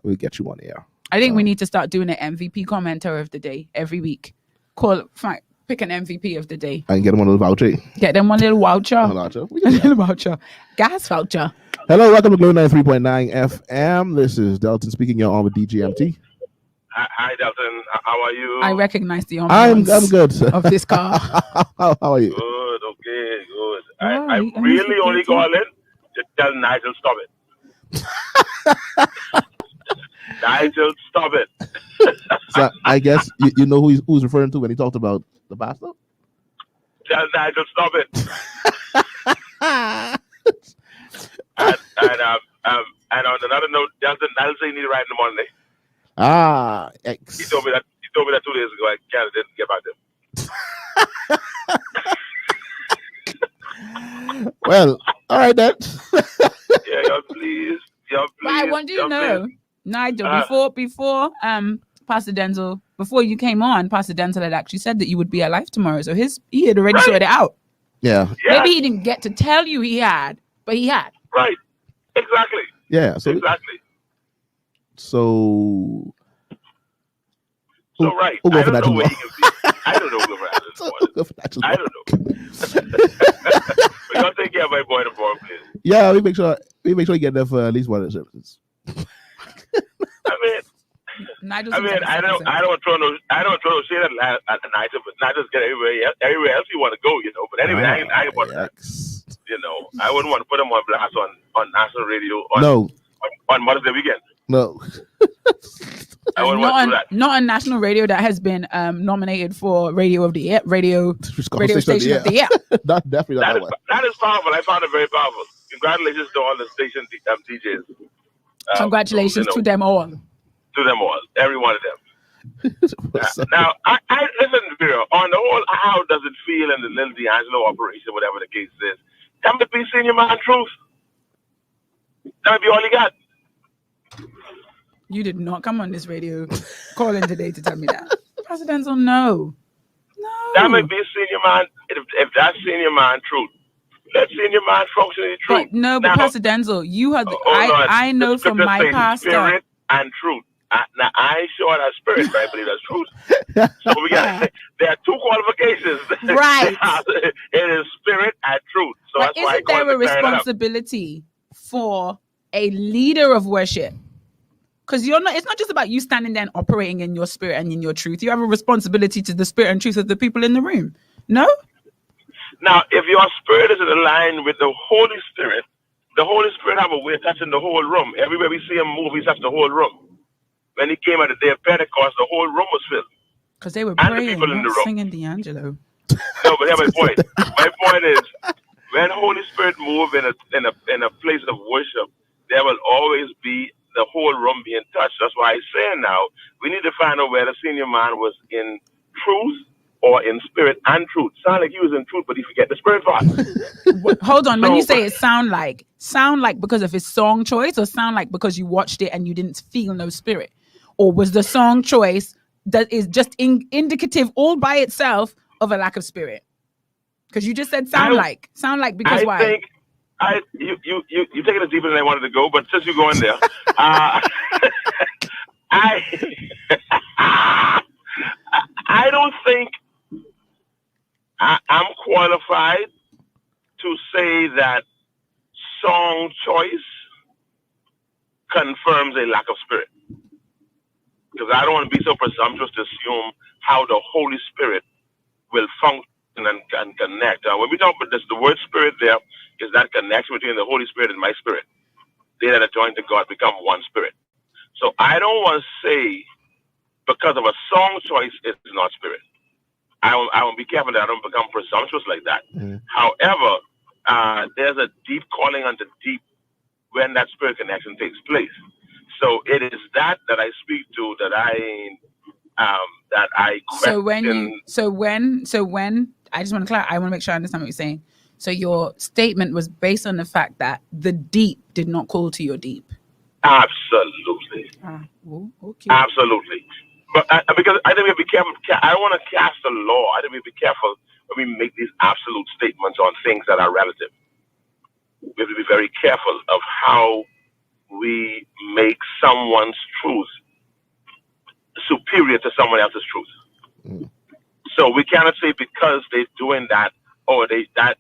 We'll get you on air. I think we need to start doing an MVP commenter of the day every week. Pick an MVP of the day. I can get them one of those vouchers. Get them one little voucher. A little voucher. Gas voucher. Hello, welcome to Glory 93.9 FM. This is Delton speaking. You're on with DGMT. Hi, Delton. How are you? I recognize the I'm good, sir. of this car. How are you? Good, okay, good. Right, I really only calling to tell Nigel stop it. Nigel, stop it. So I guess you know who's referring to when he talked about the pastor? Tell Nigel stop it. and on another note, Delton, Nigel said he needed to ride in the Monday. X. He told me that 2 days ago. I didn't get back to him. Well, all right then. Yeah, please. But I want you to know, Nigel, before Pastor Denzel, before you came on, Pastor Denzel had actually said that you would be alive tomorrow. So he had already sorted it out. Yeah. Maybe he didn't get to tell you he had, but he had. Right. Exactly. Yeah. So exactly. So right. We'll go I for don't that know where tomorrow. he can be. I don't know who for that is. I don't know. But y'all take care of my boy tomorrow, please. Yeah, we make sure you get there for at least one of the services. I mean, Nigel's I don't throw no shit at Nigel, but Nigel's get everywhere else you want to go, you know. But anyway, I ain't want to, you know, I wouldn't want to put him on blast on national radio on Mother's Day weekend. No. I wouldn't want to do that. Not on national radio that has been nominated for Radio of the Year, Radio Station of the Year. Definitely not that one. That is powerful. I found it very powerful. Congratulations to all the station DJs. Congratulations to them all. To them all, every one of them. Now, I listen, Vera, on the whole, how does it feel in the little D'Angelo operation, whatever the case is? Tell me, be senior man truth. That would be all you got. You did not come on this radio calling today to tell me that. Pastor Denzel, no. That might be a senior man. If that's senior man truth, let senior man function in the truth. But no, but now, Pastor Denzel, you have. I know from my pastor. Spirit and truth. Now I ain't sure that's spirit, but I believe that's truth. So we got there are two qualifications. Right. It is spirit and truth. So but that's why isn't there a responsibility for a leader of worship? Because it's not just about you standing there and operating in your spirit and in your truth. You have a responsibility to the spirit and truth of the people in the room. No? Now, if your spirit is in line with the Holy Spirit have a way of touching the whole room. Everywhere we see him move, he touched the whole room. When he came at the day of Pentecost, the whole room was filled. Because they were and praying, the people in the room. Singing D'Angelo. No, but here's my point. My point is, when Holy Spirit move in a place of worship, there will always be the whole room being touched. That's why I'm saying now, we need to find out where the senior man was in truth or in spirit and truth. Sound like he was in truth, but he forget the spirit part. Hold on. When you say it sound like because of his song choice, or sound like because you watched it and you didn't feel no spirit? Or was the song choice that is just indicative all by itself of a lack of spirit? Because you just said sound like because I why? Think you take it as deeper than I wanted to go, but since you're going there, I don't think I'm qualified to say that song choice confirms a lack of spirit, because I don't want to be so presumptuous to assume how the Holy Spirit will function and connect. When we talk about this, the word spirit there is that connection between the Holy Spirit and my spirit. They that are joined to God become one spirit. So I don't want to say because of a song choice it's not spirit. I will be careful that I don't become presumptuous like that. However, there's a deep calling unto deep when that spirit connection takes place. So it is that I speak to, that I question. So when I just want to clarify, I want to make sure I understand what you're saying. So your statement was based on the fact that the deep did not call to your deep. Absolutely. Okay. Absolutely. But because I think we have to be careful. I don't want to cast a law. I think we have to be careful when we make these absolute statements on things that are relative. We have to be very careful of how we make someone's truth superior to someone else's truth. So we cannot say because they're doing that, or that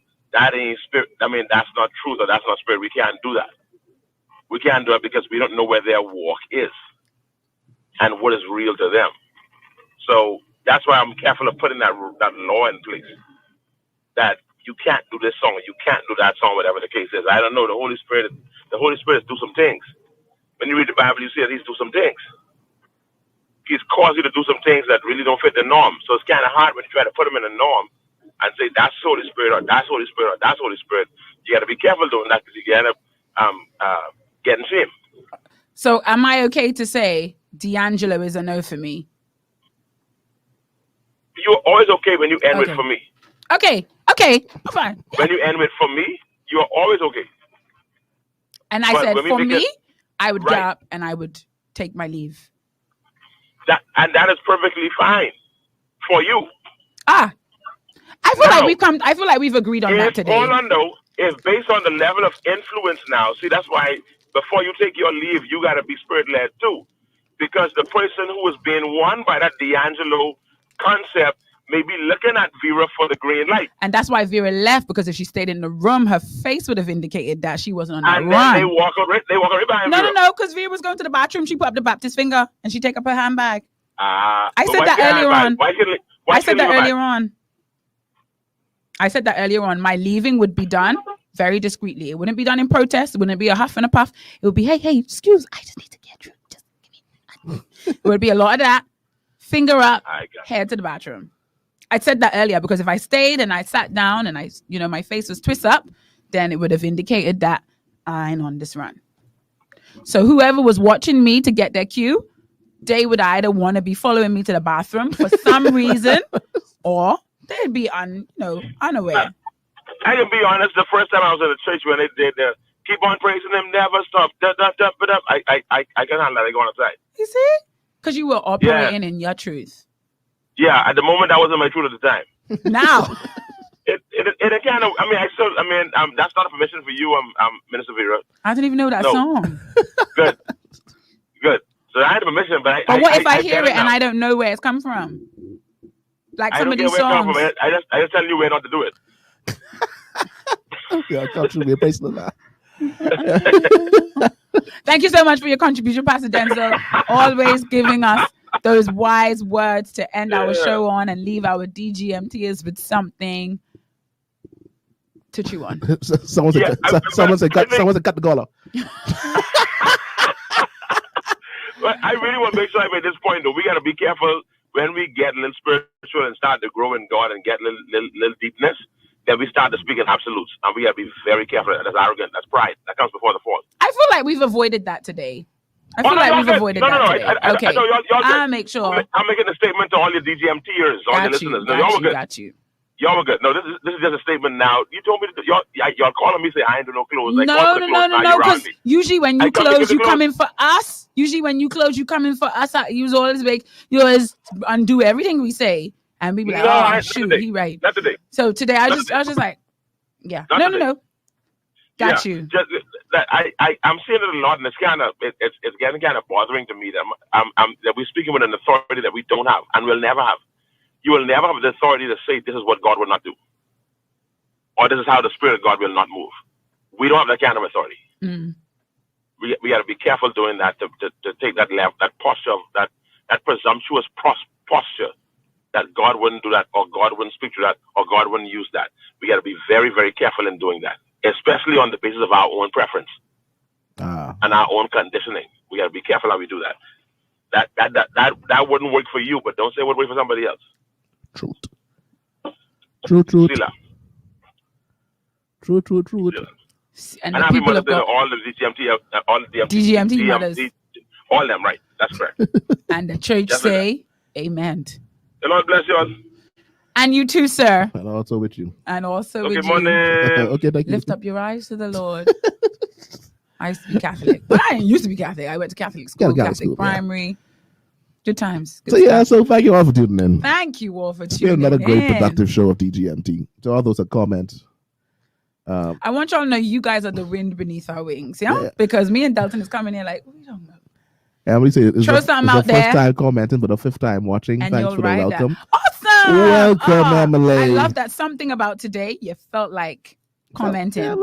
ain't spirit. I mean, that's not truth, or that's not spirit. We can't do that. We can't do it because we don't know where their walk is and what is real to them. So that's why I'm careful of putting that law in place, that you can't do this song or you can't do that song, whatever the case is. I don't know. The Holy Spirit do some things. When you read the Bible, you see that he's do some things. He's caused you to do some things that really don't fit the norm. So it's kind of hard when you try to put them in a norm and say that's Holy Spirit or that's Holy Spirit or that's Holy Spirit. You got to be careful doing that, because you end up getting shame. So am I okay to say D'Angelo is a no for me? You're always okay when you end with for me. Okay, fine. When you end with for me, you're always okay. And I said for me, I would get up and I would take my leave. That is perfectly fine for you. I feel like we've agreed on that today. Orlando is based on the level of influence now. See, that's why before you take your leave, you got to be spirit-led too. Because the person who is being won by that D'Angelo concept may be looking at Vera for the green light. And that's why Vera left, because if she stayed in the room, her face would have indicated that she wasn't on that run. And then they walk right behind Vera. No, because Vera was going to the bathroom. She put up the Baptist finger and she take up her handbag. I said that earlier on. My leaving would be done very discreetly. It wouldn't be done in protest. It wouldn't be a huff and a puff. It would be, hey, excuse, I just need to get through. Just give me. It would be a lot of that. Finger up, head to the bathroom. I said that earlier because if I stayed and I sat down and my face was twist up, then it would have indicated that I ain't on this run. So whoever was watching me to get their cue, they would either want to be following me to the bathroom for some reason, or they'd be unaware. I can be honest. The first time I was in the church when they did Keep on praising him, never stop. I cannot let it go on the side. You see? Because you were operating in your truth. Yeah, at the moment that wasn't my truth at the time. Now. It kind of, that's not a permission for you, Minister Vera. I didn't even know that song. Good. So I had a permission, but what if I hear it and I don't know where it's come from? Like some of these songs. I just tell you where not to do it. Yeah, contribute personally. Thank you so much for your contribution, Pastor Denzel. Always giving us those wise words to end our show on and leave our DGMTers with something to chew on. Someone said cut the collar. But I really want to make sure I made this point, though. We got to be careful when we get a little spiritual and start to grow in God and get a little deepness, then we start to speak in absolutes. And we got to be very careful. That's arrogant. That's pride. That comes before the fall. I feel like we've avoided that today. Okay. I'll make sure. I'm making a statement to all your DGMTers, all your listeners. Got you. Y'all were good. No, this is just a statement now. You told me y'all calling me say I ain't do no clothes. No. Because usually when you close, you come in for us. Usually when you close, you come in for us. You always undo everything we say, and we be like, oh shoot, he right. Not today. So today I was just like, yeah, no. Got you. I'm seeing it a lot, and it's getting kind of bothering to me that that we're speaking with an authority that we don't have and will never have. You will never have the authority to say this is what God will not do, or this is how the Spirit of God will not move. We don't have that kind of authority. Mm. We got to be careful doing that to take that posture, that presumptuous posture that God wouldn't do that, or God wouldn't speak to that, or God wouldn't use that. We got to be very, very careful in doing that, especially on the basis of our own preference and our own conditioning. We got to be careful how we do that. That wouldn't work for you, but don't say it would work for somebody else. Truth. And I the people have got all the DGMT mothers. All of them, right? That's correct. And the church say, amen. The Lord bless you all. And you too, sir. And also with you. Good morning. Okay, thank you. Lift up your eyes to the Lord. I used to be Catholic, but I didn't used to be Catholic. I went to Catholic school, Catholic primary. Yeah. Good times. So thank you all for tuning in. Thank you all for It's tuning in. been another great productive show of DGMT. To all those that comment. I want y'all to know you guys are the wind beneath our wings, yeah? Because me and Delton is coming in like, we don't know. And we say it's Throw the something out first there. time commenting, but the fifth time watching. And Thanks for the welcome. Awesome. Welcome, Emily. I love that something about today. You felt like commenting. So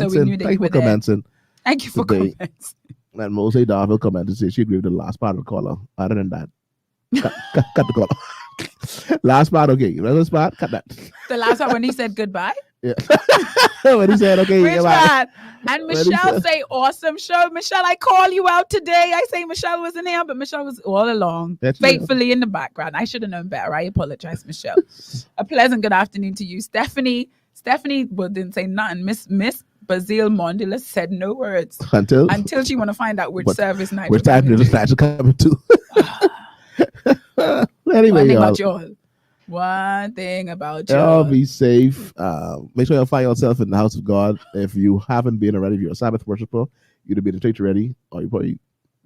we knew that you were there. Commenting. Thank you for commenting. And Mose Darville commented, say she agreed with the last part of the caller. Other than that, cut the caller. Last part, okay. Last part, cut that. The last part when he said goodbye? Yeah. When he said, okay. Which one? And Michelle say, awesome show. Michelle, I call you out today. I say Michelle wasn't here, but Michelle was all along, faithfully in the background. I should have known better. I apologize, Michelle. A pleasant good afternoon to you. Stephanie didn't say nothing. Miss Basile Mondula said no words until she want to find out which service night. Which time did this night coming to? Anyway, One thing about y'all. Y'all be safe. Make sure you find yourself in the house of God. If you haven't been already, if you're a Sabbath worshiper, you'd be in church already, or you probably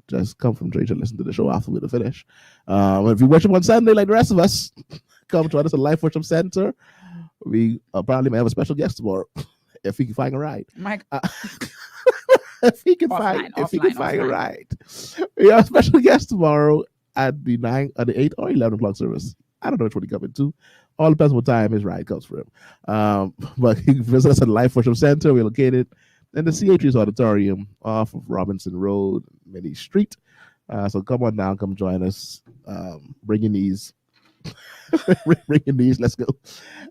just come from church and listen to the show after we're finished. If you worship on Sunday like the rest of us, come join us at Life Worship Center. We apparently may have a special guest tomorrow. If he can find a ride. If he can find a ride. We have a special guest tomorrow at the 8 or 11 o'clock service. I don't know which one he coming to. All depends what time his ride comes for him. But he can visit us at Life Worship Center. We're located in the C.H.'s Auditorium off of Robinson Road, Minnie Street. So come on down, come join us. Bring your knees. Bring your knees. Let's go.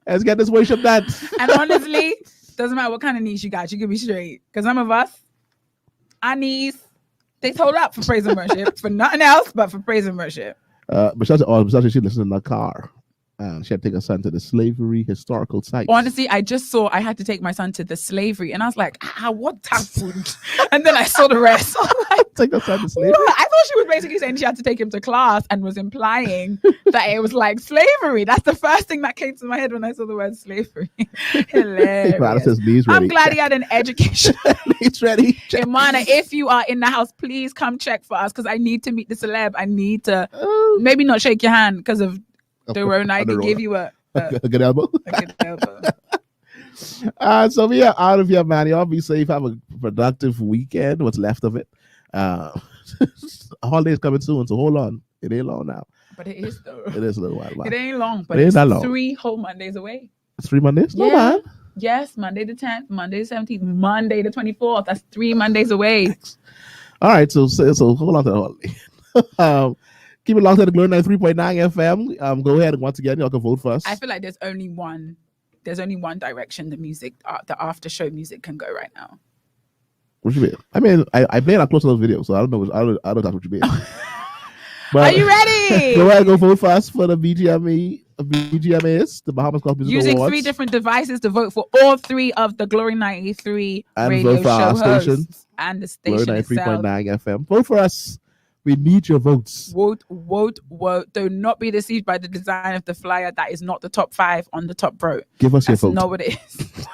Let's get this worship done. And honestly, doesn't matter what kind of knees you got, you can be straight. Because some of us, our knees, they hold up for praise and worship, for nothing else but for praise and worship. Besides she listens in the car. She had to take her son to the slavery historical site. Honestly, I just saw I had to take my son to the slavery, and I was like, what happened? And then I saw the rest. Take her son to slavery? I thought she was basically saying she had to take him to class and was implying that it was like slavery. That's the first thing that came to my head when I saw the word slavery. Hilarious. I'm glad he had an education. He's ready. Imana, if you are in the house, please come check for us because I need to meet the celeb. I need to maybe not shake your hand because of the Rona. I can give you a good elbow. A good elbow. So we are out of here, man. Y'all be safe. Have a productive weekend. What's left of it. Holiday's coming soon, so hold on. It ain't long now. But it is though. It is a little while. It ain't long, but it it's ain't that long. 3 whole Mondays away. It's 3 Mondays? Yeah. No, man. Yes, Monday the 10th, Monday the 17th, Monday the 24th. That's 3 Mondays away. All right, so hold on to the holiday. Keep it locked at the Glory 93.9 FM. Go ahead and once again, y'all can vote for us. I feel like there's only one direction the music, the after show music can go right now. What you mean? I mean, I played up close to those videos, so I don't know. I don't know what you mean. But are you ready? Go ahead and go vote for us for the BGMAs, the Bahamas Gospel Music Using Awards. 3 different devices to vote for all 3 of the Glory 93 and radio vote for show our hosts station, and the station Glory 93.9 itself. FM. Vote for us. We need your votes. Vote. Do not be deceived by the design of the flyer. That is not the top 5 on the top row. Give us your That's vote. not what it is.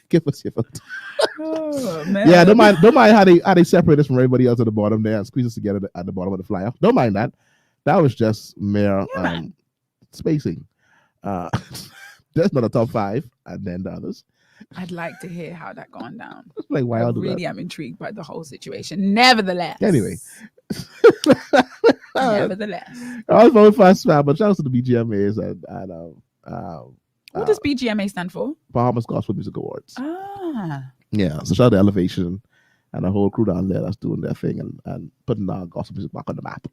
Give us your vote. Oh, man. Yeah, don't mind how they separate us from everybody else at the bottom there and squeeze us together at the bottom of the flyer. Don't mind that. That was just mere spacing. There's not a top 5 and then the others. I'd like to hear how that gone down. Like, why I I'll do really that. am intrigued by the whole situation. Nevertheless. Anyway. Nevertheless. I was voting for us, man, but shout out to the BGMAs and what does BGMA stand for? Bahamas Gospel Music Awards. Ah. Yeah, so shout out to Elevation and the whole crew down there that's doing their thing and putting our gospel music back on the map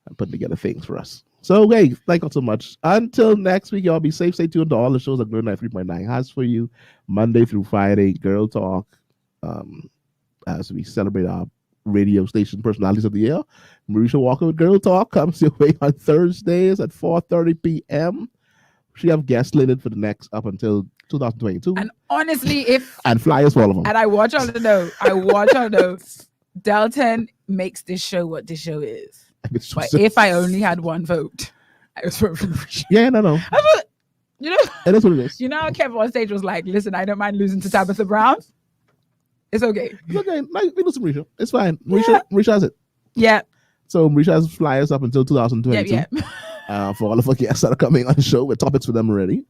and putting together things for us. So, hey, thank you so much. Until next week, y'all be safe. Stay tuned to all the shows that Glory 93.9 has for you, Monday through Friday. Girl Talk, as we celebrate our radio station personalities of the year. Marisha Walker with Girl Talk comes your way on Thursdays at 4:30 p.m. She have guest slated for the next up until 2022. And honestly, and flyers for all of them. And I want y'all to know, Delton makes this show what this show is. But if I only had one vote, I was voting for Marisha. Yeah, no. You know, and that's what it is. You know how Kevin on stage was like, listen, I don't mind losing to Tabitha Brown. It's okay. It's okay. Like, we lose to Marisha. It's fine. Marisha has it. Yeah. So Marisha has flyers up until 2022. Yeah. For all of our guests that are coming on the show with topics for them already.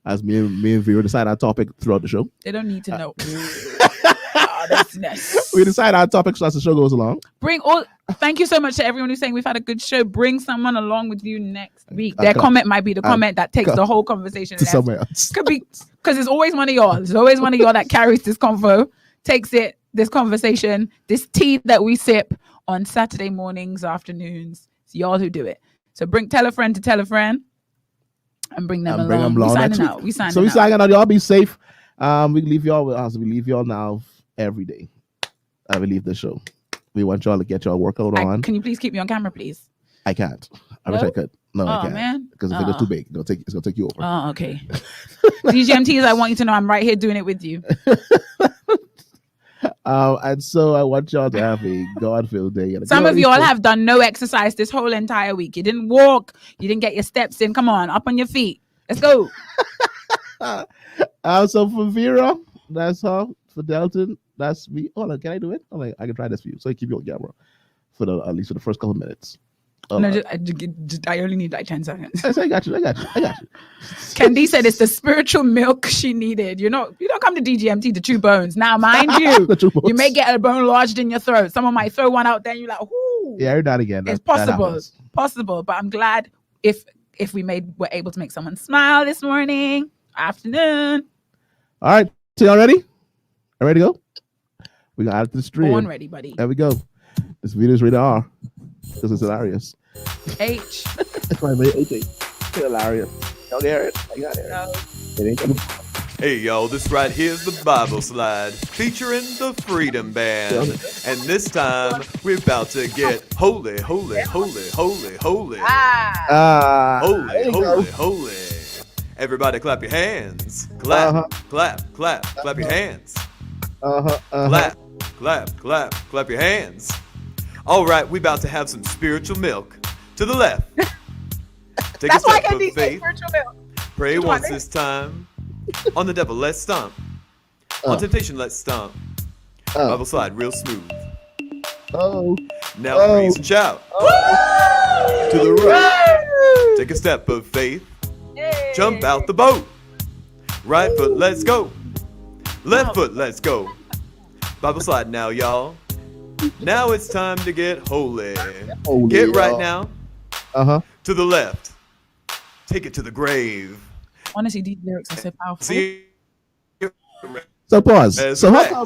As me and Vera decide our topic throughout the show. They don't need to know. We decide our topics as the show goes along. Thank you so much to everyone who's saying we've had a good show. Bring someone along with you next week. Their comment might be the comment that takes the whole conversation to somewhere else. Could be because it's always one of y'all. There's always one of y'all that carries this convo, takes it, this conversation, this tea that we sip on Saturday mornings, afternoons. It's y'all who do it. So tell a friend to tell a friend and bring them along. We signing out. We signing out. Y'all be safe. We leave y'all with us. We leave y'all now every day. I will leave the show. We want y'all to get y'all workout on. Can you please keep me on camera, please? I can't. I wish I could. No, I can't. Man. Because if it goes too big, it's gonna take you over. Oh, okay. DGMTs, I want you to know I'm right here doing it with you. And so I want y'all to have a God-filled day. Some of y'all have done no exercise this whole entire week. You didn't walk. You didn't get your steps in. Come on, up on your feet. Let's go. So for Vera, that's her. For Delton, that's me. Hold on, can I do it? I can try this for you. So I keep you on camera for at least for the first couple of minutes. I only need like 10 seconds. I got you. Candy said it's the spiritual milk she needed. You don't come to DGMT to chew bones. Now, mind you, you may get a bone lodged in your throat. Someone might throw one out there and you're like, ooh. Yeah, every now and again. It's possible. But I'm glad if we're able to make someone smile this morning, afternoon. All right. So y'all ready? All ready to go? We got out to the stream. Born ready, buddy. There we go. This video is rated R. This is hilarious. H. That's why I made H. Hilarious. Y'all hear it? I got it. No. It ain't coming. Hey y'all, this right here's the Bible slide featuring the Freedom Band. And this time we're about to get holy, holy, holy, holy, holy. Holy, holy, holy. Everybody clap your hands. Clap, clap, clap, clap your hands. Clap, clap, clap, clap your hands. All right, we about to have some spiritual milk. To the left. Take a step of faith. Pray once this time. On the devil, let's stomp. On temptation, let's stomp. Bible slide real smooth. Now praise and shout. To the right. Take a step of faith. Jump out the boat. Right foot, let's go. Left foot, let's go. Bible slide now, y'all. Now it's time to get holy. Get right now. To the left. Take it to the grave. Honestly, these lyrics are so powerful. See? So pause. So how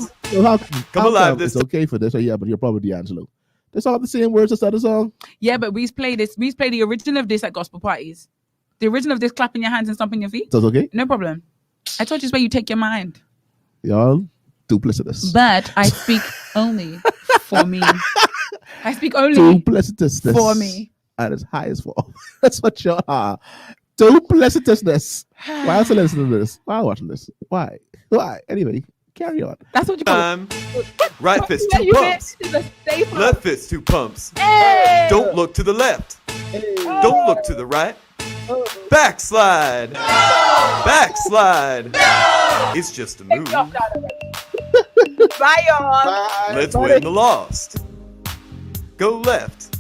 Come alive it's okay for this? Yeah, but you're probably D'Angelo. That's all the same words as the other song? Yeah, but we play the original of this at gospel parties. The original of this clapping your hands and stomping your feet. So it's okay? No problem. I told you it's where you take your mind. Y'all duplicitous. But I speak only for me. I speak only duplicitousness for me. At its highest form. That's what y'all are. Duplicitousness. Why else listening to this? Why watching this? Why? Anyway, carry on. That's what you call Right fist, 2 pumps. Left fist, 2 pumps. Hey! Don't look to the left. Hey. Don't look to the right. Backslide. Backslide. It's just a move. Bye, y'all. Let's win the lost. Go left.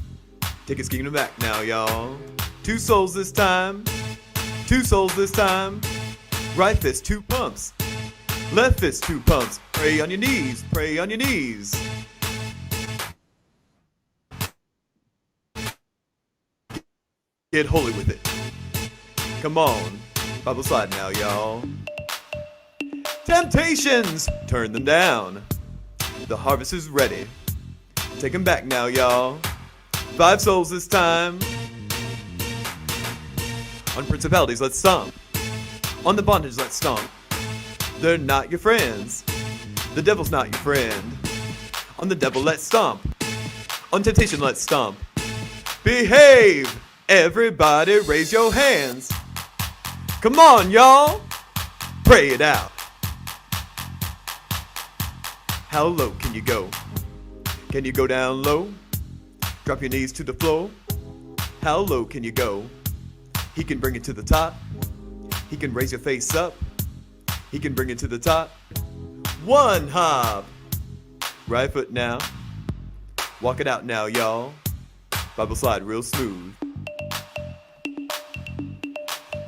Take his kingdom back now, y'all. 2 souls this time. 2 souls this time. Right fist, 2 pumps. Left fist, 2 pumps. Pray on your knees. Pray on your knees. Get holy with it. Come on. Bible slide now, y'all. Temptations. Turn them down. The harvest is ready. Take them back now, y'all. 5 souls this time. On principalities, let's stomp. On the bondage, let's stomp. They're not your friends. The devil's not your friend. On the devil, let's stomp. On temptation, let's stomp. Behave! Everybody raise your hands. Come on, y'all. Pray it out. How low can you go? Can you go down low? Drop your knees to the floor. How low can you go? He can bring it to the top. He can raise your face up. He can bring it to the top. 1 hop. Right foot now. Walk it out now, y'all. Bible slide real smooth.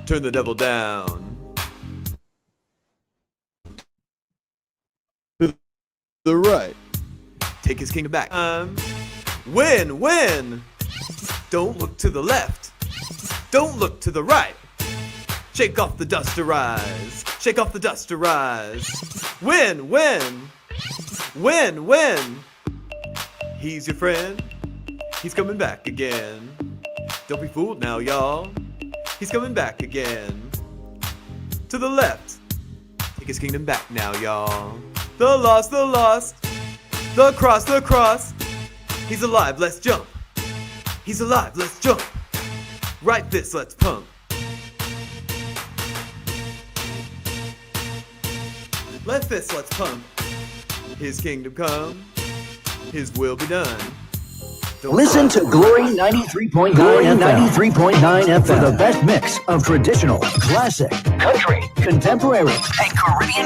Turn the devil down. To the right. Take his kingdom back. Win, win. Don't look to the left. Don't look to the right. Shake off the dust, arise. Shake off the dust, arise. Win, win. Win, win. He's your friend. He's coming back again. Don't be fooled now, y'all. He's coming back again. To the left. Take his kingdom back now, y'all. The lost, the lost. The cross, the cross. He's alive, let's jump. He's alive, let's jump. Right fist, let's pump. Left fist, let's pump. His kingdom come. His will be done. Listen to Glory 93.9 and 93.9 FM for the best mix of traditional, classic, country, contemporary, and Caribbean